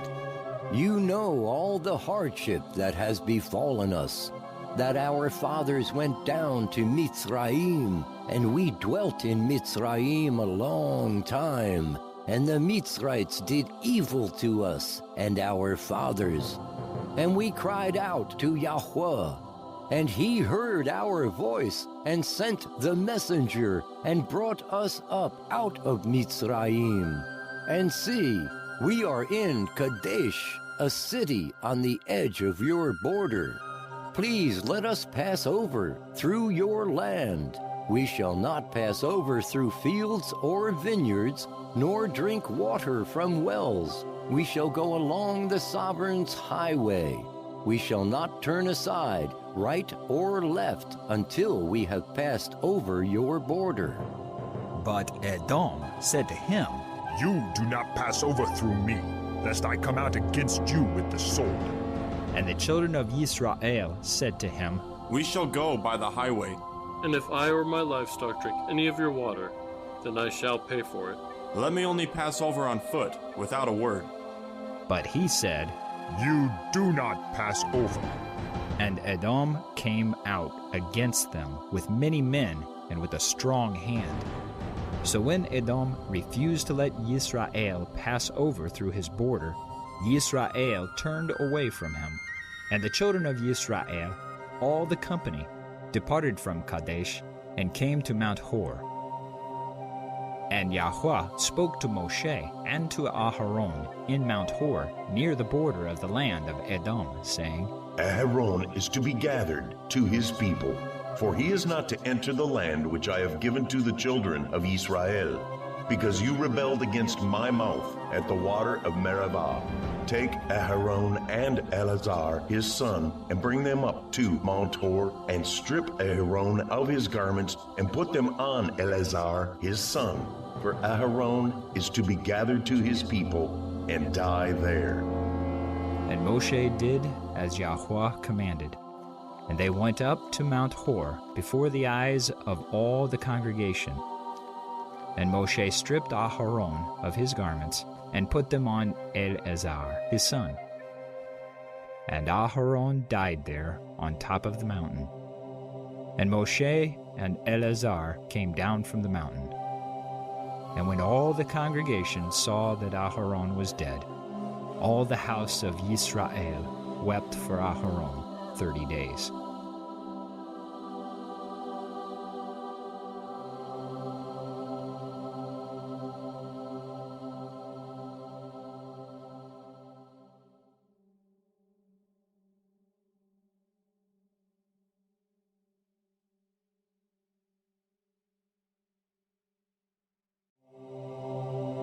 You know all the hardship that has befallen us, that our fathers went down to Mitzrayim, and we dwelt in Mitzrayim a long time, and the Mitzrites did evil to us and our fathers. And we cried out to Yahweh, and he heard our voice, and sent the messenger, and brought us up out of Mitzrayim. And see, we are in Kadesh, a city on the edge of your border. Please let us pass over through your land. We shall not pass over through fields or vineyards, nor drink water from wells. We shall go along the sovereign's highway. We shall not turn aside, right or left, until we have passed over your border. But Edom said to him, You do not pass over through me, lest I come out against you with the sword. And the children of Yisrael said to him, We shall go by the highway. And if I or my livestock drink any of your water, then I shall pay for it. Let me only pass over on foot, without a word. But he said, You do not pass over. And Edom came out against them with many men and with a strong hand. So when Edom refused to let Yisrael pass over through his border, Yisrael turned away from him. And the children of Yisrael, all the company, departed from Kadesh and came to Mount Hor. And Yahweh spoke to Moshe and to Aharon in Mount Hor, near the border of the land of Edom, saying, Aharon is to be gathered to his people, for he is not to enter the land which I have given to the children of Israel, because you rebelled against my mouth at the water of Meribah. Take Aharon and Eleazar his son, and bring them up to Mount Hor, and strip Aharon of his garments, and put them on Eleazar his son. for Aharon is to be gathered to his people and die there. And Moshe did as Yahweh commanded. And they went up to Mount Hor before the eyes of all the congregation. And Moshe stripped Aharon of his garments and put them on Eleazar, his son. And Aharon died there on top of the mountain. And Moshe and Eleazar came down from the mountain. And when all the congregation saw that Aharon was dead, all the house of Yisrael wept for Aharon 30 days.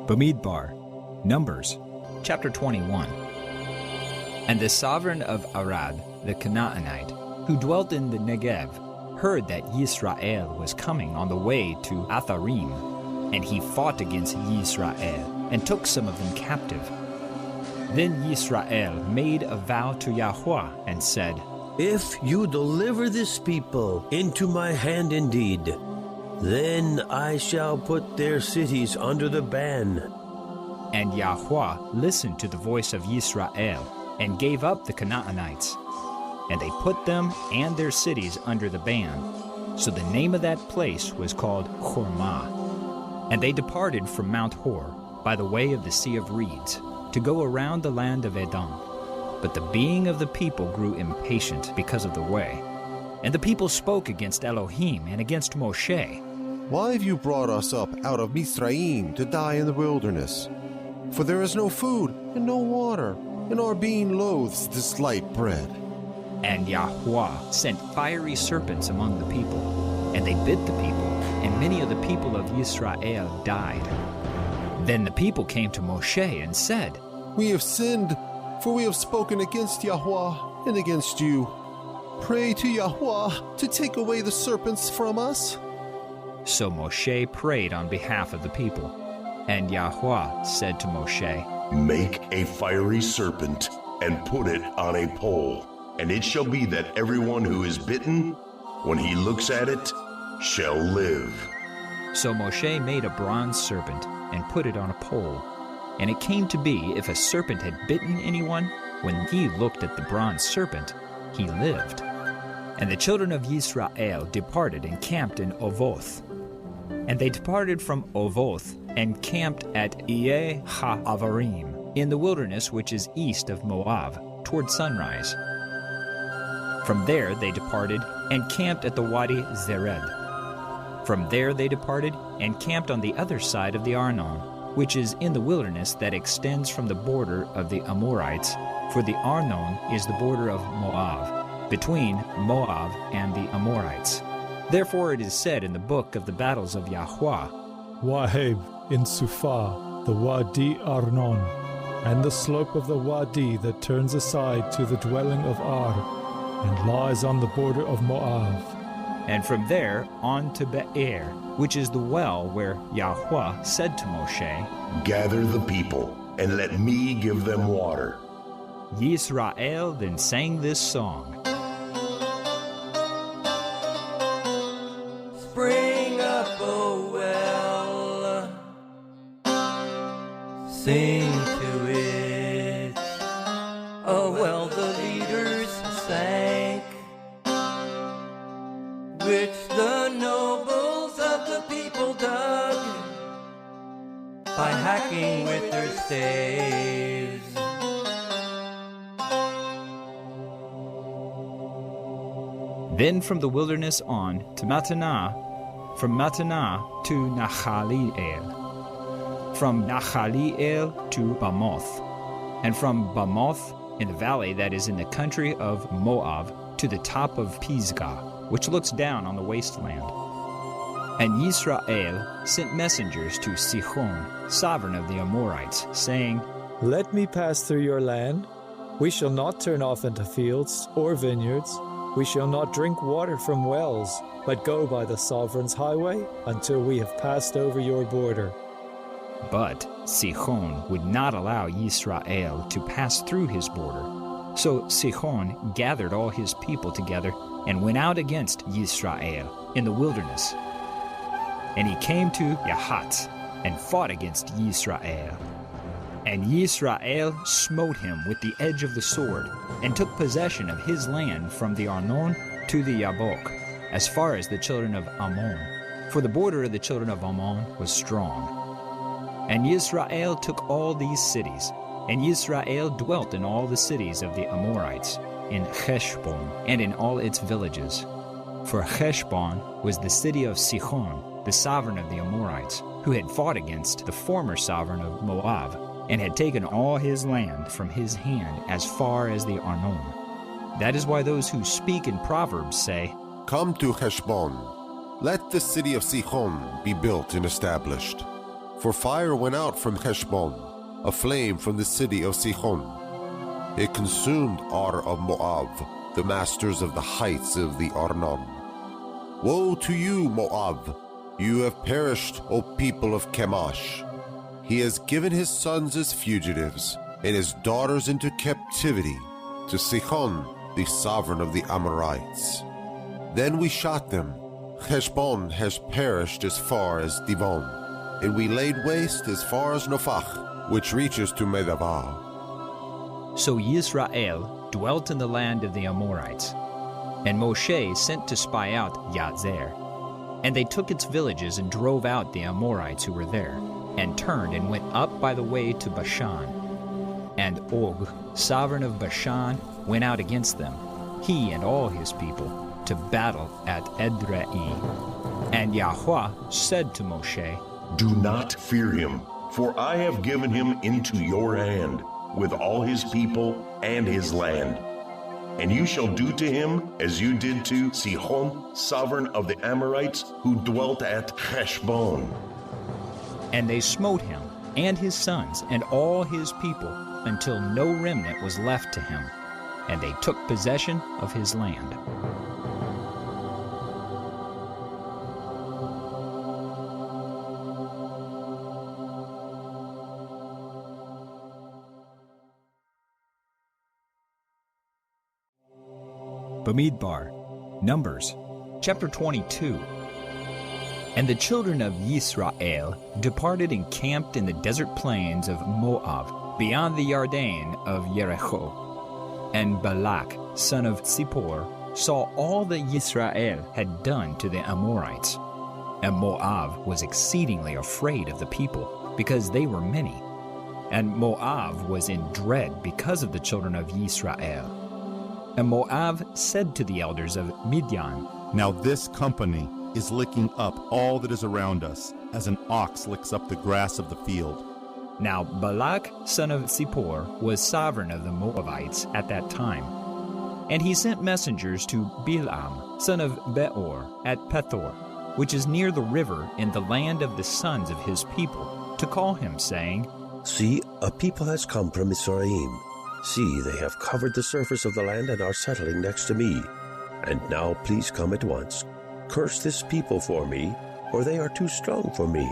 Bemidbar, Numbers, chapter 21. And the sovereign of Arad, the Canaanite, who dwelt in the Negev, heard that Yisrael was coming on the way to Atharim, and he fought against Yisrael, and took some of them captive. Then Yisrael made a vow to Yahweh, and said, If you deliver this people into my hand indeed, then I shall put their cities under the ban. And Yahweh listened to the voice of Yisrael, and gave up the Canaanites. And they put them and their cities under the ban. So the name of that place was called Hormah. And they departed from Mount Hor by the way of the Sea of Reeds, to go around the land of Edom. But the being of the people grew impatient because of the way. And the people spoke against Elohim and against Moshe. Why have you brought us up out of Mizraim to die in the wilderness? For there is no food and no water, and our being loathes this light bread. And Yahweh sent fiery serpents among the people, and they bit the people, and many of the people of Israel died. Then the people came to Moshe and said, We have sinned, for we have spoken against Yahweh and against you. Pray to Yahweh to take away the serpents from us. So Moshe prayed on behalf of the people. And Yahweh said to Moshe, Make a fiery serpent and put it on a pole, and it shall be that everyone who is bitten, when he looks at it, shall live. So Moshe made a bronze serpent and put it on a pole. And it came to be, if a serpent had bitten anyone, when he looked at the bronze serpent, he lived. And the children of Yisrael departed and camped in Ovoth. And they departed from Ovoth and camped at Iye ha-Avarim, in the wilderness which is east of Moab, toward sunrise. From there they departed and camped at the Wadi Zered. From there they departed and camped on the other side of the Arnon, which is in the wilderness that extends from the border of the Amorites, for the Arnon is the border of Moab, between Moab and the Amorites. Therefore it is said in the book of the battles of Yahweh, Waheb in Suphah, the Wadi Arnon, and the slope of the Wadi that turns aside to the dwelling of Ar, and lies on the border of Moab. And from there on to Be'er, which is the well where Yahweh said to Moshe, Gather the people, and let me give them water. Yisrael then sang this song. Spring up, oh well, sing to it. Oh well, the leaders sank, which the nobles of the people dug by hacking with their staves. Then from the wilderness on to Mattanah, from Mattanah to Nachaliel, from Nachaliel to Bamoth, and from Bamoth in the valley that is in the country of Moab to the top of Pisgah, which looks down on the wasteland. And Yisrael sent messengers to Sihon, sovereign of the Amorites, saying, Let me pass through your land. We shall not turn off into fields or vineyards. We shall not drink water from wells, but go by the sovereign's highway until we have passed over your border. But Sihon would not allow Yisrael to pass through his border. So Sihon gathered all his people together and went out against Yisrael in the wilderness. And he came to Yahat and fought against Yisrael. And Yisrael smote him with the edge of the sword, and took possession of his land from the Arnon to the Yabok, as far as the children of Ammon. For the border of the children of Ammon was strong. And Yisrael took all these cities, and Yisrael dwelt in all the cities of the Amorites, in Heshbon, and in all its villages. For Heshbon was the city of Sihon, the sovereign of the Amorites, who had fought against the former sovereign of Moab, and had taken all his land from his hand as far as the Arnon. That is why those who speak in Proverbs say, Come to Heshbon. Let the city of Sihon be built and established. For fire went out from Heshbon, a flame from the city of Sihon. It consumed Ar of Moab, the masters of the heights of the Arnon. Woe to you, Moab! You have perished, O people of Chemosh. He has given his sons as fugitives, and his daughters into captivity, to Sihon, the sovereign of the Amorites. Then we shot them. Heshbon has perished as far as Divon, and we laid waste as far as Nophach, which reaches to Medavah. So Yisrael dwelt in the land of the Amorites. And Moshe sent to spy out Yazer. And they took its villages and drove out the Amorites who were there, and turned and went up by the way to Bashan. And Og, sovereign of Bashan, went out against them, he and all his people, to battle at Edrei. And Yahweh said to Moshe, Do not fear him, for I have given him into your hand, with all his people and his land. And you shall do to him as you did to Sihon, sovereign of the Amorites, who dwelt at Heshbon. And they smote him, and his sons, and all his people, until no remnant was left to him. And they took possession of his land. Bemidbar, Numbers, chapter 22. And the children of Yisrael departed and camped in the desert plains of Moab, beyond the Yarden of Jericho. And Balak, son of Zippor, saw all that Yisrael had done to the Amorites. And Moab was exceedingly afraid of the people, because they were many. And Moab was in dread because of the children of Yisrael. And Moab said to the elders of Midian, Now this company is licking up all that is around us, as an ox licks up the grass of the field. Now Balak, son of Zippor, was sovereign of the Moabites at that time. And he sent messengers to Bilam, son of Beor, at Pethor, which is near the river in the land of the sons of his people, to call him, saying, See, a people has come from Mizraim. See, they have covered the surface of the land and are settling next to me. And now please come at once. Curse this people for me, for they are too strong for me.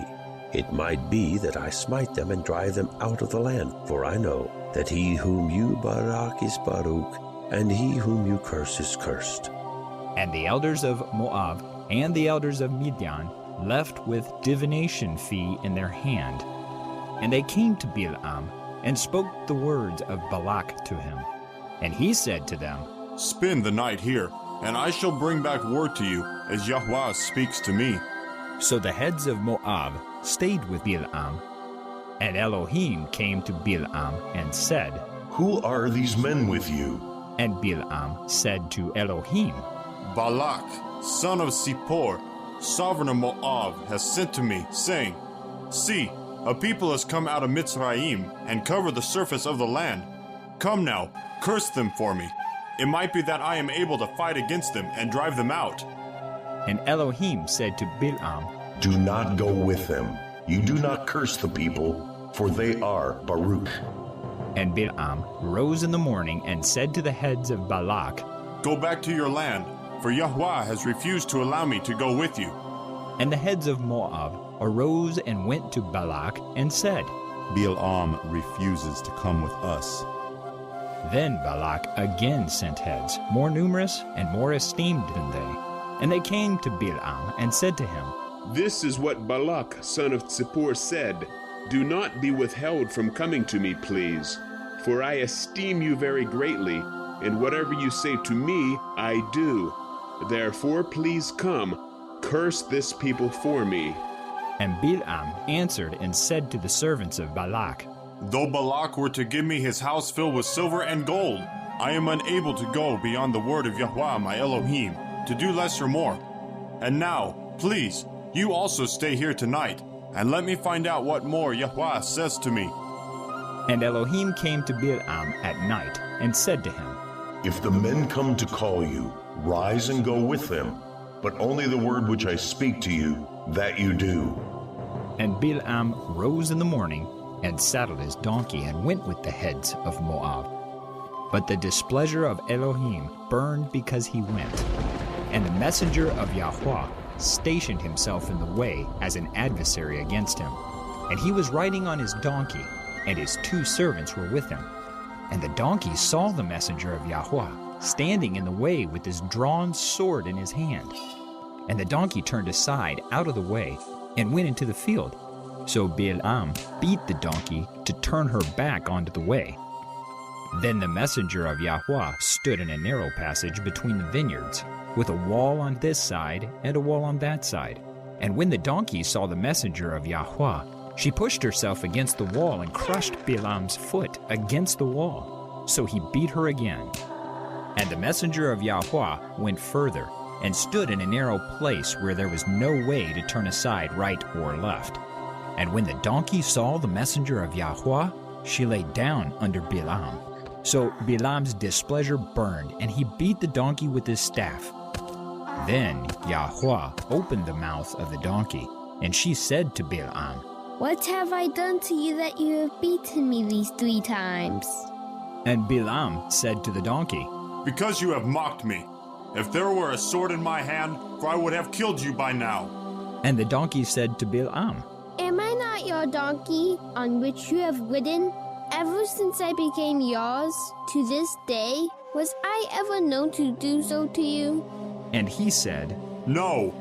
It might be that I smite them and drive them out of the land, for I know that he whom you barak is Baruch, and he whom you curse is cursed. And the elders of Moab and the elders of Midian left with divination fee in their hand. And they came to Bilam, and spoke the words of Balak to him. And he said to them, Spend the night here, and I shall bring back word to you, as Yahweh speaks to me. So the heads of Moab stayed with Bilam. And Elohim came to Bilam and said, Who are these men with you? And Bilam said to Elohim, Balak, son of Zippor, sovereign of Moab, has sent to me, saying, See, a people has come out of Mitzrayim and covered the surface of the land. Come now, curse them for me. It might be that I am able to fight against them and drive them out. And Elohim said to Bilam, Do not go with them. You do not curse the people, for they are Baruch. And Bilam rose in the morning and said to the heads of Balak, Go back to your land, for Yahweh has refused to allow me to go with you. And the heads of Moab arose and went to Balak and said, Balaam refuses to come with us. Then Balak again sent heads, more numerous and more esteemed than they. And they came to Balaam and said to him, This is what Balak, son of Zippor, said. Do not be withheld from coming to me, please. For I esteem you very greatly, and whatever you say to me, I do. Therefore, please come, curse this people for me. And Balaam answered and said to the servants of Balak, Though Balak were to give me his house filled with silver and gold, I am unable to go beyond the word of Yahweh my Elohim, to do less or more. And now, please, you also stay here tonight, and let me find out what more Yahweh says to me. And Elohim came to Balaam at night and said to him, If the men come to call you, rise and go with them, but only the word which I speak to you, that you do. And Balaam rose in the morning and saddled his donkey and went with the heads of Moab. But the displeasure of Elohim burned because he went. And the messenger of Yahweh stationed himself in the way as an adversary against him. And he was riding on his donkey, and his 2 servants were with him. And the donkey saw the messenger of Yahweh standing in the way with his drawn sword in his hand. And the donkey turned aside out of the way and went into the field. So Balaam beat the donkey to turn her back onto the way. Then the messenger of Yahweh stood in a narrow passage between the vineyards, with a wall on this side and a wall on that side. And when the donkey saw the messenger of Yahweh, she pushed herself against the wall and crushed Balaam's foot against the wall. So he beat her again. And the messenger of Yahweh went further and stood in a narrow place where there was no way to turn aside right or left. And when the donkey saw the messenger of Yahweh, she lay down under Balaam. So Balaam's displeasure burned, and he beat the donkey with his staff. Then Yahweh opened the mouth of the donkey, and she said to Balaam, What have I done to you that you have beaten me these 3 times? And Balaam said to the donkey, Because you have mocked me. If there were a sword in my hand, for I would have killed you by now. And the donkey said to Balaam, Am I not your donkey on which you have ridden? Ever since I became yours, to this day, was I ever known to do so to you? And he said, No.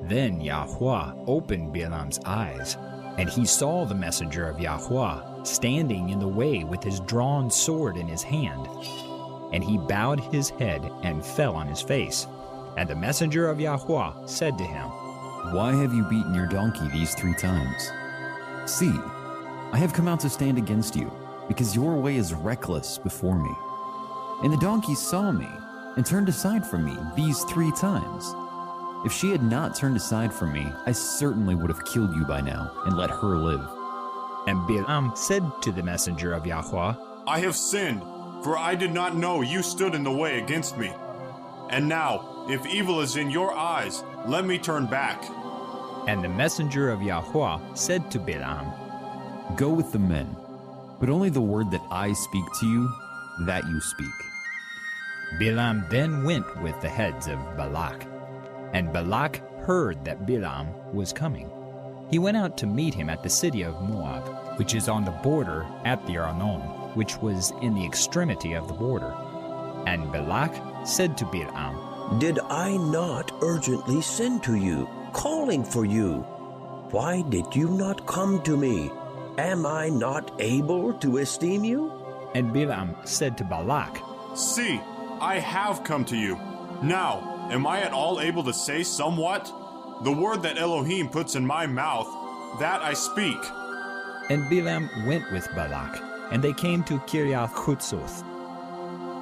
Then Yahweh opened Balaam's eyes, and he saw the messenger of Yahweh standing in the way with his drawn sword in his hand. And he bowed his head and fell on his face. And the messenger of Yahweh said to him, Why have you beaten your donkey these 3 times? See, I have come out to stand against you, because your way is reckless before me. And the donkey saw me and turned aside from me these 3 times. If she had not turned aside from me, I certainly would have killed you by now and let her live. And Balaam said to the messenger of Yahweh, I have sinned, for I did not know you stood in the way against me. And now, if evil is in your eyes, let me turn back. And the messenger of Yahweh said to Balaam, Go with the men, but only the word that I speak to you, that you speak. Balaam then went with the heads of Balak. And Balak heard that Balaam was coming. He went out to meet him at the city of Moab, which is on the border at the Arnon, which was in the extremity of the border. And Balak said to Balaam, Did I not urgently send to you, calling for you? Why did you not come to me? Am I not able to esteem you? And Balaam said to Balak, See, I have come to you. Now, am I at all able to say somewhat? The word that Elohim puts in my mouth, that I speak. And Balaam went with Balak, and they came to Kiriath Hutzotth.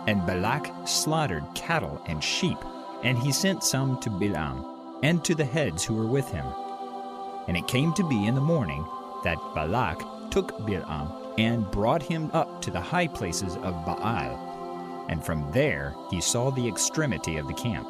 And Balak slaughtered cattle and sheep, and he sent some to Balaam, and to the heads who were with him. And it came to be in the morning that Balak took Balaam and brought him up to the high places of Baal, and from there he saw the extremity of the camp.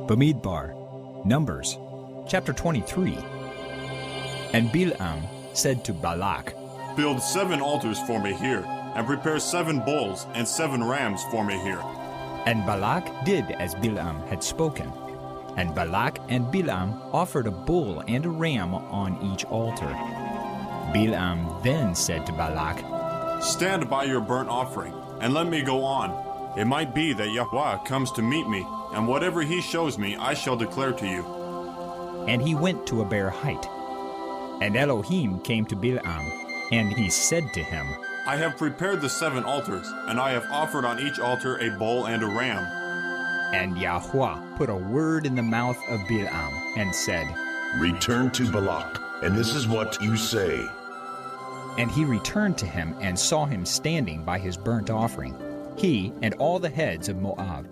Bemidbar, Numbers, chapter 23. And Bilam said to Balak, Build 7 altars for me here, and prepare 7 bulls and 7 rams for me here. And Balak did as Bilam had spoken. And Balak and Bilam offered a bull and a ram on each altar. Bilam then said to Balak, Stand by your burnt offering, and let me go on. It might be that Yahweh comes to meet me, and whatever he shows me I shall declare to you. And he went to a bare height. And Elohim came to Bilam, and he said to him, I have prepared the 7 altars, and I have offered on each altar a bull and a ram. And Yahweh put a word in the mouth of Bilam, and said, Return to Balak, and this is what you say. And he returned to him, and saw him standing by his burnt offering, he and all the heads of Moab.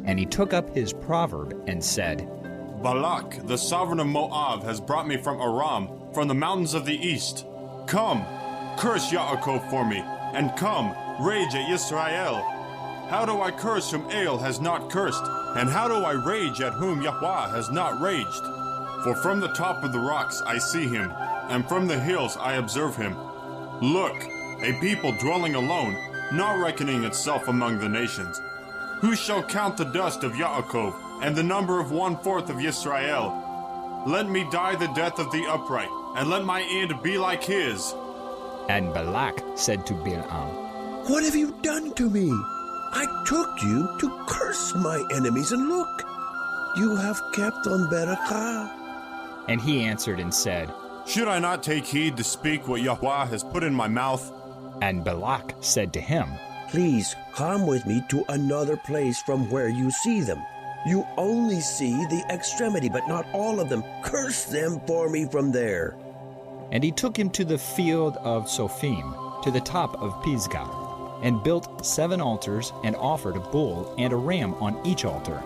And he took up his proverb, and said, Balak, the sovereign of Moab, has brought me from Aram, from the mountains of the east. Come, curse Yaakov for me, and come, rage at Yisrael. How do I curse whom El has not cursed, and how do I rage at whom Yahweh has not raged? For from the top of the rocks I see him, and from the hills I observe him. Look, a people dwelling alone, not reckoning itself among the nations. Who shall count the dust of Yaakov, and the number of 1/4 of Yisrael? Let me die the death of the upright, and let my end be like his. And Balak said to Bilam, What have you done to me? I took you to curse my enemies, and look, you have kept on Berakah. And he answered and said, Should I not take heed to speak what Yahweh has put in my mouth? And Balak said to him, Please come with me to another place from where you see them. You only see the extremity, but not all of them. Curse them for me from there. And he took him to the field of Sophim, to the top of Pisgah, and built 7 altars, and offered a bull and a ram on each altar.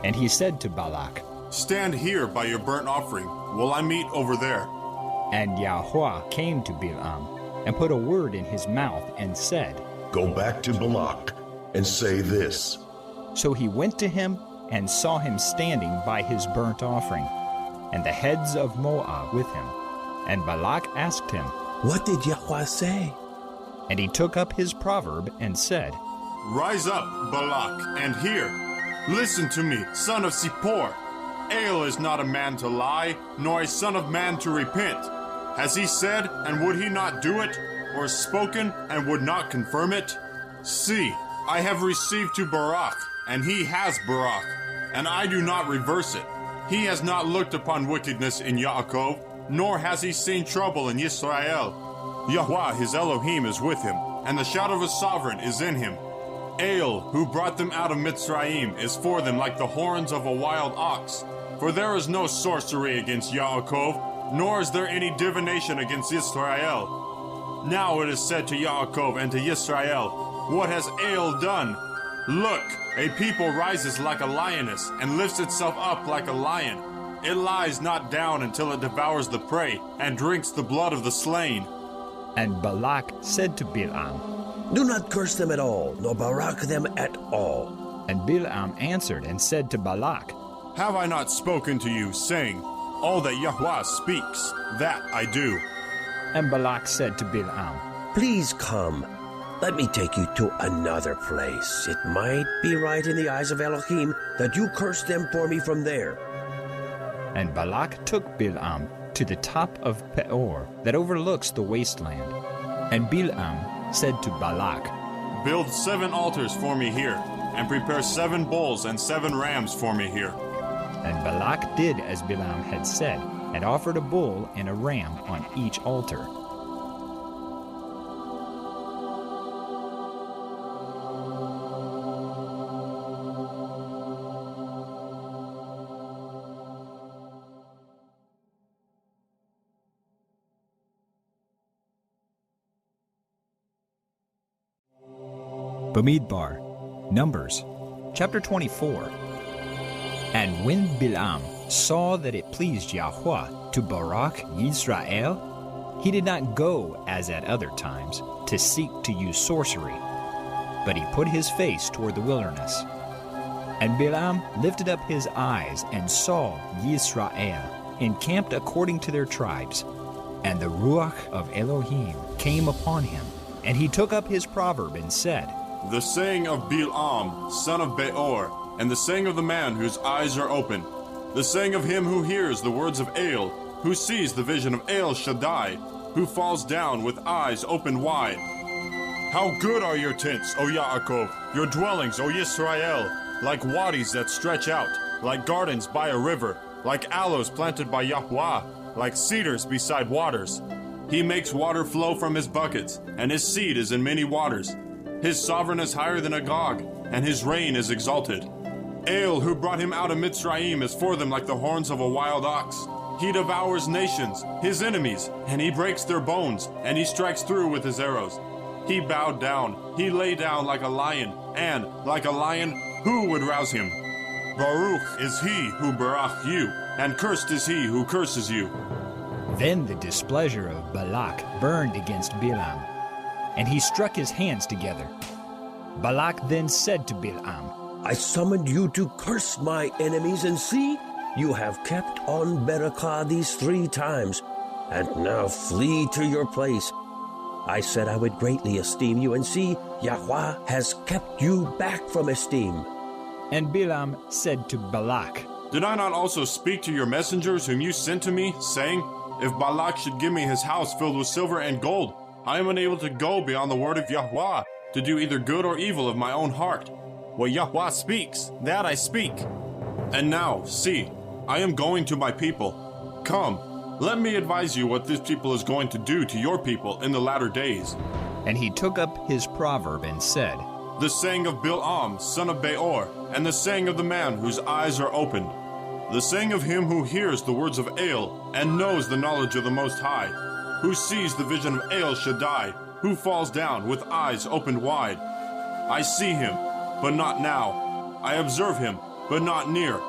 And he said to Balak, Stand here by your burnt offering, while I meet over there. And Yahweh came to Bilam, and put a word in his mouth, and said, Go back to Balak, and say this. So he went to him, and saw him standing by his burnt offering, and the heads of Moab with him. And Balak asked him, What did Yahweh say? And he took up his proverb, and said, Rise up, Balak, and hear. Listen to me, son of Zippor. El is not a man to lie, nor a son of man to repent. Has he said, and would he not do it? Or spoken, and would not confirm it? See, I have received to Barak, and he has Barak, and I do not reverse it. He has not looked upon wickedness in Yaakov, nor has he seen trouble in Yisrael. Yahweh, his Elohim, is with him, and the shout of a sovereign is in him. El, who brought them out of Mitzrayim, is for them like the horns of a wild ox. For there is no sorcery against Yaakov, nor is there any divination against Yisrael. Now it is said to Yaakov and to Yisrael, What has El done? Look, a people rises like a lioness, and lifts itself up like a lion. It lies not down until it devours the prey, and drinks the blood of the slain. And Balak said to Bilam, Do not curse them at all, nor barak them at all. And Bilam answered and said to Balak, Have I not spoken to you, saying, All that Yahweh speaks, that I do? And Balak said to Bilam, Please come. Let me take you to another place. It might be right in the eyes of Elohim that you curse them for me from there. And Balak took Bilam to the top of Peor that overlooks the wasteland. And Bilam said to Balak, Build 7 altars for me here, and prepare 7 bulls and 7 rams for me here. And Balak did as Bilam had said, and offered a bull and a ram on each altar. Bemidbar, Numbers, chapter 24. And when Bilam saw that it pleased Yahweh to barak Yisrael, he did not go as at other times to seek to use sorcery, but he put his face toward the wilderness. And Bilam lifted up his eyes and saw Yisrael, encamped according to their tribes. And the Ruach of Elohim came upon him, and he took up his proverb and said, The saying of Bil'am, son of Beor, and the saying of the man whose eyes are open, the saying of him who hears the words of El, who sees the vision of El Shaddai, who falls down with eyes open wide. How good are your tents, O Yaakov, your dwellings, O Yisrael, like wadis that stretch out, like gardens by a river, like aloes planted by Yahweh, like cedars beside waters. He makes water flow from his buckets, and his seed is in many waters. His sovereign is higher than Agag, and his reign is exalted. El, who brought him out of Mitzrayim, is for them like the horns of a wild ox. He devours nations, his enemies, and he breaks their bones, and he strikes through with his arrows. He bowed down, he lay down like a lion, and, like a lion, who would rouse him? Baruch is he who barach you, and cursed is he who curses you. Then the displeasure of Balak burned against Bilam, and he struck his hands together. Balak then said to Bilam, I summoned you to curse my enemies, and see, you have kept on Berakah these 3 times, and now flee to your place. I said I would greatly esteem you, and see, Yahweh has kept you back from esteem. And Bilam said to Balak, Did I not also speak to your messengers whom you sent to me, saying, If Balak should give me his house filled with silver and gold, I am unable to go beyond the word of Yahweh, to do either good or evil of my own heart. What Yahweh speaks, that I speak. And now, see, I am going to my people. Come, let me advise you what this people is going to do to your people in the latter days. And he took up his proverb and said, The saying of Bil'am, son of Beor, and the saying of the man whose eyes are opened, the saying of him who hears the words of El, and knows the knowledge of the Most High, who sees the vision of El Shaddai, who falls down with eyes opened wide. I see him, but not now. I observe him, but not near.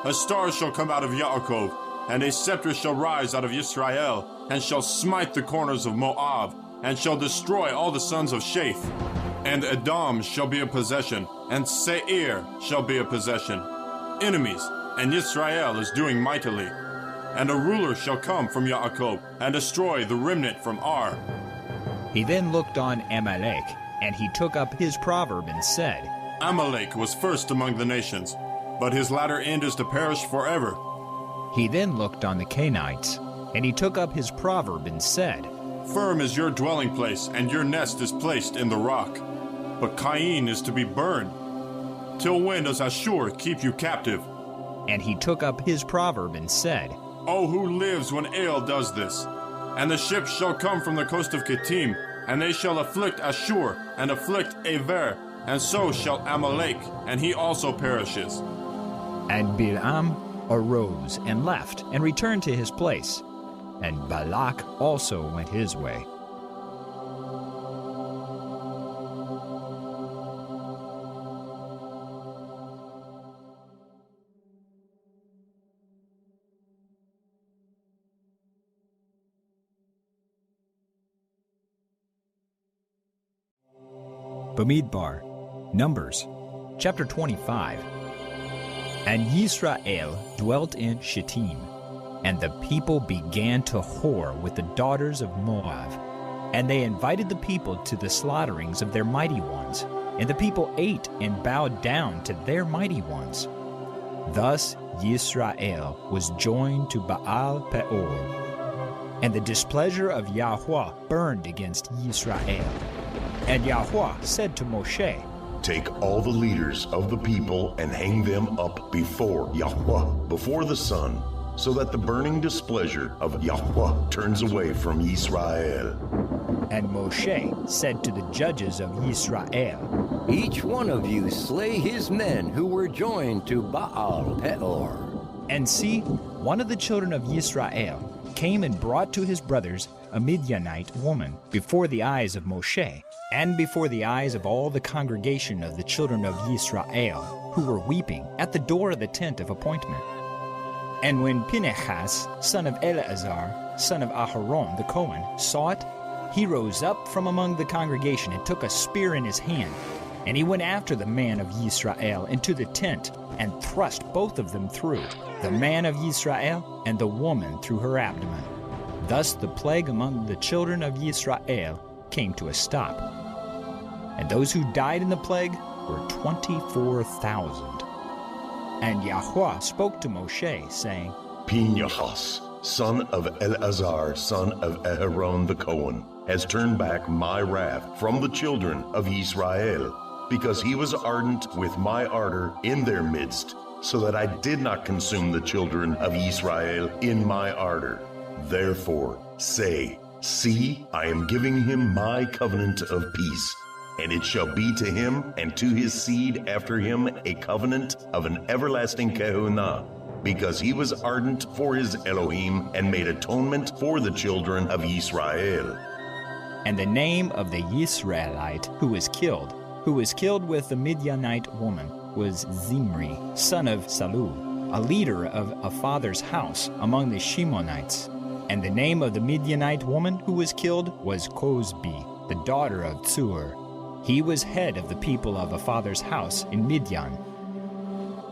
A star shall come out of Yaakov, and a scepter shall rise out of Yisrael, and shall smite the corners of Moab, and shall destroy all the sons of Sheth. And Edom shall be a possession, and Seir shall be a possession. Enemies, and Yisrael is doing mightily. And a ruler shall come from Yaakov, and destroy the remnant from Ar. He then looked on Amalek, and he took up his proverb and said, Amalek was first among the nations, but his latter end is to perish forever. He then looked on the Canaanites, and he took up his proverb and said, Firm is your dwelling place, and your nest is placed in the rock. But Cain is to be burned. Till when does Ashur keep you captive? And he took up his proverb and said, Oh, who lives when El does this? And the ships shall come from the coast of Kittim, and they shall afflict Ashur, and afflict Aver, and so shall Amalek, and he also perishes. And Bilam arose and left, and returned to his place. And Balak also went his way. Bemidbar, Numbers, chapter 25. And Yisrael dwelt in Shittim, and the people began to whore with the daughters of Moab. And they invited the people to the slaughterings of their mighty ones, and the people ate and bowed down to their mighty ones. Thus Yisrael was joined to Baal Peor, and the displeasure of Yahweh burned against Yisrael. And Yahweh said to Moshe, Take all the leaders of the people and hang them up before Yahweh, before the sun, so that the burning displeasure of Yahweh turns away from Yisrael. And Moshe said to the judges of Yisrael, Each one of you slay his men who were joined to Baal Peor. And see, one of the children of Yisrael came and brought to his brothers a Midianite woman before the eyes of Moshe, and before the eyes of all the congregation of the children of Yisrael, who were weeping at the door of the tent of appointment. And when Phinehas, son of Eleazar, son of Aharon the Cohen, saw it, he rose up from among the congregation and took a spear in his hand, And he went after the man of Israel into the tent and thrust both of them through, the man of Israel and the woman through her abdomen. Thus the plague among the children of Israel came to a stop. And those who died in the plague were 24,000. And Yahweh spoke to Moshe, saying, Pinchas, son of Eleazar, son of Aaron the Cohen, has turned back my wrath from the children of Israel, because he was ardent with my ardor in their midst, so that I did not consume the children of Israel in my ardor. Therefore say, See, I am giving him my covenant of peace, and it shall be to him and to his seed after him a covenant of an everlasting kehunah, because he was ardent for his Elohim and made atonement for the children of Israel. And the name of the Yisraelite who was killed with the Midianite woman, was Zimri, son of Salu, a leader of a father's house among the Shimonites. And the name of the Midianite woman who was killed was Cozbi, the daughter of Tsur. He was head of the people of a father's house in Midian.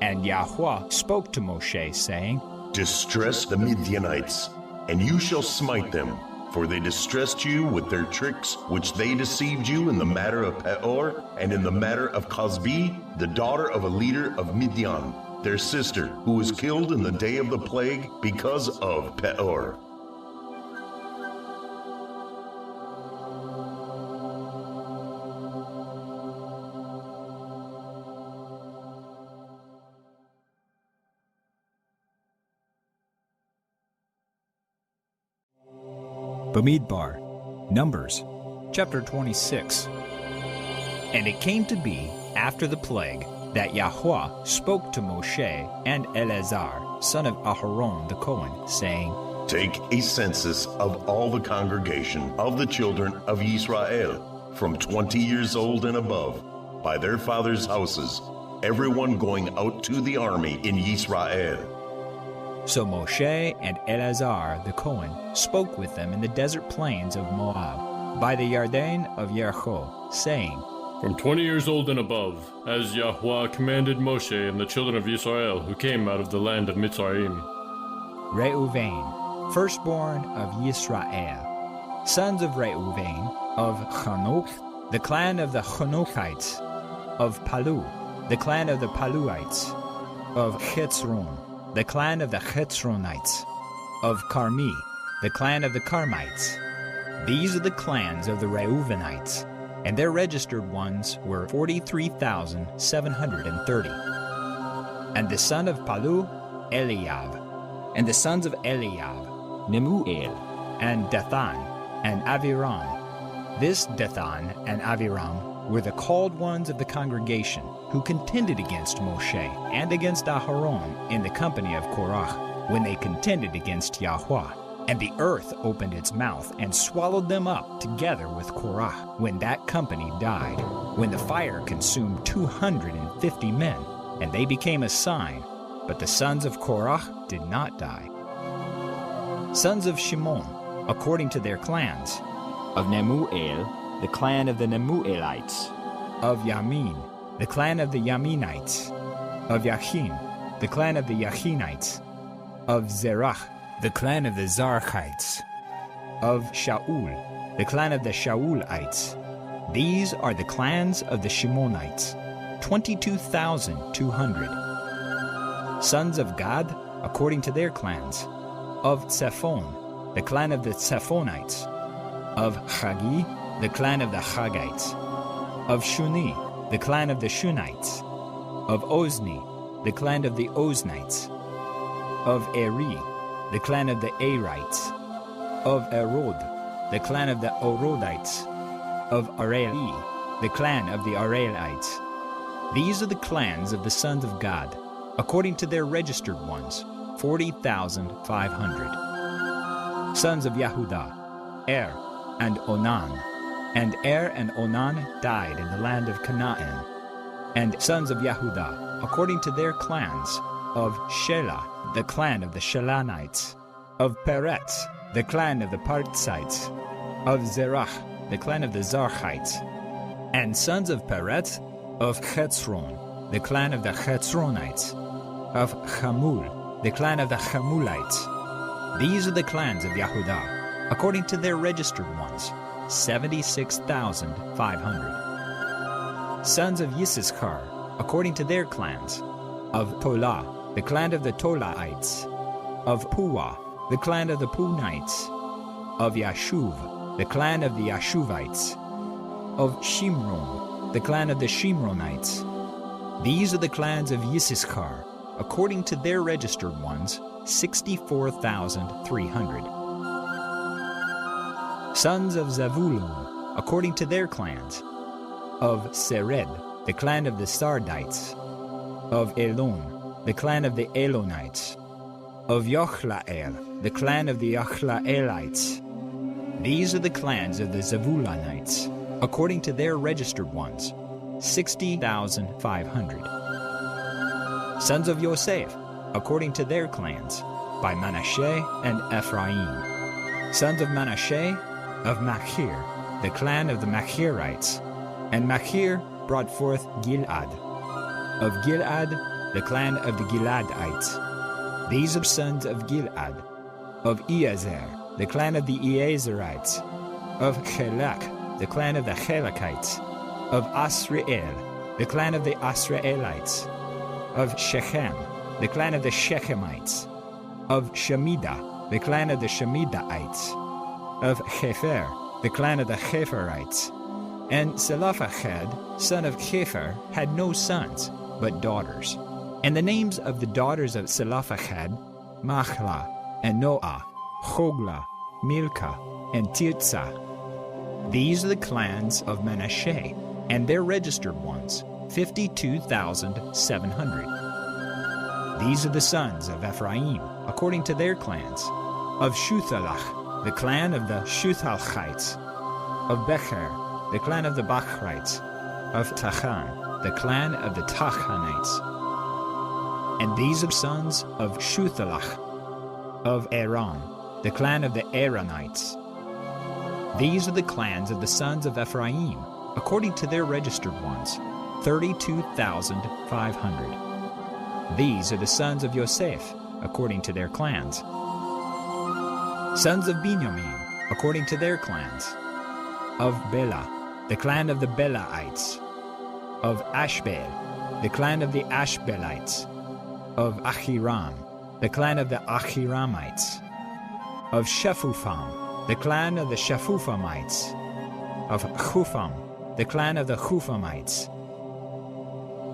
And Yahweh spoke to Moshe, saying, Distress the Midianites, and you shall smite them, for they distressed you with their tricks, which they deceived you in the matter of Peor, and in the matter of Cozbi, the daughter of a leader of Midian, their sister, who was killed in the day of the plague because of Peor. Bemidbar, Numbers, chapter 26. And it came to be, after the plague, that Yahweh spoke to Moshe and Eleazar, son of Aharon the Cohen, saying, Take a census of all the congregation of the children of Israel, from 20 years old and above, by their fathers' houses, everyone going out to the army in Israel. So Moshe and Eleazar the Cohen spoke with them in the desert plains of Moab, by the Yarden of Jericho, saying, From 20 years old and above, as Yahweh commanded Moshe and the children of Israel who came out of the land of Mitzrayim. Reuven, firstborn of Yisrael. Sons of Reuven, of Hanoch, the clan of the Hanochites, of Palu, the clan of the Paluites, of Chetzron, the clan of the Chetzronites, of Carmi, the clan of the Carmites. These are the clans of the Reuvenites, and their registered ones were 43,730. And the son of Palu, Eliab. And the sons of Eliab, Nemuel, and Dathan, and Aviram. This Dathan and Aviram were the called ones of the congregation, who contended against Moshe and against Aharon in the company of Korah, when they contended against Yahweh. And the earth opened its mouth and swallowed them up together with Korah, when that company died, when the fire consumed 250 men, and they became a sign, but the sons of Korah did not die. Sons of Shimon, according to their clans, of Nemuel, the clan of the Nemuelites, of Yamin, the clan of the Yaminites, of Yachin, the clan of the Yachinites, of Zerach, the clan of the Zarachites, of Shaul, the clan of the Shaulites. These are the clans of the Shimonites, 22,200. Sons of Gad, according to their clans, of Tsephon, the clan of the Tsephonites, of Chagi, the clan of the Chagites, of Shuni, the clan of the Shunites, of Ozni, the clan of the Oznites, of Eri, the clan of the Arites, of Erod, the clan of the Orodites, of Araeli, the clan of the Araelites. These are the clans of the sons of Gad, according to their registered ones, 40,500. Sons of Yehudah, and Onan. And and Onan died in the land of Canaan. And sons of Yehudah, according to their clans, of Shelah, the clan of the Shelanites, of Peretz, the clan of the Partzites, of Zerach, the clan of the Zarchites. And sons of Peretz, Of Chetzron, the clan of the Chetzronites. Of Chamul, the clan of the Chamulites. These are the clans of Yehudah, according to their registered ones, 76,500. Sons of Yisachar, according to their clans. Of Tola, the clan of the Tolaites. Of Puah, the clan of the Punites. Of Yashuv, the clan of the Yashuvites. Of Shimron, the clan of the Shimronites. These are the clans of Yisachar, according to their registered ones, 64,300. Sons of Zavulun, according to their clans. Of Sered, the clan of the Sardites. Of Elon, the clan of the Elonites. Of Yochlael, the clan of the Yochlaelites. These are the clans of the Zavulanites, according to their registered ones, 60,500. Sons of Yosef, according to their clans, by Manasseh and Ephraim. Sons of Manasseh, of Machir, the clan of the Machirites. And Machir brought forth Gilad. Of Gilad, the clan of the Giladites. These are sons of Gilad. Of Iezer, the clan of the Iezerites. Of Chelak, the clan of the Chelakites. Of Asriel, the clan of the Asraelites. Of Shechem, the clan of the Shechemites. Of Shemidah, the clan of the Shemidaites. Of Hefer, the clan of the Heferites. And Zelophehad, son of Hefer, had no sons, but daughters. And the names of the daughters of Zelophehad, Machlah, and Noah, Hoglah, Milcah, and Tirzah. These are the clans of Manasseh, and their registered ones, 52,700. These are the sons of Ephraim, according to their clans. Of Shuthalach, the clan of the Shuthalchites. Of Becher, the clan of the Bachrites. Of Tachan, the clan of the Tachanites. And these are sons of Shuthalach. Of Aram, the clan of the Aranites. These are the clans of the sons of Ephraim, according to their registered ones, 32,500. These are the sons of Yosef, according to their clans. Sons of Benjamin, according to their clans. Of Bela, the clan of the Belaites. Of Ashbel, the clan of the Ashbelites. Of Achiram, the clan of the Achiramites. Of Shephufam, the clan of the Shephufamites. Of Chufam, the clan of the Chufamites.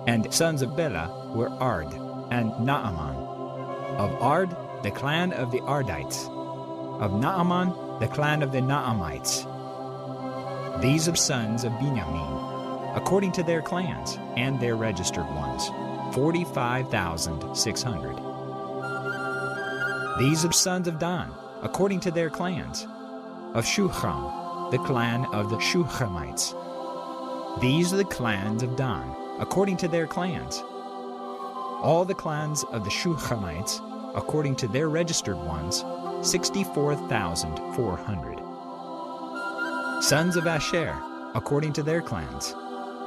And sons of Bela were Ard and Naaman. Of Ard, the clan of the Ardites. Of Naaman, the clan of the Naamites. These are sons of Benjamin, according to their clans and their registered ones, 45,600. These are sons of Dan, according to their clans. Of Shucham, the clan of the Shuchamites. These are the clans of Dan, according to their clans. All the clans of the Shuchamites, according to their registered ones, 64,400. Sons of Asher, according to their clans.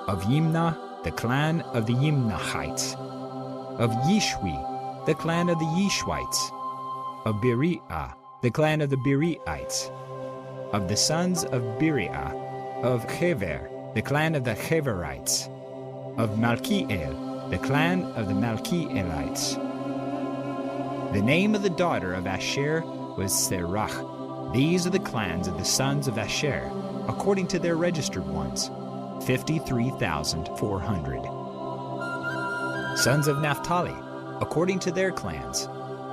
Of Yimnah, the clan of the Yimnahites. Of Yishwi, the clan of the Yishwites. Of Beriah, the clan of the Beriites. Of the sons of Beriah, of Hever, the clan of the Heverites. Of Malkiel, the clan of the Malkielites. The name of the daughter of Asher was Serach. These are the clans of the sons of Asher, according to their registered ones, 53,400. Sons of Naphtali, according to their clans.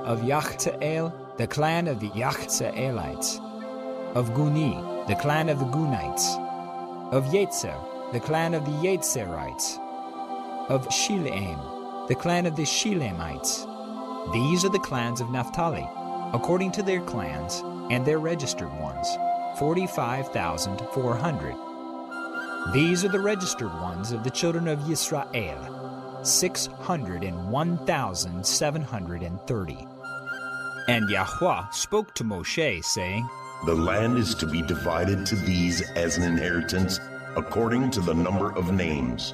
Of Yachteel, the clan of the Yachtzeelites. Of Guni, the clan of the Gunites. Of Yetzer, the clan of the Yetzerites. Of Shileam, the clan of the Shilemites. These are the clans of Naphtali, according to their clans and their registered ones, 45,400. These are the registered ones of the children of Yisrael, 601,730. And Yahweh spoke to Moshe, saying, The land is to be divided to these as an inheritance according to the number of names.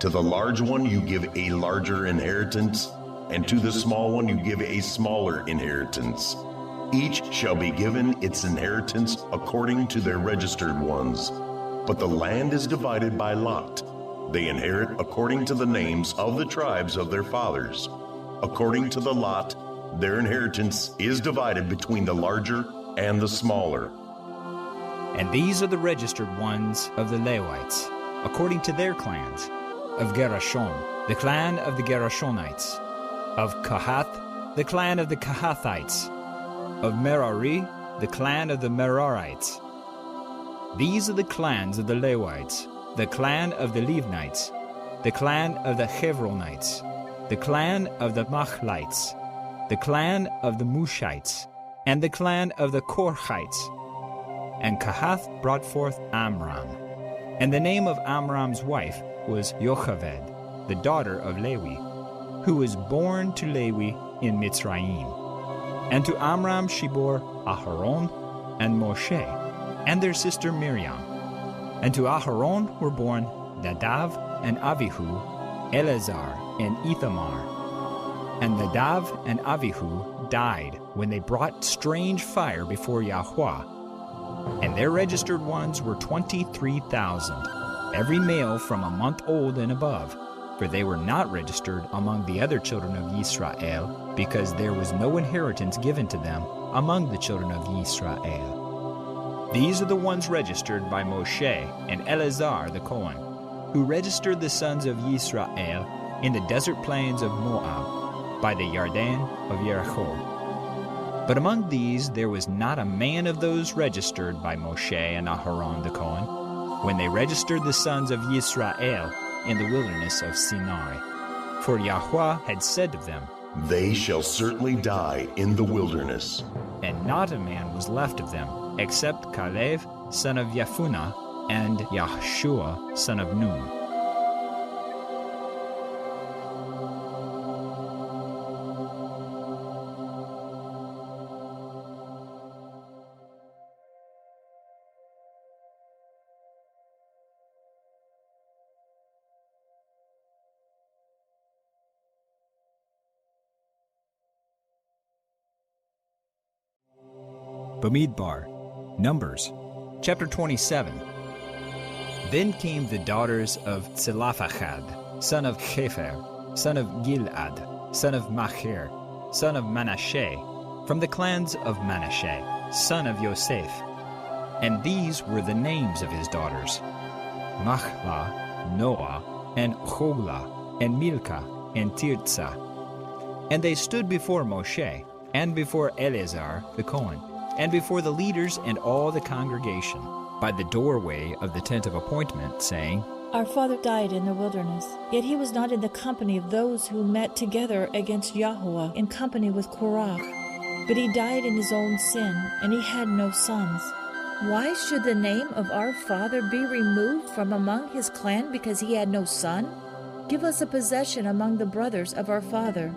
To the large one you give a larger inheritance, and to the small one you give a smaller inheritance. Each shall be given its inheritance according to their registered ones. But the land is divided by lot. They inherit according to the names of the tribes of their fathers. According to the lot, their inheritance is divided between the larger and the smaller. And these are the registered ones of the Levites, according to their clans. Of Gerashon, the clan of the Gerashonites. Of Kohath, the clan of the Kohathites. Of Merari, the clan of the Merarites. These are the clans of the Levites, the clan of the Livnites, the clan of the Hevronites, the clan of the Machlites, the clan of the Mushites, and the clan of the Korhites. And Kohath brought forth Amram. And the name of Amram's wife was Jochebed, the daughter of Lewi, who was born to Lewi in Mitzrayim. And to Amram she bore Aharon and Moshe, and their sister Miriam. And to Aharon were born Nadav and Avihu, Eleazar and Ithamar. And Nadav and Avihu died when they brought strange fire before Yahweh. And their registered ones were 23,000, every male from a month old and above, for they were not registered among the other children of Israel, because there was no inheritance given to them among the children of Israel. These are the ones registered by Moshe and Eleazar the Cohen, who registered the sons of Israel in the desert plains of Moab, by the Yarden of Jericho. But among these there was not a man of those registered by Moshe and Aharon the Cohen, when they registered the sons of Israel in the wilderness of Sinai. For Yahweh had said to them, They shall certainly die in the wilderness. And not a man was left of them, except Caleb, son of Yefunah, and Yahshua, son of Nun. Bemidbar, Numbers, chapter 27. Then came the daughters of Zelophehad, son of Hepher, son of Gilad, son of Machir, son of Manasseh, from the clans of Manasseh, son of Yosef. And these were the names of his daughters: Machlah, Noah, and Hoglah, and Milcah, and Tirzah. And they stood before Moshe, and before Eleazar the Cohen, and before the leaders and all the congregation, by the doorway of the tent of appointment, saying, Our father died in the wilderness, yet he was not in the company of those who met together against Yahweh in company with Korah. But he died in his own sin, and he had no sons. Why should the name of our father be removed from among his clan because he had no son? Give us a possession among the brothers of our father.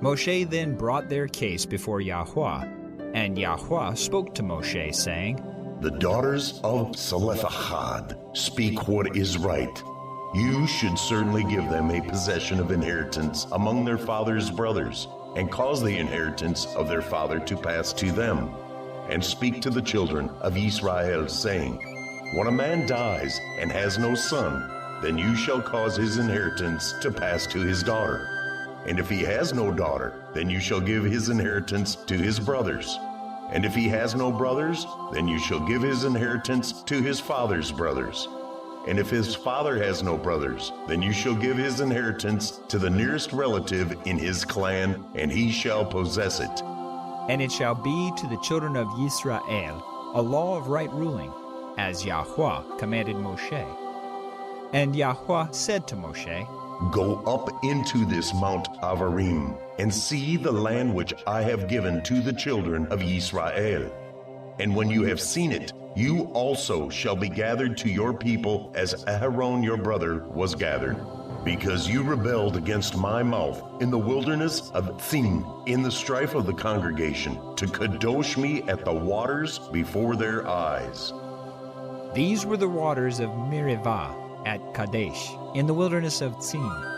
Moshe then brought their case before Yahweh, and Yahweh spoke to Moshe, saying, The daughters of Zelophehad speak what is right. You should certainly give them a possession of inheritance among their father's brothers, and cause the inheritance of their father to pass to them. And speak to the children of Israel, saying, When a man dies and has no son, then you shall cause his inheritance to pass to his daughter. And if he has no daughter, then you shall give his inheritance to his brothers. And if he has no brothers, then you shall give his inheritance to his father's brothers. And if his father has no brothers, then you shall give his inheritance to the nearest relative in his clan, and he shall possess it. And it shall be to the children of Israel a law of right ruling, as Yahweh commanded Moshe. And Yahweh said to Moshe, Go up into this Mount Avarim, and see the land which I have given to the children of Israel. And when you have seen it, you also shall be gathered to your people as Aharon your brother was gathered, because you rebelled against my mouth in the wilderness of Thin, in the strife of the congregation, to kadosh me at the waters before their eyes. These were the waters of Meribah at Kadesh, in the wilderness of Tzin.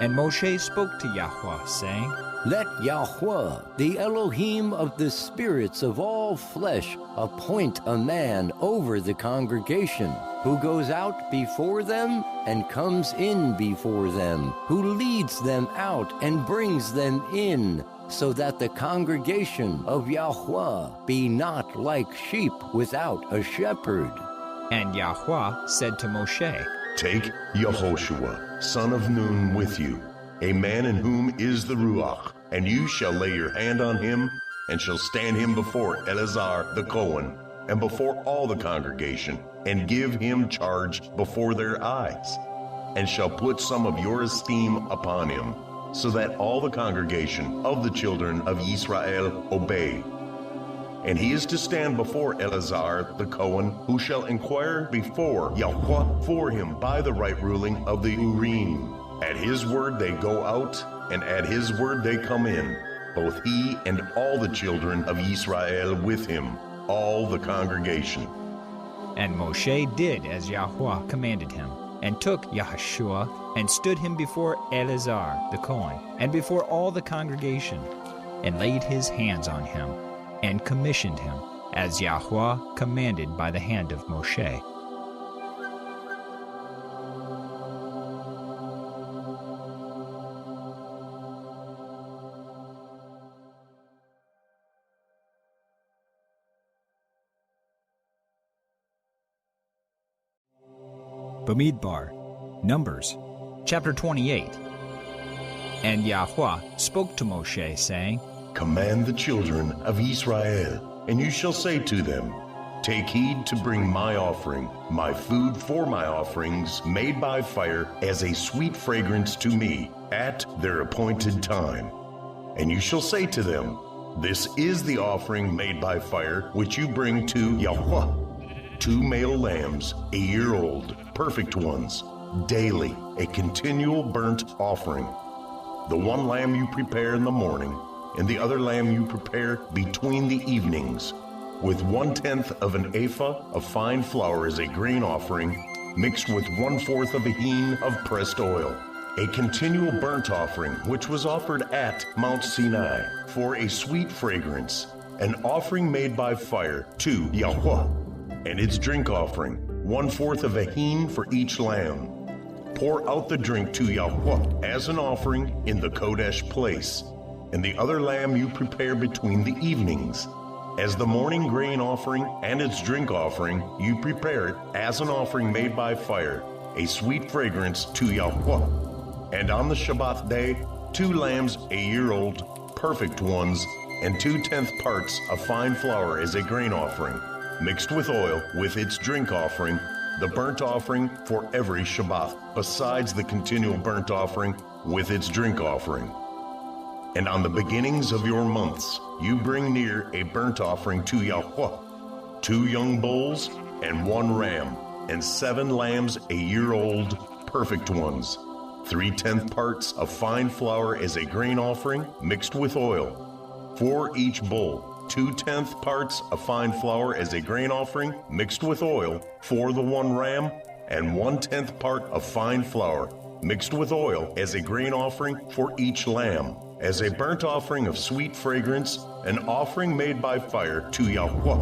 And Moshe spoke to Yahweh, saying, Let Yahweh, the Elohim of the spirits of all flesh, appoint a man over the congregation, who goes out before them and comes in before them, who leads them out and brings them in, so that the congregation of Yahweh be not like sheep without a shepherd. And Yahweh said to Moshe, Take Yehoshua, son of Nun, with you, a man in whom is the Ruach, and you shall lay your hand on him, and shall stand him before Eleazar the Cohen, and before all the congregation, and give him charge before their eyes, and shall put some of your esteem upon him, so that all the congregation of the children of Israel obey. And he is to stand before Eleazar the Cohen, who shall inquire before Yahweh for him by the right ruling of the Urim. At his word they go out, and at his word they come in, both he and all the children of Israel with him, all the congregation. And Moshe did as Yahweh commanded him, and took Yahushua, and stood him before Eleazar the Cohen, and before all the congregation, and laid his hands on him, and commissioned him, as Yahweh commanded by the hand of Moshe. Bemidbar, Numbers, chapter 28. And Yahweh spoke to Moshe, saying, Command the children of Israel, and you shall say to them, Take heed to bring my offering, my food for my offerings, made by fire, as a sweet fragrance to me, at their appointed time. And you shall say to them, This is the offering made by fire, which you bring to Yahweh. 2 male lambs, a year old, perfect ones, daily, a continual burnt offering. The one lamb you prepare in the morning, and the other lamb you prepare between the evenings, with 1/10 of an ephah of fine flour as a grain offering, mixed with 1/4 of a hin of pressed oil, a continual burnt offering which was offered at Mount Sinai for a sweet fragrance, an offering made by fire to Yahweh, and its drink offering, 1/4 of a hin for each lamb. Pour out the drink to Yahweh as an offering in the Kodesh place, and the other lamb you prepare between the evenings. As the morning grain offering and its drink offering, you prepare it as an offering made by fire, a sweet fragrance to Yahweh. And on the Shabbat day, 2 lambs a year old, perfect ones, and 2/10 parts of fine flour as a grain offering, mixed with oil, with its drink offering, the burnt offering for every Shabbat, besides the continual burnt offering with its drink offering. And on the beginnings of your months, you bring near a burnt offering to Yahweh, 2 young bulls and 1 ram, and 7 lambs a year old, perfect ones, 3/10 parts of fine flour as a grain offering, mixed with oil. For each bull, 2/10 parts of fine flour as a grain offering, mixed with oil, for the 1 ram, and 1/10 part of fine flour, mixed with oil as a grain offering for each lamb, as a burnt offering of sweet fragrance, an offering made by fire to Yahweh.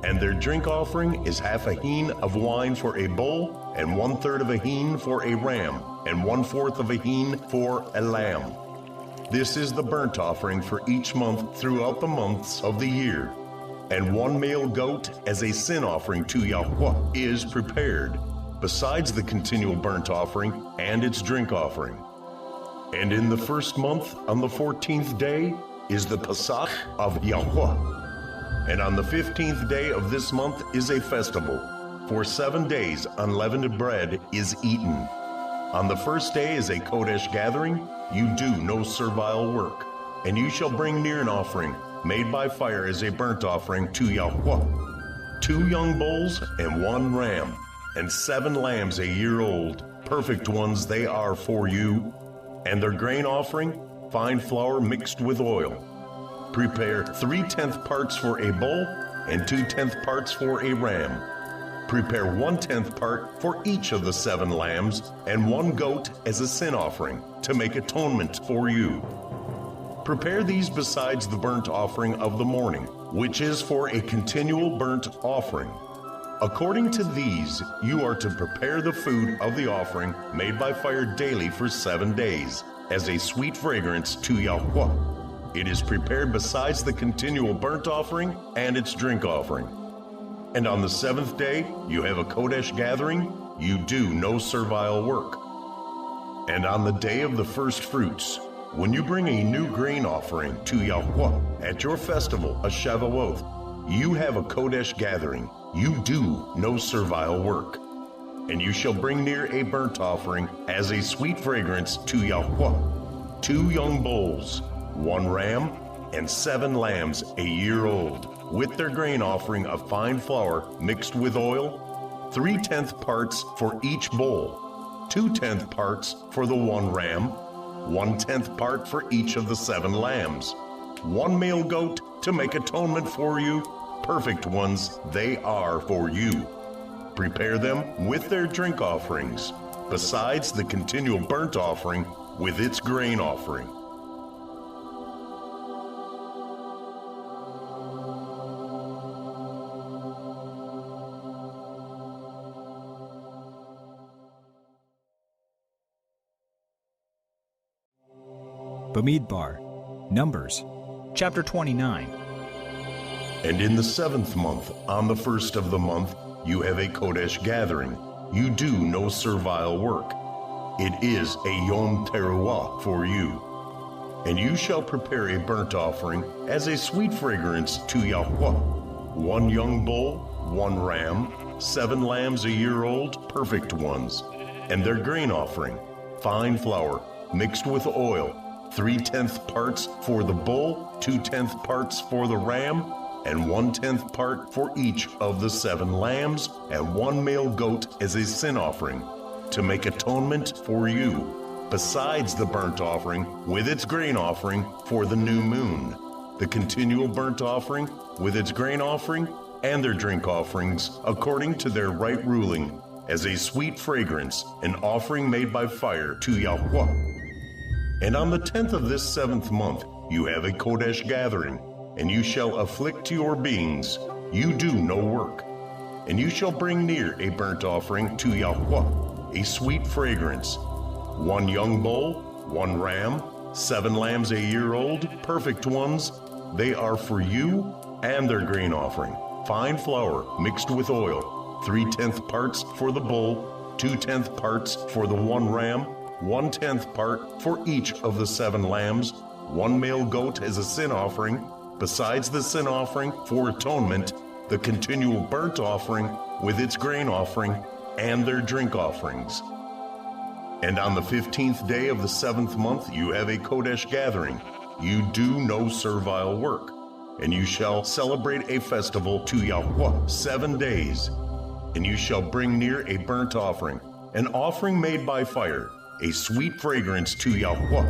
And their drink offering is 1/2 hin of wine for a bull, and 1/3 of a hin for a ram, and 1/4 of a hin for a lamb. This is the burnt offering for each month throughout the months of the year. And 1 male goat as a sin offering to Yahweh is prepared, besides the continual burnt offering and its drink offering. And in the first month, on the 14th day, is the Pesach of Yahweh. And on the 15th day of this month is a festival. For 7 days unleavened bread is eaten. On the first day is a Kodesh gathering. You do no servile work. And you shall bring near an offering made by fire as a burnt offering to Yahweh. 2 young bulls and 1 ram, and 7 lambs a year old, perfect ones they are for you. And their grain offering, fine flour mixed with oil. Prepare 3/10 parts for a bull, and 2/10 parts for a ram. Prepare 1/10 part for each of the 7 lambs and 1 goat as a sin offering to make atonement for you. Prepare these besides the burnt offering of the morning, which is for a continual burnt offering. According to these, you are to prepare the food of the offering made by fire daily for 7 days, as a sweet fragrance to Yahweh. It is prepared besides the continual burnt offering and its drink offering. And on the 7th day, you have a Kodesh gathering. You do no servile work. And on the day of the first fruits, when you bring a new grain offering to Yahweh at your festival, a Shavuot, you have a Kodesh gathering. You do no servile work. And you shall bring near a burnt offering as a sweet fragrance to Yahweh, 2 young bulls, 1 ram, and 7 lambs a year old, with their grain offering of fine flour mixed with oil, 3/10 parts for each bull, 2/10 parts for the 1 ram, 1/10 part for each of the 7 lambs, 1 male goat to make atonement for you, perfect ones they are for you. Prepare them with their drink offerings, besides the continual burnt offering with its grain offering. Bemidbar, Numbers, chapter 29. And in the 7th month, on the 1st of the month, you have a Kodesh gathering. You do no servile work. It is a Yom Teruah for you. And you shall prepare a burnt offering as a sweet fragrance to Yahweh. 1 young bull, 1 ram, 7 lambs a year old, perfect ones, and their grain offering, fine flour mixed with oil, 3/10 parts for the bull, 2/10 parts for the ram, and 1/10 part for each of the 7 lambs, and 1 male goat as a sin offering, to make atonement for you, besides the burnt offering with its grain offering for the new moon, the continual burnt offering with its grain offering, and their drink offerings, according to their right ruling, as a sweet fragrance, an offering made by fire to Yahweh. And on the 10th of this 7th month, you have a Kodesh gathering, and you shall afflict your beings. You do no work. And you shall bring near a burnt offering to Yahweh, a sweet fragrance, 1 young bull, 1 ram, 7 lambs a year old, perfect ones. They are for you, and their grain offering, fine flour mixed with oil, 3/10 parts for the bull, 2/10 parts for the 1 ram, 1/10 part for each of the 7 lambs, 1 male goat as a sin offering, besides the sin offering for atonement, the continual burnt offering with its grain offering, and their drink offerings. And on the 15th day of the 7th month you have a Kodesh gathering. You do no servile work, and you shall celebrate a festival to Yahweh 7 days. And you shall bring near a burnt offering, an offering made by fire, a sweet fragrance to Yahweh,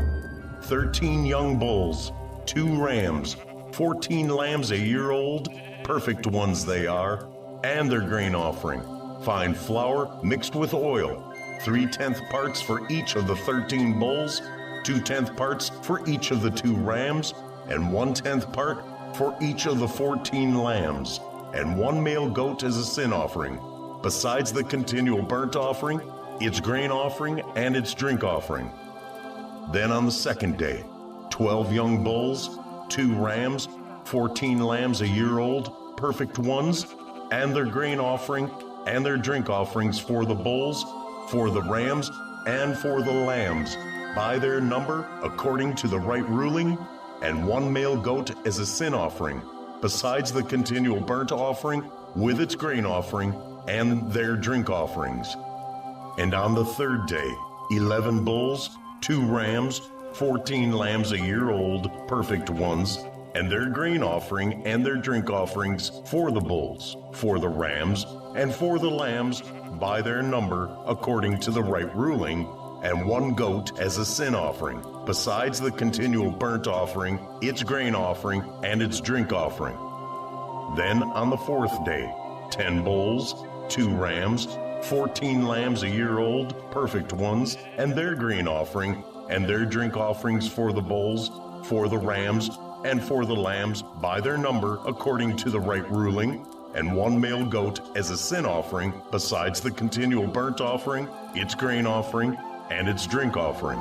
13 young bulls, 2 rams, 14 lambs a year old, perfect ones they are, and their grain offering, fine flour mixed with oil, 3/10 parts for each of the 13 bulls, 2/10 parts for each of the 2 rams, and 1/10 part for each of the 14 lambs, and 1 male goat as a sin offering, besides the continual burnt offering, its grain offering, and its drink offering. Then on the 2nd day, 12 young bulls, 2 rams, 14 lambs a year old, perfect ones, and their grain offering, and their drink offerings for the bulls, for the rams, and for the lambs, by their number, according to the right ruling, and 1 male goat as a sin offering, besides the continual burnt offering, with its grain offering, and their drink offerings. And on the 3rd day, 11 bulls, 2 rams, 14 lambs a year old, perfect ones, and their grain offering and their drink offerings for the bulls, for the rams, and for the lambs, by their number, according to the right ruling, and 1 goat as a sin offering, besides the continual burnt offering, its grain offering, and its drink offering. Then on the 4th day, 10 bulls, 2 rams, 14 lambs a year old, perfect ones, and their grain offering, and their drink offerings for the bulls, for the rams, and for the lambs by their number according to the right ruling, and 1 male goat as a sin offering, besides the continual burnt offering, its grain offering, and its drink offering.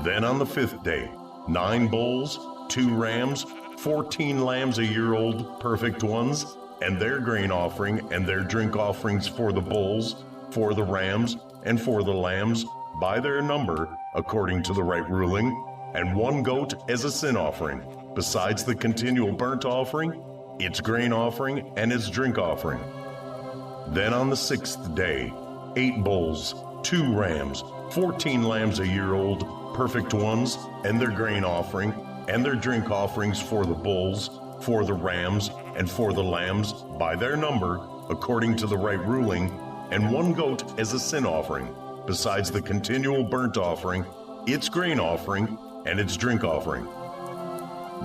Then on the 5th day, 9 bulls, 2 rams, 14 lambs a year old, perfect ones, and their grain offering and their drink offerings for the bulls, for the rams, and for the lambs by their number according to the right ruling, and 1 goat as a sin offering, besides the continual burnt offering, its grain offering, and its drink offering. Then on the 6th day, 8 bulls, 2 rams, 14 lambs a year old, perfect ones, and their grain offering, and their drink offerings for the bulls, for the rams, and for the lambs by their number, according to the right ruling, and 1 goat as a sin offering, besides the continual burnt offering, its grain offering, and its drink offering.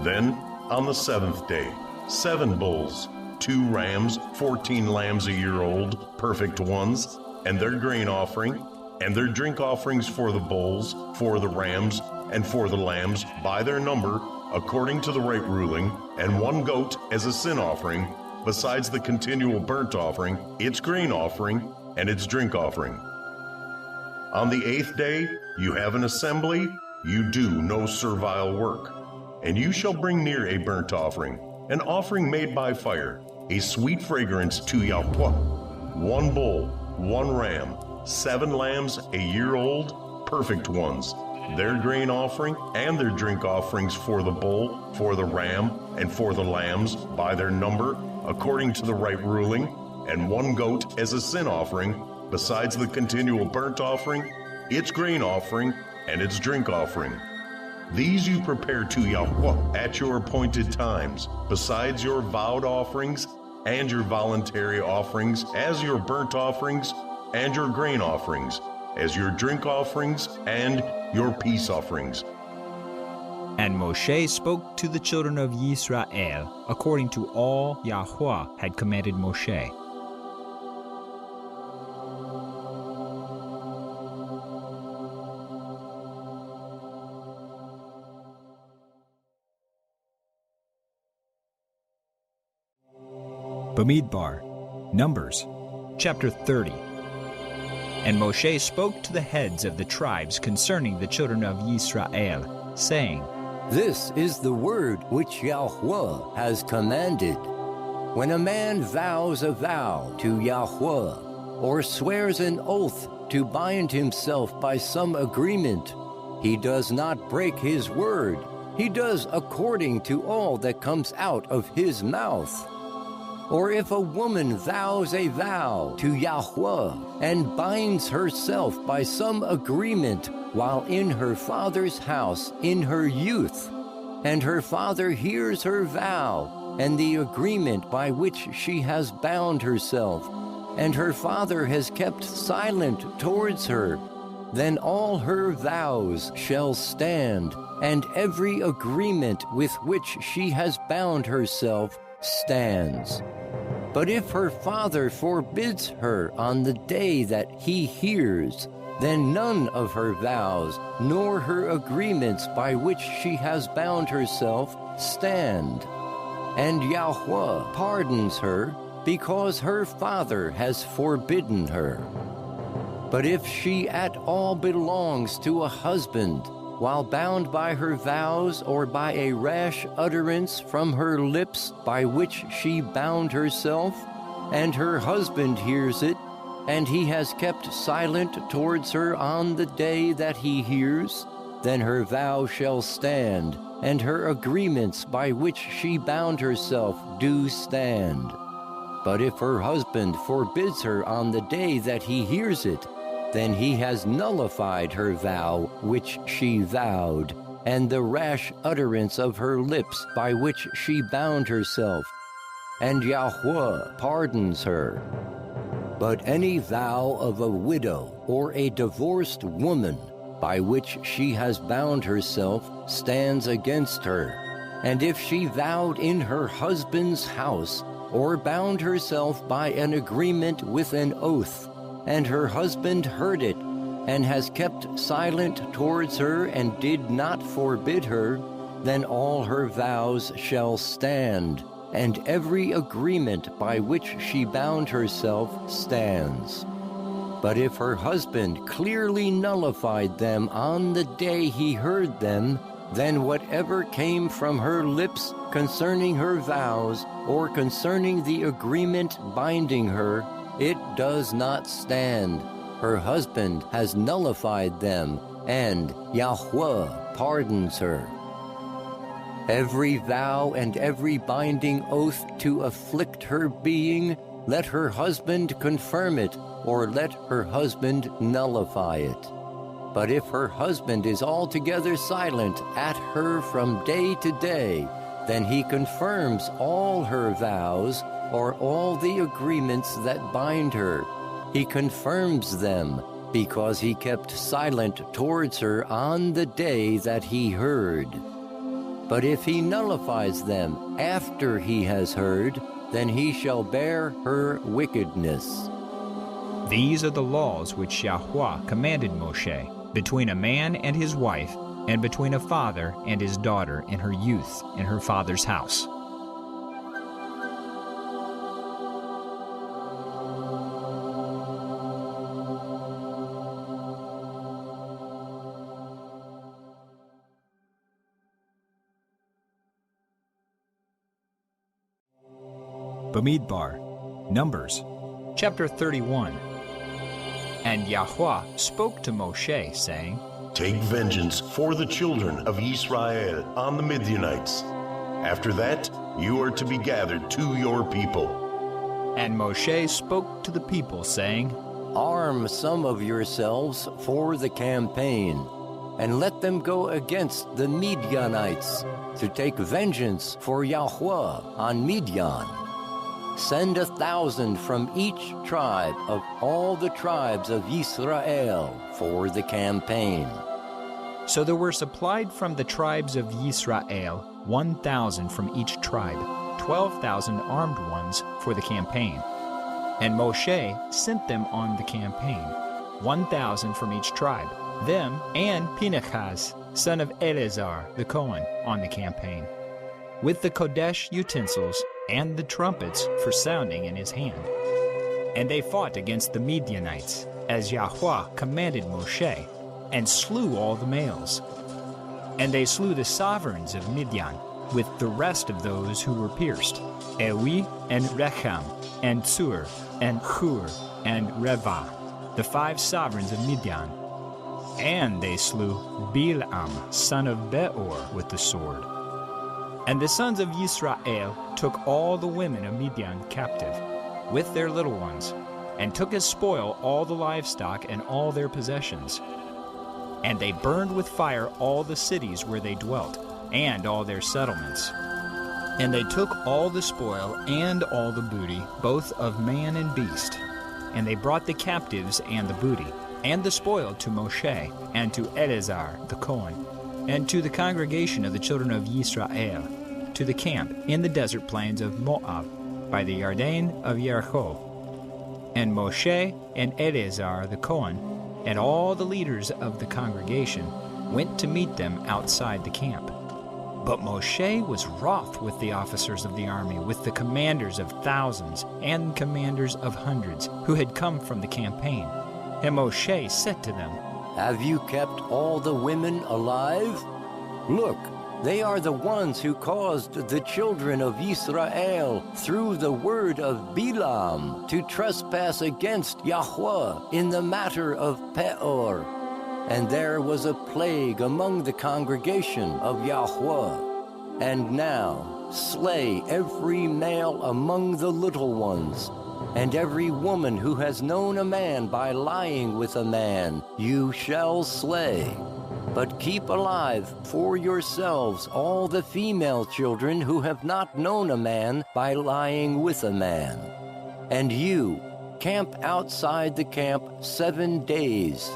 Then on the 7th day, 7 bulls, 2 rams, 14 lambs a year old, perfect ones, and their grain offering, and their drink offerings for the bulls, for the rams, and for the lambs by their number, according to the right ruling, and 1 goat as a sin offering, besides the continual burnt offering, its grain offering, and its drink offering. On the 8th day you have an assembly, you do no servile work, and you shall bring near a burnt offering, an offering made by fire, a sweet fragrance to Yahweh, 1 bull, 1 ram, 7 lambs a year old, perfect ones, their grain offering and their drink offerings for the bull, for the ram, and for the lambs by their number, according to the right ruling, and 1 goat as a sin offering, besides the continual burnt offering, its grain offering, and its drink offering. These you prepare to Yahweh at your appointed times, besides your vowed offerings and your voluntary offerings, as your burnt offerings and your grain offerings, as your drink offerings and your peace offerings. And Moshe spoke to the children of Yisrael according to all Yahweh had commanded Moshe. Bemidbar, Numbers, chapter 30. And Moshe spoke to the heads of the tribes concerning the children of Yisrael, saying, This is the word which Yahweh has commanded. When a man vows a vow to Yahweh, or swears an oath to bind himself by some agreement, he does not break his word. He does according to all that comes out of his mouth. Or if a woman vows a vow to Yahweh and binds herself by some agreement while in her father's house in her youth, and her father hears her vow and the agreement by which she has bound herself, and her father has kept silent towards her, then all her vows shall stand, and every agreement with which she has bound herself stands. But if her father forbids her on the day that he hears, then none of her vows, nor her agreements by which she has bound herself, stand. And Yahweh pardons her, because her father has forbidden her. But if she at all belongs to a husband, while bound by her vows or by a rash utterance from her lips by which she bound herself, and her husband hears it, and he has kept silent towards her on the day that he hears, then her vow shall stand, and her agreements by which she bound herself do stand. But if her husband forbids her on the day that he hears it, then he has nullified her vow which she vowed, and the rash utterance of her lips by which she bound herself, and Yahweh pardons her. But any vow of a widow or a divorced woman by which she has bound herself stands against her, and if she vowed in her husband's house, or bound herself by an agreement with an oath, and her husband heard it, and has kept silent towards her and did not forbid her, then all her vows shall stand, and every agreement by which she bound herself stands. But if her husband clearly nullified them on the day he heard them, then whatever came from her lips concerning her vows or concerning the agreement binding her, it does not stand. Her husband has nullified them, and Yahweh pardons her. Every vow and every binding oath to afflict her being, let her husband confirm it, or let her husband nullify it. But if her husband is altogether silent at her from day to day, then he confirms all her vows, or all the agreements that bind her. He confirms them, because he kept silent towards her on the day that he heard. But if he nullifies them after he has heard, then he shall bear her wickedness. These are the laws which Yahweh commanded Moshe, between a man and his wife, and between a father and his daughter in her youth in her father's house. Bemidbar, Numbers, chapter 31. And Yahweh spoke to Moshe, saying, Take vengeance for the children of Israel on the Midianites. After that, you are to be gathered to your people. And Moshe spoke to the people, saying, Arm some of yourselves for the campaign, and let them go against the Midianites, to take vengeance for Yahweh on Midian. Send 1,000 from each tribe of all the tribes of Israel for the campaign. So there were supplied from the tribes of Israel 1,000 from each tribe, 12,000 armed ones for the campaign. And Moshe sent them on the campaign, 1,000 from each tribe, them and Pinchas, son of Eleazar the Cohen, on the campaign, with the Kodesh utensils and the trumpets for sounding in his hand. And they fought against the Midianites, as Yahweh commanded Moshe, and slew all the males. And they slew the sovereigns of Midian, with the rest of those who were pierced, Ewi and Rechem, and Tsur, and Hur, and Reva, the 5 sovereigns of Midian. And they slew Bilam, son of Beor, with the sword. And the sons of Israel took all the women of Midian captive, with their little ones, and took as spoil all the livestock and all their possessions. And they burned with fire all the cities where they dwelt, and all their settlements. And they took all the spoil and all the booty, both of man and beast. And they brought the captives and the booty, and the spoil to Moshe, and to Eleazar the Cohen, and to the congregation of the children of Israel, to the camp in the desert plains of Moab, by the Yarden of Jericho. And Moshe and Eleazar the Cohen, and all the leaders of the congregation, went to meet them outside the camp. But Moshe was wroth with the officers of the army, with the commanders of thousands and commanders of hundreds, who had come from the campaign. And Moshe said to them, Have you kept all the women alive? Look, they are the ones who caused the children of Israel, through the word of Bilam, to trespass against Yahweh in the matter of Peor. And there was a plague among the congregation of Yahweh. And now slay every male among the little ones, and every woman who has known a man by lying with a man, you shall slay. But keep alive for yourselves all the female children who have not known a man by lying with a man. And you, camp outside the camp 7 days.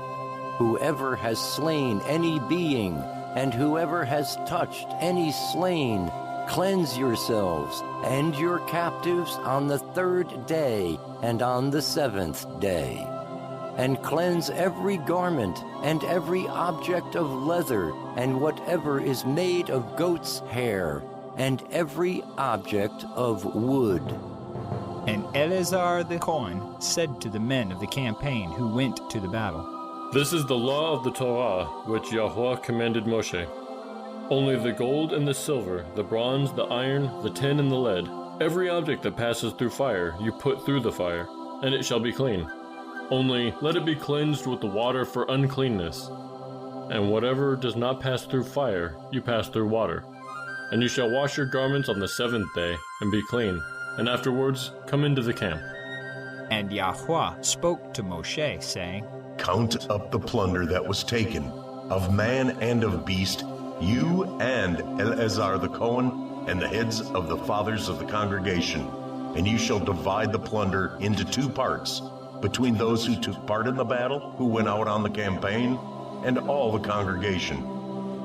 Whoever has slain any being, and whoever has touched any slain, Cleanse yourselves and your captives on the 3rd day and on the 7th day. And cleanse every garment and every object of leather and whatever is made of goat's hair and every object of wood. And Eleazar the Kohen said to the men of the campaign who went to the battle, This is the law of the Torah which Yahweh commanded Moshe. Only the gold and the silver, the bronze, the iron, the tin, and the lead, every object that passes through fire, you put through the fire, and it shall be clean. Only let it be cleansed with the water for uncleanness. And whatever does not pass through fire, you pass through water. And you shall wash your garments on the 7th day, and be clean, and afterwards come into the camp. And Yahweh spoke to Moshe, saying, Count up the plunder that was taken, of man and of beast, you and Eleazar the Kohen, and the heads of the fathers of the congregation, and you shall divide the plunder into 2 parts, between those who took part in the battle, who went out on the campaign, and all the congregation.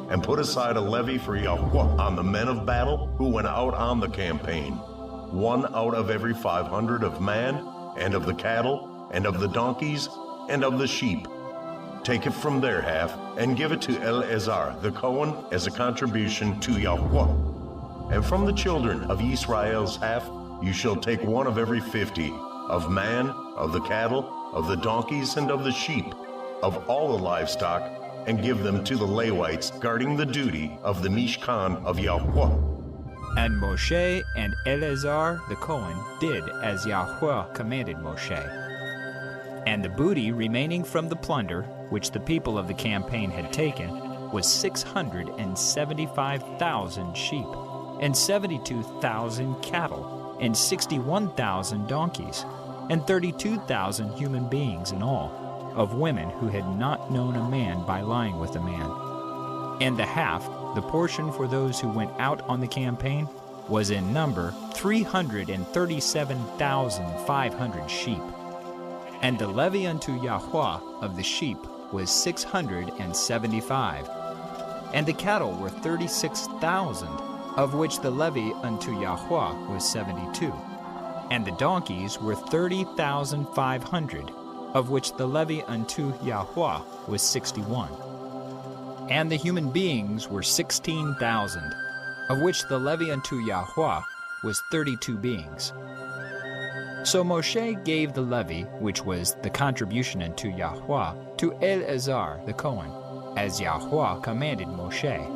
And put aside a levy for Yahweh on the men of battle who went out on the campaign, 1 out of every 500 of man, and of the cattle, and of the donkeys, and of the sheep. Take it from their half, and give it to Eleazar the Kohen as a contribution to Yahweh. And from the children of Israel's half, you shall take 1 of every 50, of man, of the cattle, of the donkeys, and of the sheep, of all the livestock, and give them to the Levites guarding the duty of the Mishkan of Yahweh. And Moshe and Eleazar the Kohen did as Yahweh commanded Moshe. And the booty remaining from the plunder, which the people of the campaign had taken, was 675,000 sheep, and 72,000 cattle, and 61,000 donkeys, and 32,000 human beings in all, of women who had not known a man by lying with a man. And the half, the portion for those who went out on the campaign, was in number 337,500 sheep. And the levy unto Yahweh of the sheep was 675. And the cattle were 36,000, of which the levy unto Yahweh was 72. And the donkeys were 30,500, of which the levy unto Yahweh was 61. And the human beings were 16,000, of which the levy unto Yahweh was 32 beings. So Moshe gave the levy, which was the contribution unto Yahweh, to Eleazar the Kohen, as Yahweh commanded Moshe.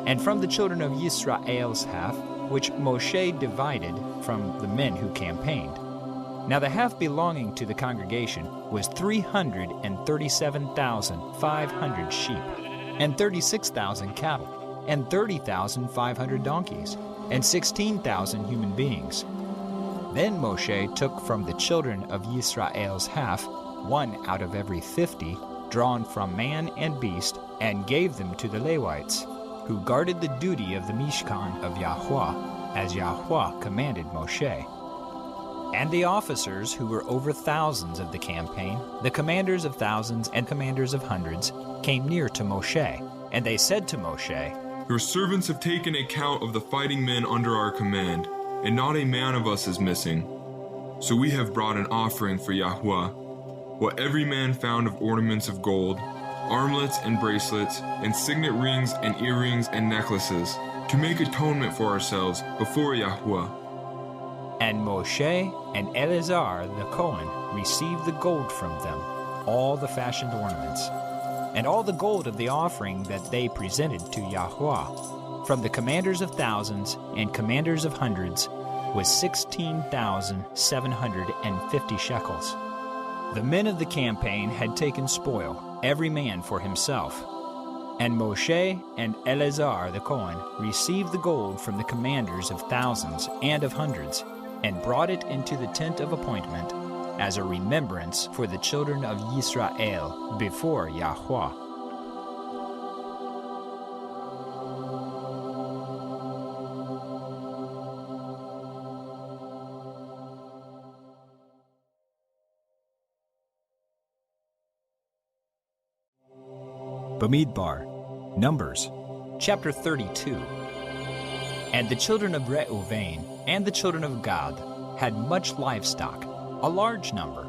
And from the children of Yisrael's half, which Moshe divided from the men who campaigned. Now the half belonging to the congregation was 337,500 sheep, and 36,000 cattle, and 30,500 donkeys, and 16,000 human beings. Then Moshe took from the children of Yisrael's half 1 out of every 50, drawn from man and beast, and gave them to the Levites, who guarded the duty of the Mishkan of Yahweh, as Yahweh commanded Moshe. And the officers who were over thousands of the campaign, the commanders of thousands and commanders of hundreds, came near to Moshe, and they said to Moshe, Your servants have taken account of the fighting men under our command, and not a man of us is missing. So we have brought an offering for Yahweh, what every man found of ornaments of gold, armlets and bracelets, and signet rings and earrings and necklaces, to make atonement for ourselves before Yahweh. And Moshe and Eleazar the Kohen received the gold from them, all the fashioned ornaments, and all the gold of the offering that they presented to Yahweh, from the commanders of thousands and commanders of hundreds, was 16,750 shekels. The men of the campaign had taken spoil, every man for himself. And Moshe and Eleazar the Kohen received the gold from the commanders of thousands and of hundreds, and brought it into the tent of appointment as a remembrance for the children of Yisrael before Yahweh. Bemidbar, Numbers, chapter 32. And the children of Reuven and the children of Gad had much livestock, a large number.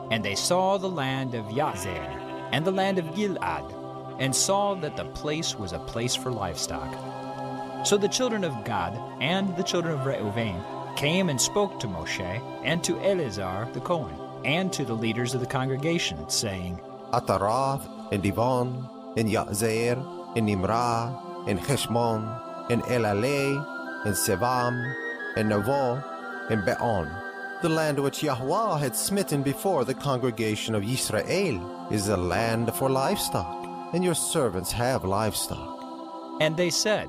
And they saw the land of Yazer and the land of Gilad, and saw that the place was a place for livestock. So the children of Gad and the children of Reuven came and spoke to Moshe and to Eleazar the Cohen, and to the leaders of the congregation, saying, Atarath, and Divon, and Yazer, and Nimrah, and Heshmon, and Elaleh, and Sevam, and Navo, and Beon. The land which Yahweh had smitten before the congregation of Israel is a land for livestock, and your servants have livestock. And they said,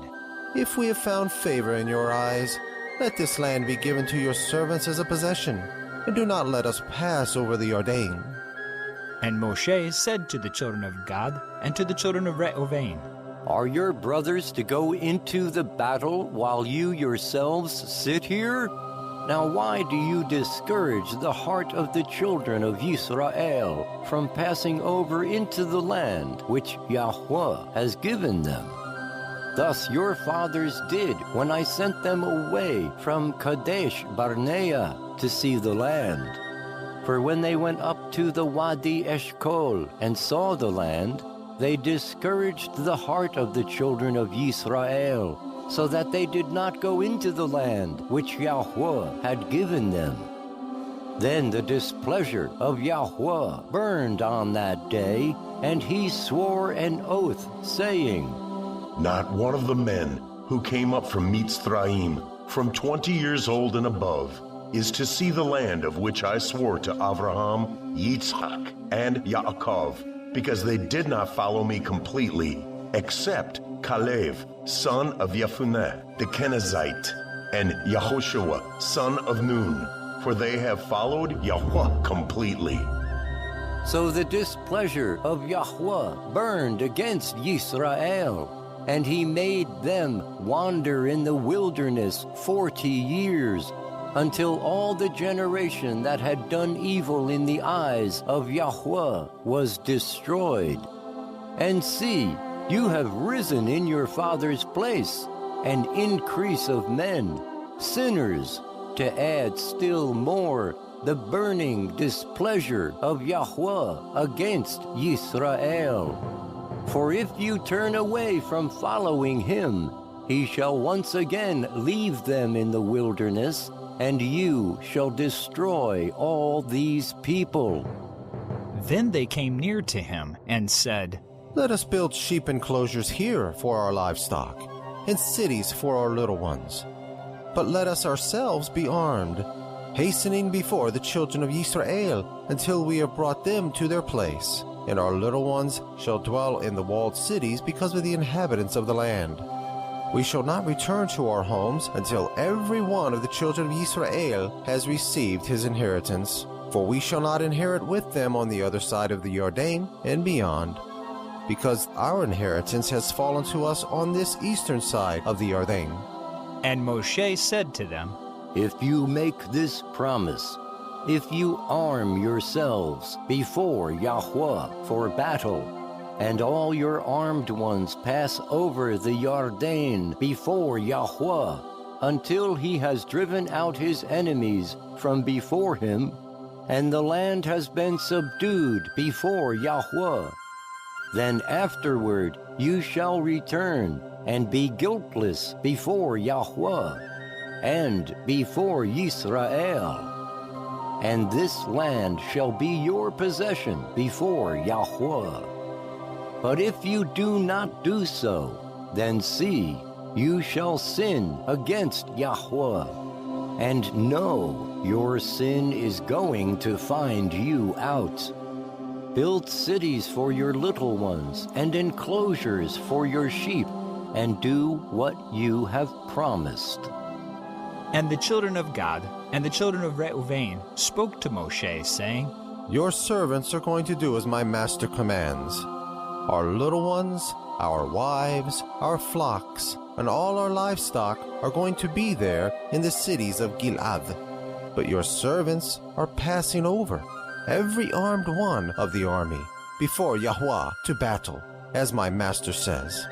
If we have found favor in your eyes, let this land be given to your servants as a possession, and do not let us pass over the Jordan. And Moshe said to the children of Gad and to the children of Reuven, Are your brothers to go into the battle while you yourselves sit here? Now why do you discourage the heart of the children of Israel from passing over into the land which Yahweh has given them? Thus your fathers did when I sent them away from Kadesh Barnea to see the land. For when they went up to the Wadi Eshkol and saw the land, they discouraged the heart of the children of Israel, so that they did not go into the land which Yahweh had given them. Then the displeasure of Yahweh burned on that day, and he swore an oath, saying, Not one of the men who came up from Mitzrayim, from 20 years old and above, is to see the land of which I swore to Abraham, Yitzchak, and Yaakov, because they did not follow me completely, except Caleb, son of Jephunneh, the Kenizzite, and Yehoshua, son of Nun, for they have followed Yahweh completely. So the displeasure of Yahweh burned against Yisrael, and he made them wander in the wilderness 40 years, until all the generation that had done evil in the eyes of Yahweh was destroyed. And see, you have risen in your father's place, an increase of men, sinners, to add still more the burning displeasure of Yahweh against Yisrael. For if you turn away from following him, he shall once again leave them in the wilderness, and you shall destroy all these people. Then they came near to him and said, Let us build sheep enclosures here for our livestock, and cities for our little ones. But let us ourselves be armed, hastening before the children of Israel until we have brought them to their place. And our little ones shall dwell in the walled cities because of the inhabitants of the land. We shall not return to our homes until every one of the children of Israel has received his inheritance, for we shall not inherit with them on the other side of the Jordan and beyond, because our inheritance has fallen to us on this eastern side of the Jordan. And Moshe said to them, If you make this promise, if you arm yourselves before Yahweh for battle, and all your armed ones pass over the Jordan before Yahweh, until he has driven out his enemies from before him, and the land has been subdued before Yahweh, then afterward you shall return and be guiltless before Yahweh and before Yisrael. And this land shall be your possession before Yahweh. But if you do not do so, then see, you shall sin against Yahweh. And know your sin is going to find you out. Build cities for your little ones and enclosures for your sheep, and do what you have promised. And the children of Gad and the children of Reuven spoke to Moshe, saying, Your servants are going to do as my master commands. Our little ones, our wives, our flocks, and all our livestock are going to be there in the cities of Gilad. But your servants are passing over, every armed one of the army, before Yahweh to battle, as my master says.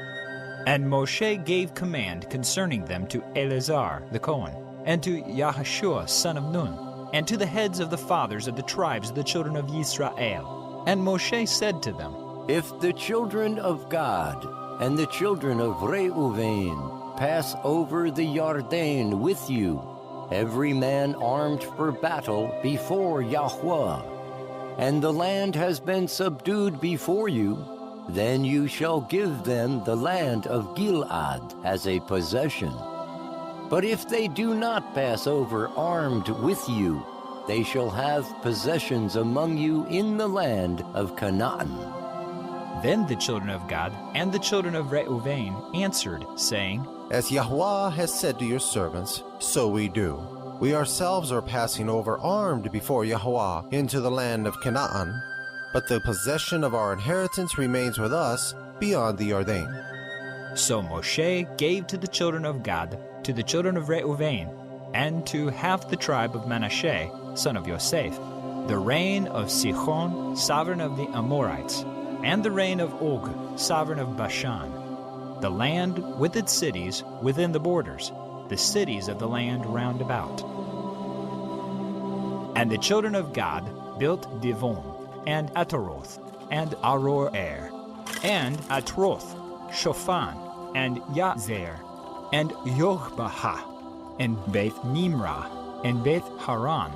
And Moshe gave command concerning them to Eleazar the Cohen, and to Yahshua son of Nun, and to the heads of the fathers of the tribes of the children of Israel. And Moshe said to them, If the children of Gad and the children of Reuven pass over the Yarden with you, every man armed for battle before Yahweh, and the land has been subdued before you, then you shall give them the land of Gilead as a possession. But if they do not pass over armed with you, they shall have possessions among you in the land of Canaan. Then the children of Gad and the children of Reuven answered, saying, As Yahweh has said to your servants, so we do. We ourselves are passing over armed before Yahweh into the land of Canaan, but the possession of our inheritance remains with us beyond the Jordan. So Moshe gave to the children of Gad, to the children of Reuven, and to half the tribe of Manasseh, son of Yosef, the reign of Sihon, sovereign of the Amorites, and the reign of Og, sovereign of Bashan, the land with its cities within the borders, the cities of the land round about. And the children of Gad built Divon, and Ataroth, and Aroer, and Atroth, Shofan, and Yazer, and Yochbahah, and Beth Nimrah, and Beth Haran,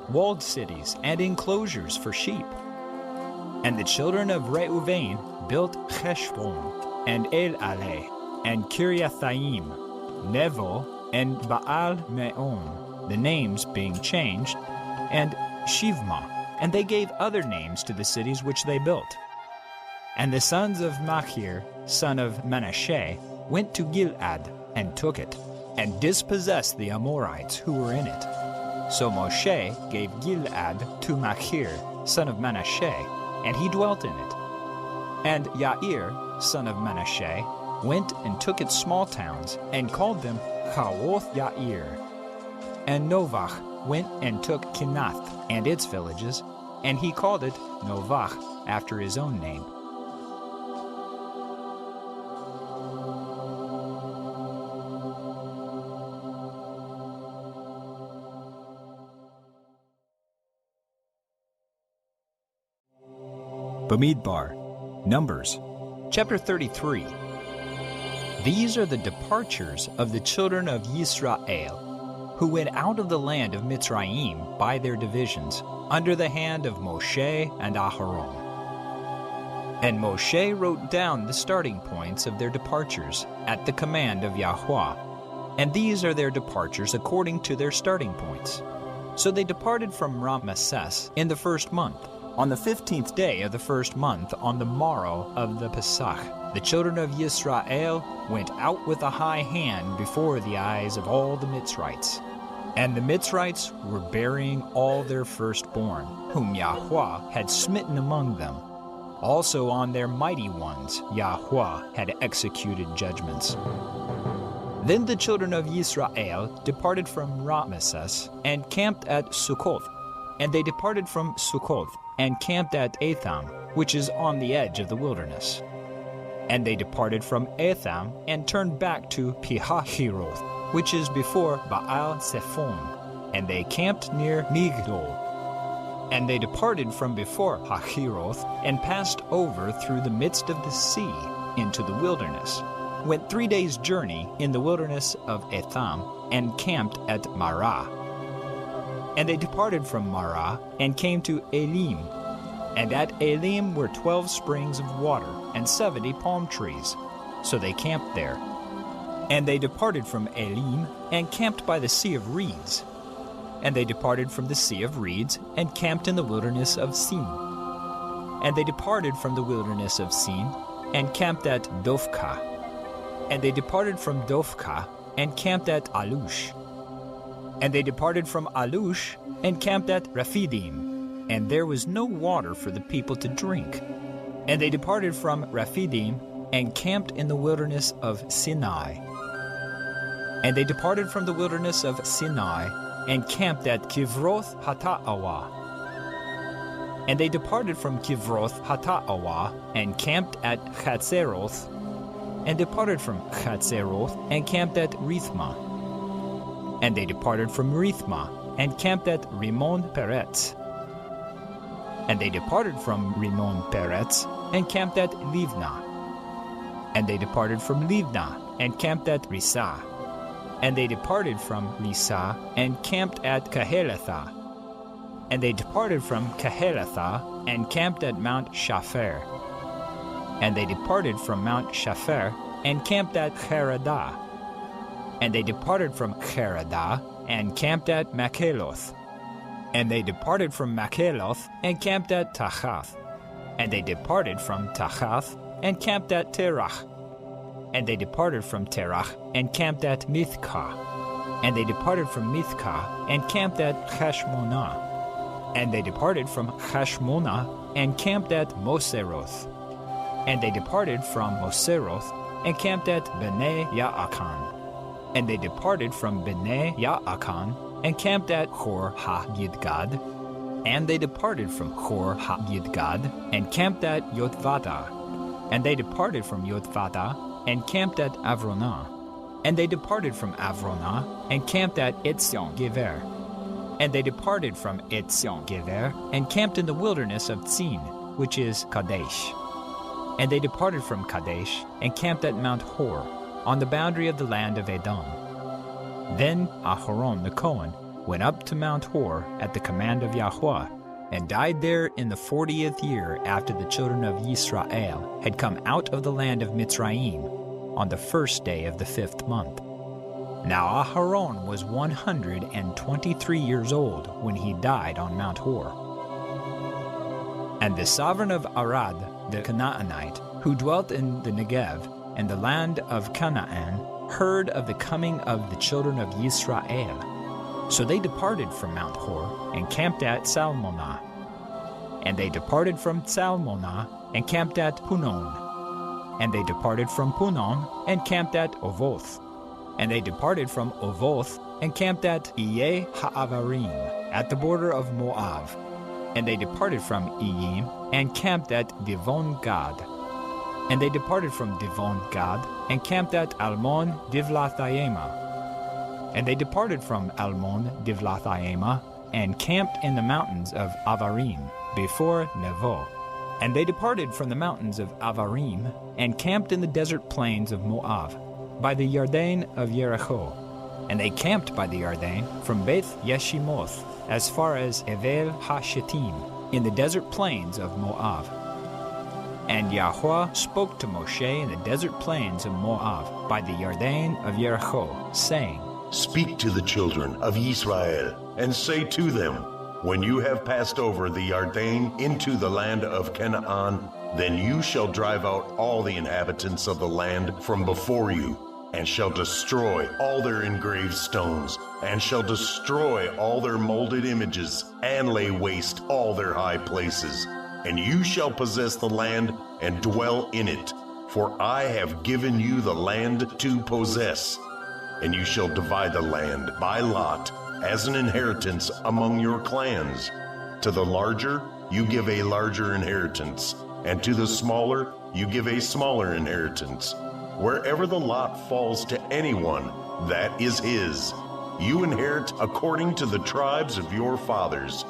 walled cities and enclosures for sheep. And the children of Reuven built Heshbon, and El-Aleh, and Kiriathaim, Nevo, and Baal-Meon, the names being changed, and Shivma, and they gave other names to the cities which they built. And the sons of Machir, son of Manasseh, went to Gilead, and took it, and dispossessed the Amorites who were in it. So Moshe gave Gilead to Machir, son of Manasseh, and he dwelt in it. And Yair, son of Manasseh, went and took its small towns, and called them Chawoth Yair. And Novach went and took Kinath and its villages, and he called it Novach after his own name. Bemidbar, Numbers, chapter 33. These are the departures of the children of Yisrael, who went out of the land of Mitzrayim by their divisions, under the hand of Moshe and Aharon. And Moshe wrote down the starting points of their departures at the command of Yahweh, and these are their departures according to their starting points. So they departed from Ramesses in the first month, on the 15th day of the first month, on the morrow of the Pesach. The children of Yisrael went out with a high hand before the eyes of all the Mitzrites. And the Mitzrites were burying all their firstborn, whom Yahweh had smitten among them. Also on their mighty ones Yahweh had executed judgments. Then the children of Yisrael departed from Ramesses and camped at Sukkoth. And they departed from Sukkoth and camped at Etham, which is on the edge of the wilderness. And they departed from Etham and turned back to Pihahiroth, which is before Baal-Zephon, and they camped near Migdol. And they departed from before Hahiroth and passed over through the midst of the sea into the wilderness, went 3 days' journey in the wilderness of Etham, and camped at Marah. And they departed from Marah and came to Elim. And at Elim were 12 springs of water and 70 palm trees. So they camped there. And they departed from Elim and camped by the Sea of Reeds. And they departed from the Sea of Reeds and camped in the wilderness of Sin. And they departed from the wilderness of Sin and camped at Dophkah. And they departed from Dophkah and camped at Alush. And they departed from Alush and camped at Rephidim, and there was no water for the people to drink. And they departed from Rephidim and camped in the wilderness of Sinai. And they departed from the wilderness of Sinai and camped at Kivroth Hata'awa. And they departed from Kivroth Hata'awa and camped at Chatzeroth. and departed from Chatzeroth, and camped at Rithma. And they departed from Rithma, and camped at Rimon Peretz. And they departed from Rimon Peretz, and camped at Livna. And they departed from Livna, and camped at Risa. And they departed from Risa, and camped at Kehelatha. And they departed from Kehelatha, and camped at Mount Shapher. And they departed from Mount Shapher, and camped at Cheradah. And they departed from Cheradah, and camped at Makeloth. And they departed from Makeloth, and camped at Tachath. And they departed from Tachath, and camped at Terach. And they departed from Terach, and camped at Mithkah. And they departed from Mithkah, and camped at Hashmonah. And they departed from Hashmonah, and camped at Moseroth. And they departed from Moseroth, and camped at Bene Yaakan. And they departed from Bene Yaakan, and camped at Hor HaGidgad. And they departed from Hor HaGidgad, and camped at Yotvata. And they departed from Yotvata, and camped at Avronah. And they departed from Avronah, and camped at Etzion Gever. And they departed from Etzion Gever, and camped in the wilderness of Tzin, which is Kadesh. And they departed from Kadesh, and camped at Mount Hor, on the boundary of the land of Edom. Then Aharon the Cohen went up to Mount Hor at the command of Yahweh, and died there in the 40th year after the children of Yisrael had come out of the land of Mitzrayim, on the first day of the 5th month. Now Aharon was 123 years old when he died on Mount Hor. And the sovereign of Arad, the Canaanite, who dwelt in the Negev and the land of Canaan, heard of the coming of the children of Yisrael. So they departed from Mount Hor and camped at Salmonah. And they departed from Salmonah and camped at Punon. And they departed from Punon and camped at Ovoth. And they departed from Ovoth and camped at Iye Ha'avarim, at the border of Moab. And they departed from Iyim and camped at Divon Gad. And they departed from Divon Gad and camped at Almon Divlathayema. And they departed from Almon Divlathayema and camped in the mountains of Avarim before Nevo. And they departed from the mountains of Avarim and camped in the desert plains of Moab by the Yarden of Jericho. And they camped by the Yarden from Beth Yeshimoth as far as Evel HaShittim in the desert plains of Moab. And Yahweh spoke to Moshe in the desert plains of Moab by the Yarden of Jericho, saying, Speak to the children of Israel, and say to them, When you have passed over the Yarden into the land of Canaan, then you shall drive out all the inhabitants of the land from before you, and shall destroy all their engraved stones, and shall destroy all their molded images, and lay waste all their high places. And you shall possess the land and dwell in it, for I have given you the land to possess. And you shall divide the land by lot as an inheritance among your clans. To the larger you give a larger inheritance, and to the smaller you give a smaller inheritance. Wherever the lot falls to anyone, that is his. You inherit according to the tribes of your fathers.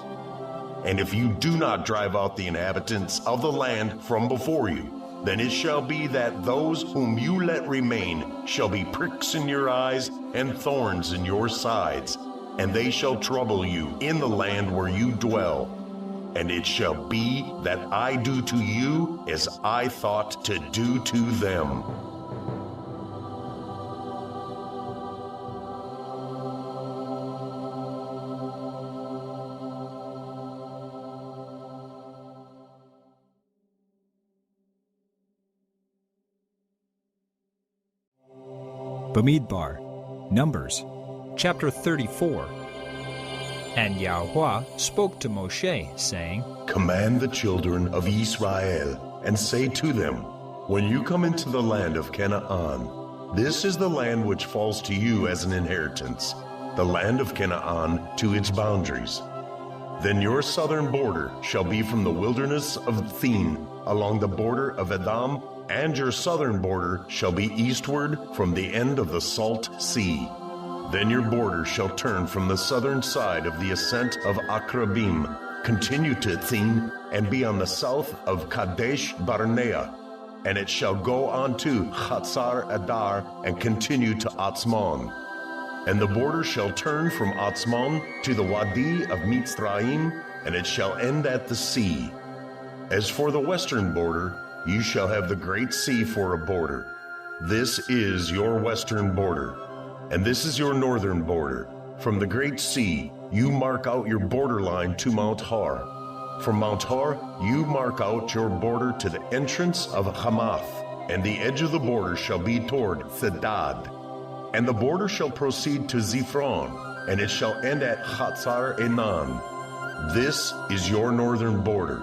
And if you do not drive out the inhabitants of the land from before you, then it shall be that those whom you let remain shall be pricks in your eyes and thorns in your sides, and they shall trouble you in the land where you dwell. And it shall be that I do to you as I thought to do to them. Bemidbar, Numbers, chapter 34. And Yahweh spoke to Moshe, saying, Command the children of Israel, and say to them, When you come into the land of Canaan, this is the land which falls to you as an inheritance, the land of Canaan to its boundaries. Then your southern border shall be from the wilderness of Thin along the border of Edom And your southern border shall be eastward from the end of the Salt Sea. Then your border shall turn from the southern side of the ascent of Akrabim, continue to Thin, and be on the south of Kadesh Barnea. And it shall go on to Chatzar Adar, and continue to Atzmon. And the border shall turn from Atzmon to the Wadi of Mitzrayim, and it shall end at the sea. As for the western border, you shall have the great sea for a border. This is your western border. And this is your northern border. From the great sea, you mark out your borderline to Mount Hor. From Mount Hor, you mark out your border to the entrance of Hamath, and the edge of the border shall be toward Thedad. And the border shall proceed to Ziphron, and it shall end at Chatzar Enan. This is your northern border.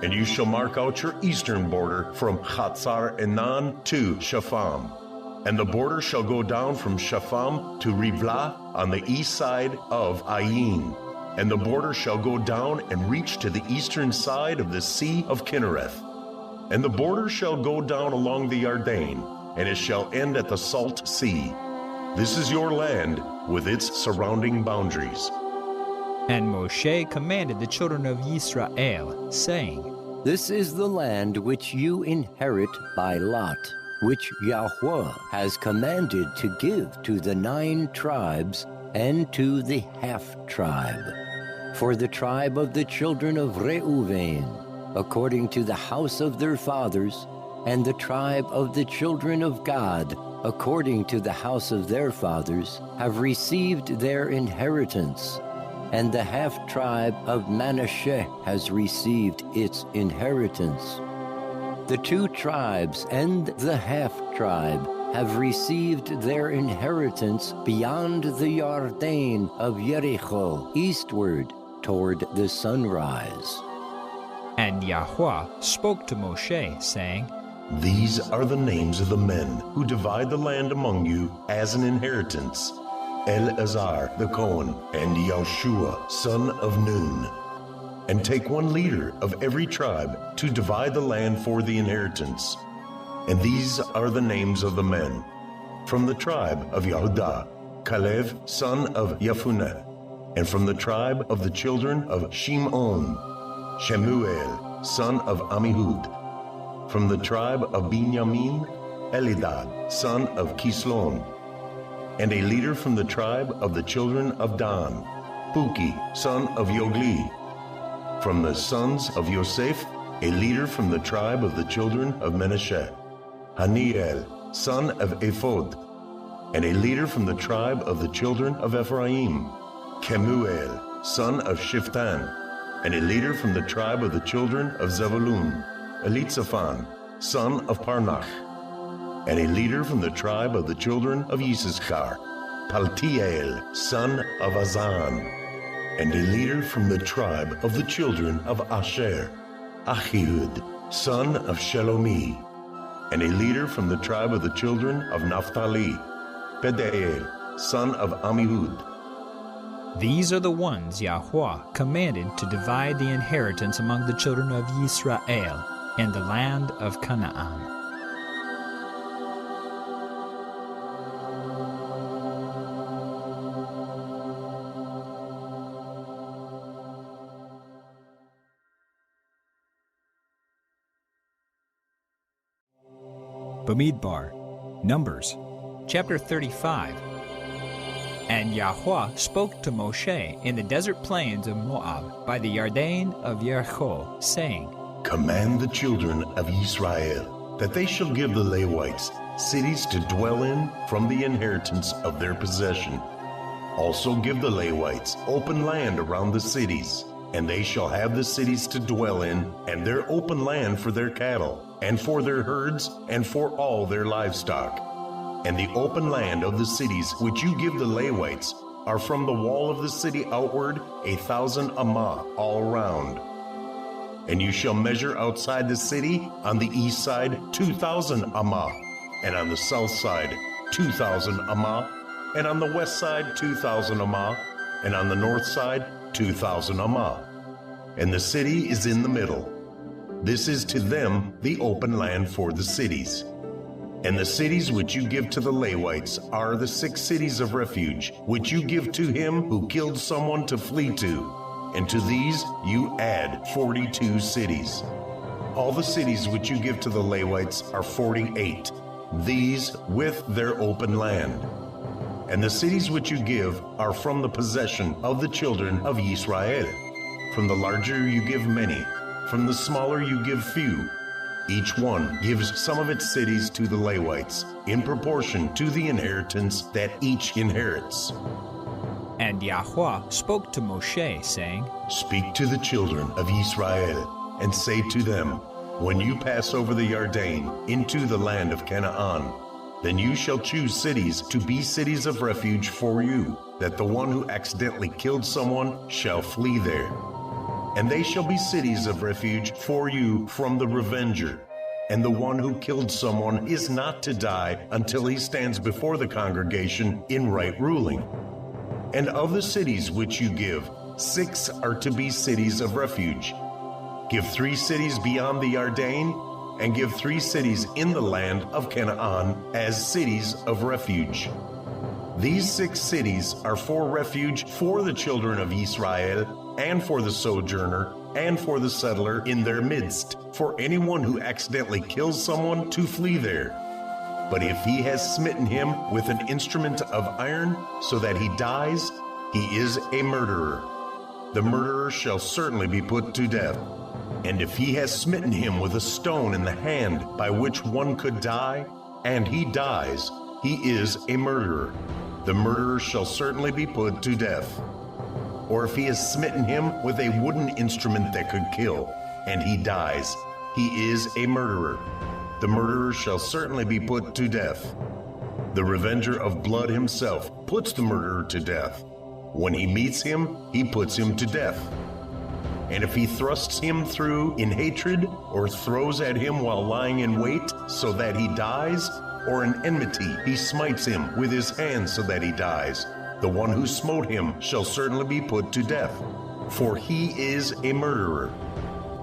And you shall mark out your eastern border from Chatzar Enan to Shapham. And the border shall go down from Shapham to Rivlah on the east side of Ayin. And the border shall go down and reach to the eastern side of the Sea of Kinnereth. And the border shall go down along the Yarden, and it shall end at the Salt Sea. This is your land with its surrounding boundaries. And Moshe commanded the children of Israel, saying, This is the land which you inherit by lot, which Yahweh has commanded to give to the 9 tribes and to the half-tribe. For the tribe of the children of Reuven, according to the house of their fathers, and the tribe of the children of Gad, according to the house of their fathers, have received their inheritance. And the half-tribe of Manasseh has received its inheritance. The 2 tribes and the half-tribe have received their inheritance beyond the Yarden of Jericho, eastward toward the sunrise. And Yahweh spoke to Moshe, saying, These are the names of the men who divide the land among you as an inheritance: Eleazar the Cohen, and Yahushua son of Nun. And take one leader of every tribe to divide the land for the inheritance. And these are the names of the men. From the tribe of Yehudah, Caleb son of Yefuneh. And from the tribe of the children of Shimon, Shemuel son of Amihud. From the tribe of Binyamin, Elidad son of Kislon. And a leader from the tribe of the children of Dan, Buki son of Yogli. From the sons of Yosef, a leader from the tribe of the children of Manasseh, Haniel son of Ephod. And a leader from the tribe of the children of Ephraim, Kemuel son of Shiftan. And a leader from the tribe of the children of Zebulun, Elitzaphan son of Parnach. And a leader from the tribe of the children of Yisachar, Paltiel son of Azan. And a leader from the tribe of the children of Asher, Achihud son of Shelomi. And a leader from the tribe of the children of Naphtali, Pedeel son of Amihud. These are the ones Yahweh commanded to divide the inheritance among the children of Israel in the land of Canaan. Bemidbar, Numbers, chapter 35. And Yahweh spoke to Moshe in the desert plains of Moab by the Yarden of Jericho, saying, Command the children of Israel that they shall give the Levites cities to dwell in from the inheritance of their possession. Also give the Levites open land around the cities, and they shall have the cities to dwell in, and their open land for their cattle, and for their herds, and for all their livestock. And the open land of the cities which you give the Levites are from the wall of the city outward 1,000 amah all round. And you shall measure outside the city on the east side 2,000 amah, and on the south side 2,000 amah, and on the west side 2,000 amah, and on the north side 2,000 amah. And the city is in the middle. This is to them the open land for the cities. And the cities which you give to the Levites are the 6 cities of refuge, which you give to him who killed someone to flee to. And to these you add 42 cities. All the cities which you give to the Levites are 48, these with their open land. And the cities which you give are from the possession of the children of Israel. From the larger you give many, from the smaller you give few. Each one gives some of its cities to the Levites, in proportion to the inheritance that each inherits. And Yahweh spoke to Moshe, saying, Speak to the children of Israel, and say to them, When you pass over the Jordan into the land of Canaan, then you shall choose cities to be cities of refuge for you, that the one who accidentally killed someone shall flee there. And they shall be cities of refuge for you from the revenger. And the one who killed someone is not to die until he stands before the congregation in right ruling. And of the cities which you give, 6 are to be cities of refuge. Give 3 cities beyond the Jordan, and give 3 cities in the land of Canaan as cities of refuge. These 6 cities are for refuge for the children of Israel, and for the sojourner, and for the settler in their midst, for anyone who accidentally kills someone to flee there. But if he has smitten him with an instrument of iron, so that he dies, he is a murderer. The murderer shall certainly be put to death. And if he has smitten him with a stone in the hand by which one could die, and he dies, he is a murderer. The murderer shall certainly be put to death. Or if he has smitten him with a wooden instrument that could kill, and he dies, he is a murderer. The murderer shall certainly be put to death. The revenger of blood himself puts the murderer to death. When he meets him, he puts him to death. And if he thrusts him through in hatred, or throws at him while lying in wait, so that he dies, or in enmity he smites him with his hands so that he dies, the one who smote him shall certainly be put to death, for he is a murderer.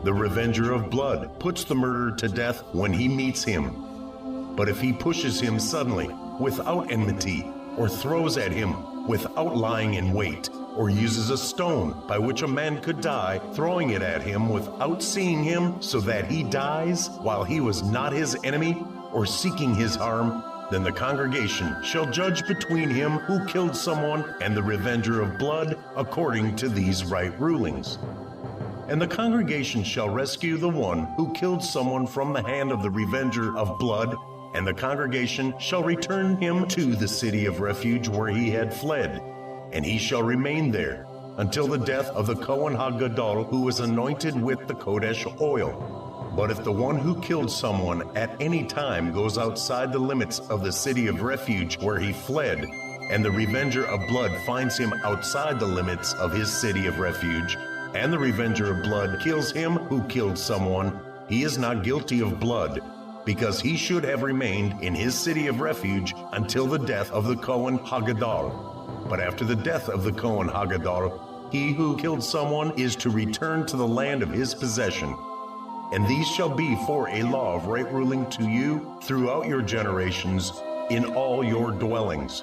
The revenger of blood puts the murderer to death when he meets him. But if he pushes him suddenly, without enmity, or throws at him without lying in wait, or uses a stone by which a man could die, throwing it at him without seeing him, so that he dies while he was not his enemy, or seeking his harm, then the congregation shall judge between him who killed someone and the revenger of blood according to these right rulings. And the congregation shall rescue the one who killed someone from the hand of the revenger of blood, and the congregation shall return him to the city of refuge where he had fled, and he shall remain there until the death of the Kohen HaGadol who was anointed with the Kodesh oil. But if the one who killed someone at any time goes outside the limits of the city of refuge where he fled, and the revenger of blood finds him outside the limits of his city of refuge, and the revenger of blood kills him who killed someone, he is not guilty of blood, because he should have remained in his city of refuge until the death of the Kohen HaGadol. But after the death of the Kohen HaGadol, he who killed someone is to return to the land of his possession. And these shall be for a law of right ruling to you throughout your generations in all your dwellings.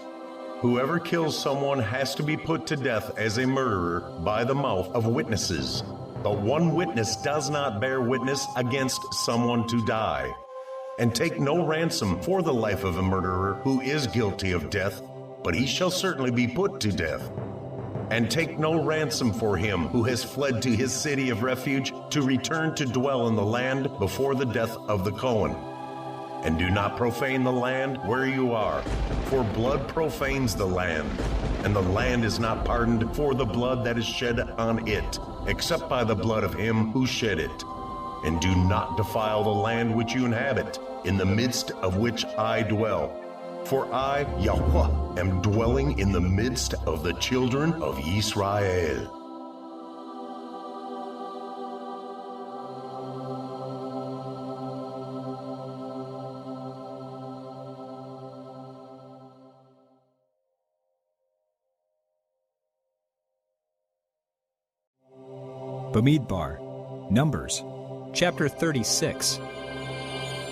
Whoever kills someone has to be put to death as a murderer by the mouth of witnesses. But one witness does not bear witness against someone to die. And take no ransom for the life of a murderer who is guilty of death, but he shall certainly be put to death. And take no ransom for him who has fled to his city of refuge to return to dwell in the land before the death of the Kohen. And do not profane the land where you are, for blood profanes the land, and the land is not pardoned for the blood that is shed on it, except by the blood of him who shed it. And do not defile the land which you inhabit, in the midst of which I dwell. For I, Yahweh, am dwelling in the midst of the children of Israel. Bemidbar, Numbers, chapter 36.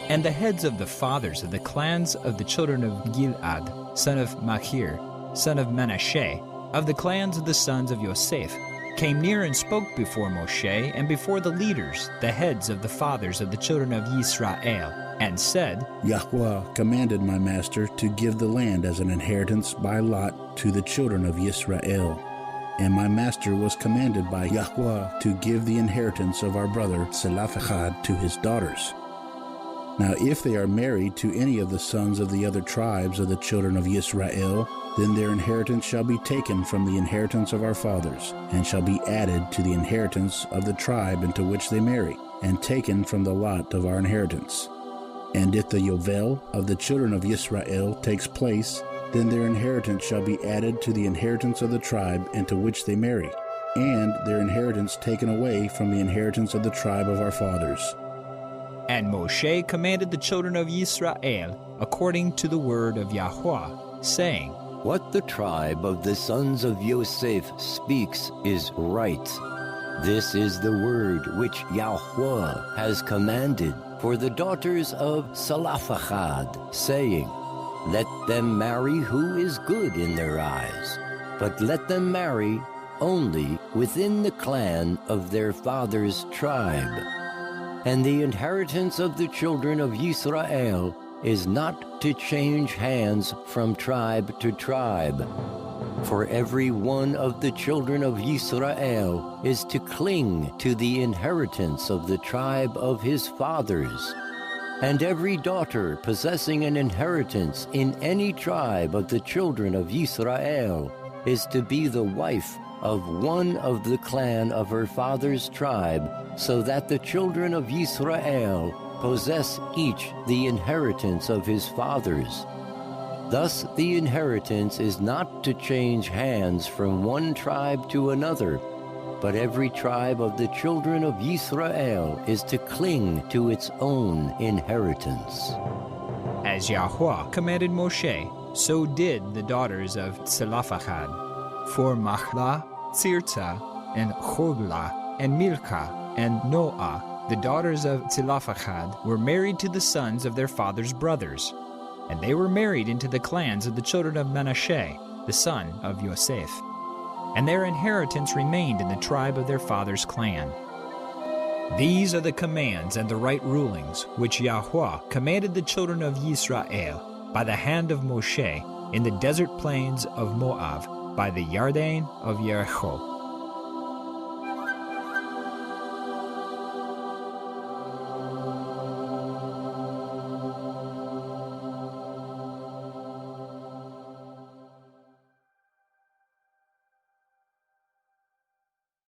And the heads of the fathers of the clans of the children of Gilad, son of Machir, son of Manasseh, of the clans of the sons of Yosef, came near and spoke before Moshe and before the leaders, the heads of the fathers of the children of Yisrael, and said, Yahweh commanded my master to give the land as an inheritance by lot to the children of Yisrael. And my master was commanded by Yahweh to give the inheritance of our brother Zelophehad to his daughters. Now if they are married to any of the sons of the other tribes of the children of Yisrael, then their inheritance shall be taken from the inheritance of our fathers, and shall be added to the inheritance of the tribe into which they marry, and taken from the lot of our inheritance. And if the Yovel of the children of Yisrael takes place, then their inheritance shall be added to the inheritance of the tribe into which they marry, and their inheritance taken away from the inheritance of the tribe of our fathers. And Moshe commanded the children of Yisrael according to the word of Yahweh, saying, What the tribe of the sons of Yosef speaks is right. This is the word which Yahweh has commanded for the daughters of Zelophehad, saying, Let them marry who is good in their eyes, but let them marry only within the clan of their father's tribe. And the inheritance of the children of Yisrael is not to change hands from tribe to tribe. For every one of the children of Yisrael is to cling to the inheritance of the tribe of his fathers. And every daughter possessing an inheritance in any tribe of the children of Yisrael is to be the wife of one of the clan of her father's tribe, so that the children of Yisrael possess each the inheritance of his fathers. Thus the inheritance is not to change hands from one tribe to another, but every tribe of the children of Yisrael is to cling to its own inheritance. As Yahweh commanded Moshe, so did the daughters of Zelophehad. For Mahlah, Tzirza, and Hoglah, and Milcah, and Noah, the daughters of Zelophehad, were married to the sons of their father's brothers. And they were married into the clans of the children of Manasseh, the son of Yosef. And their inheritance remained in the tribe of their father's clan. These are the commands and the right rulings which Yahweh commanded the children of Yisrael by the hand of Moshe in the desert plains of Moab, by the Yarden of Jericho.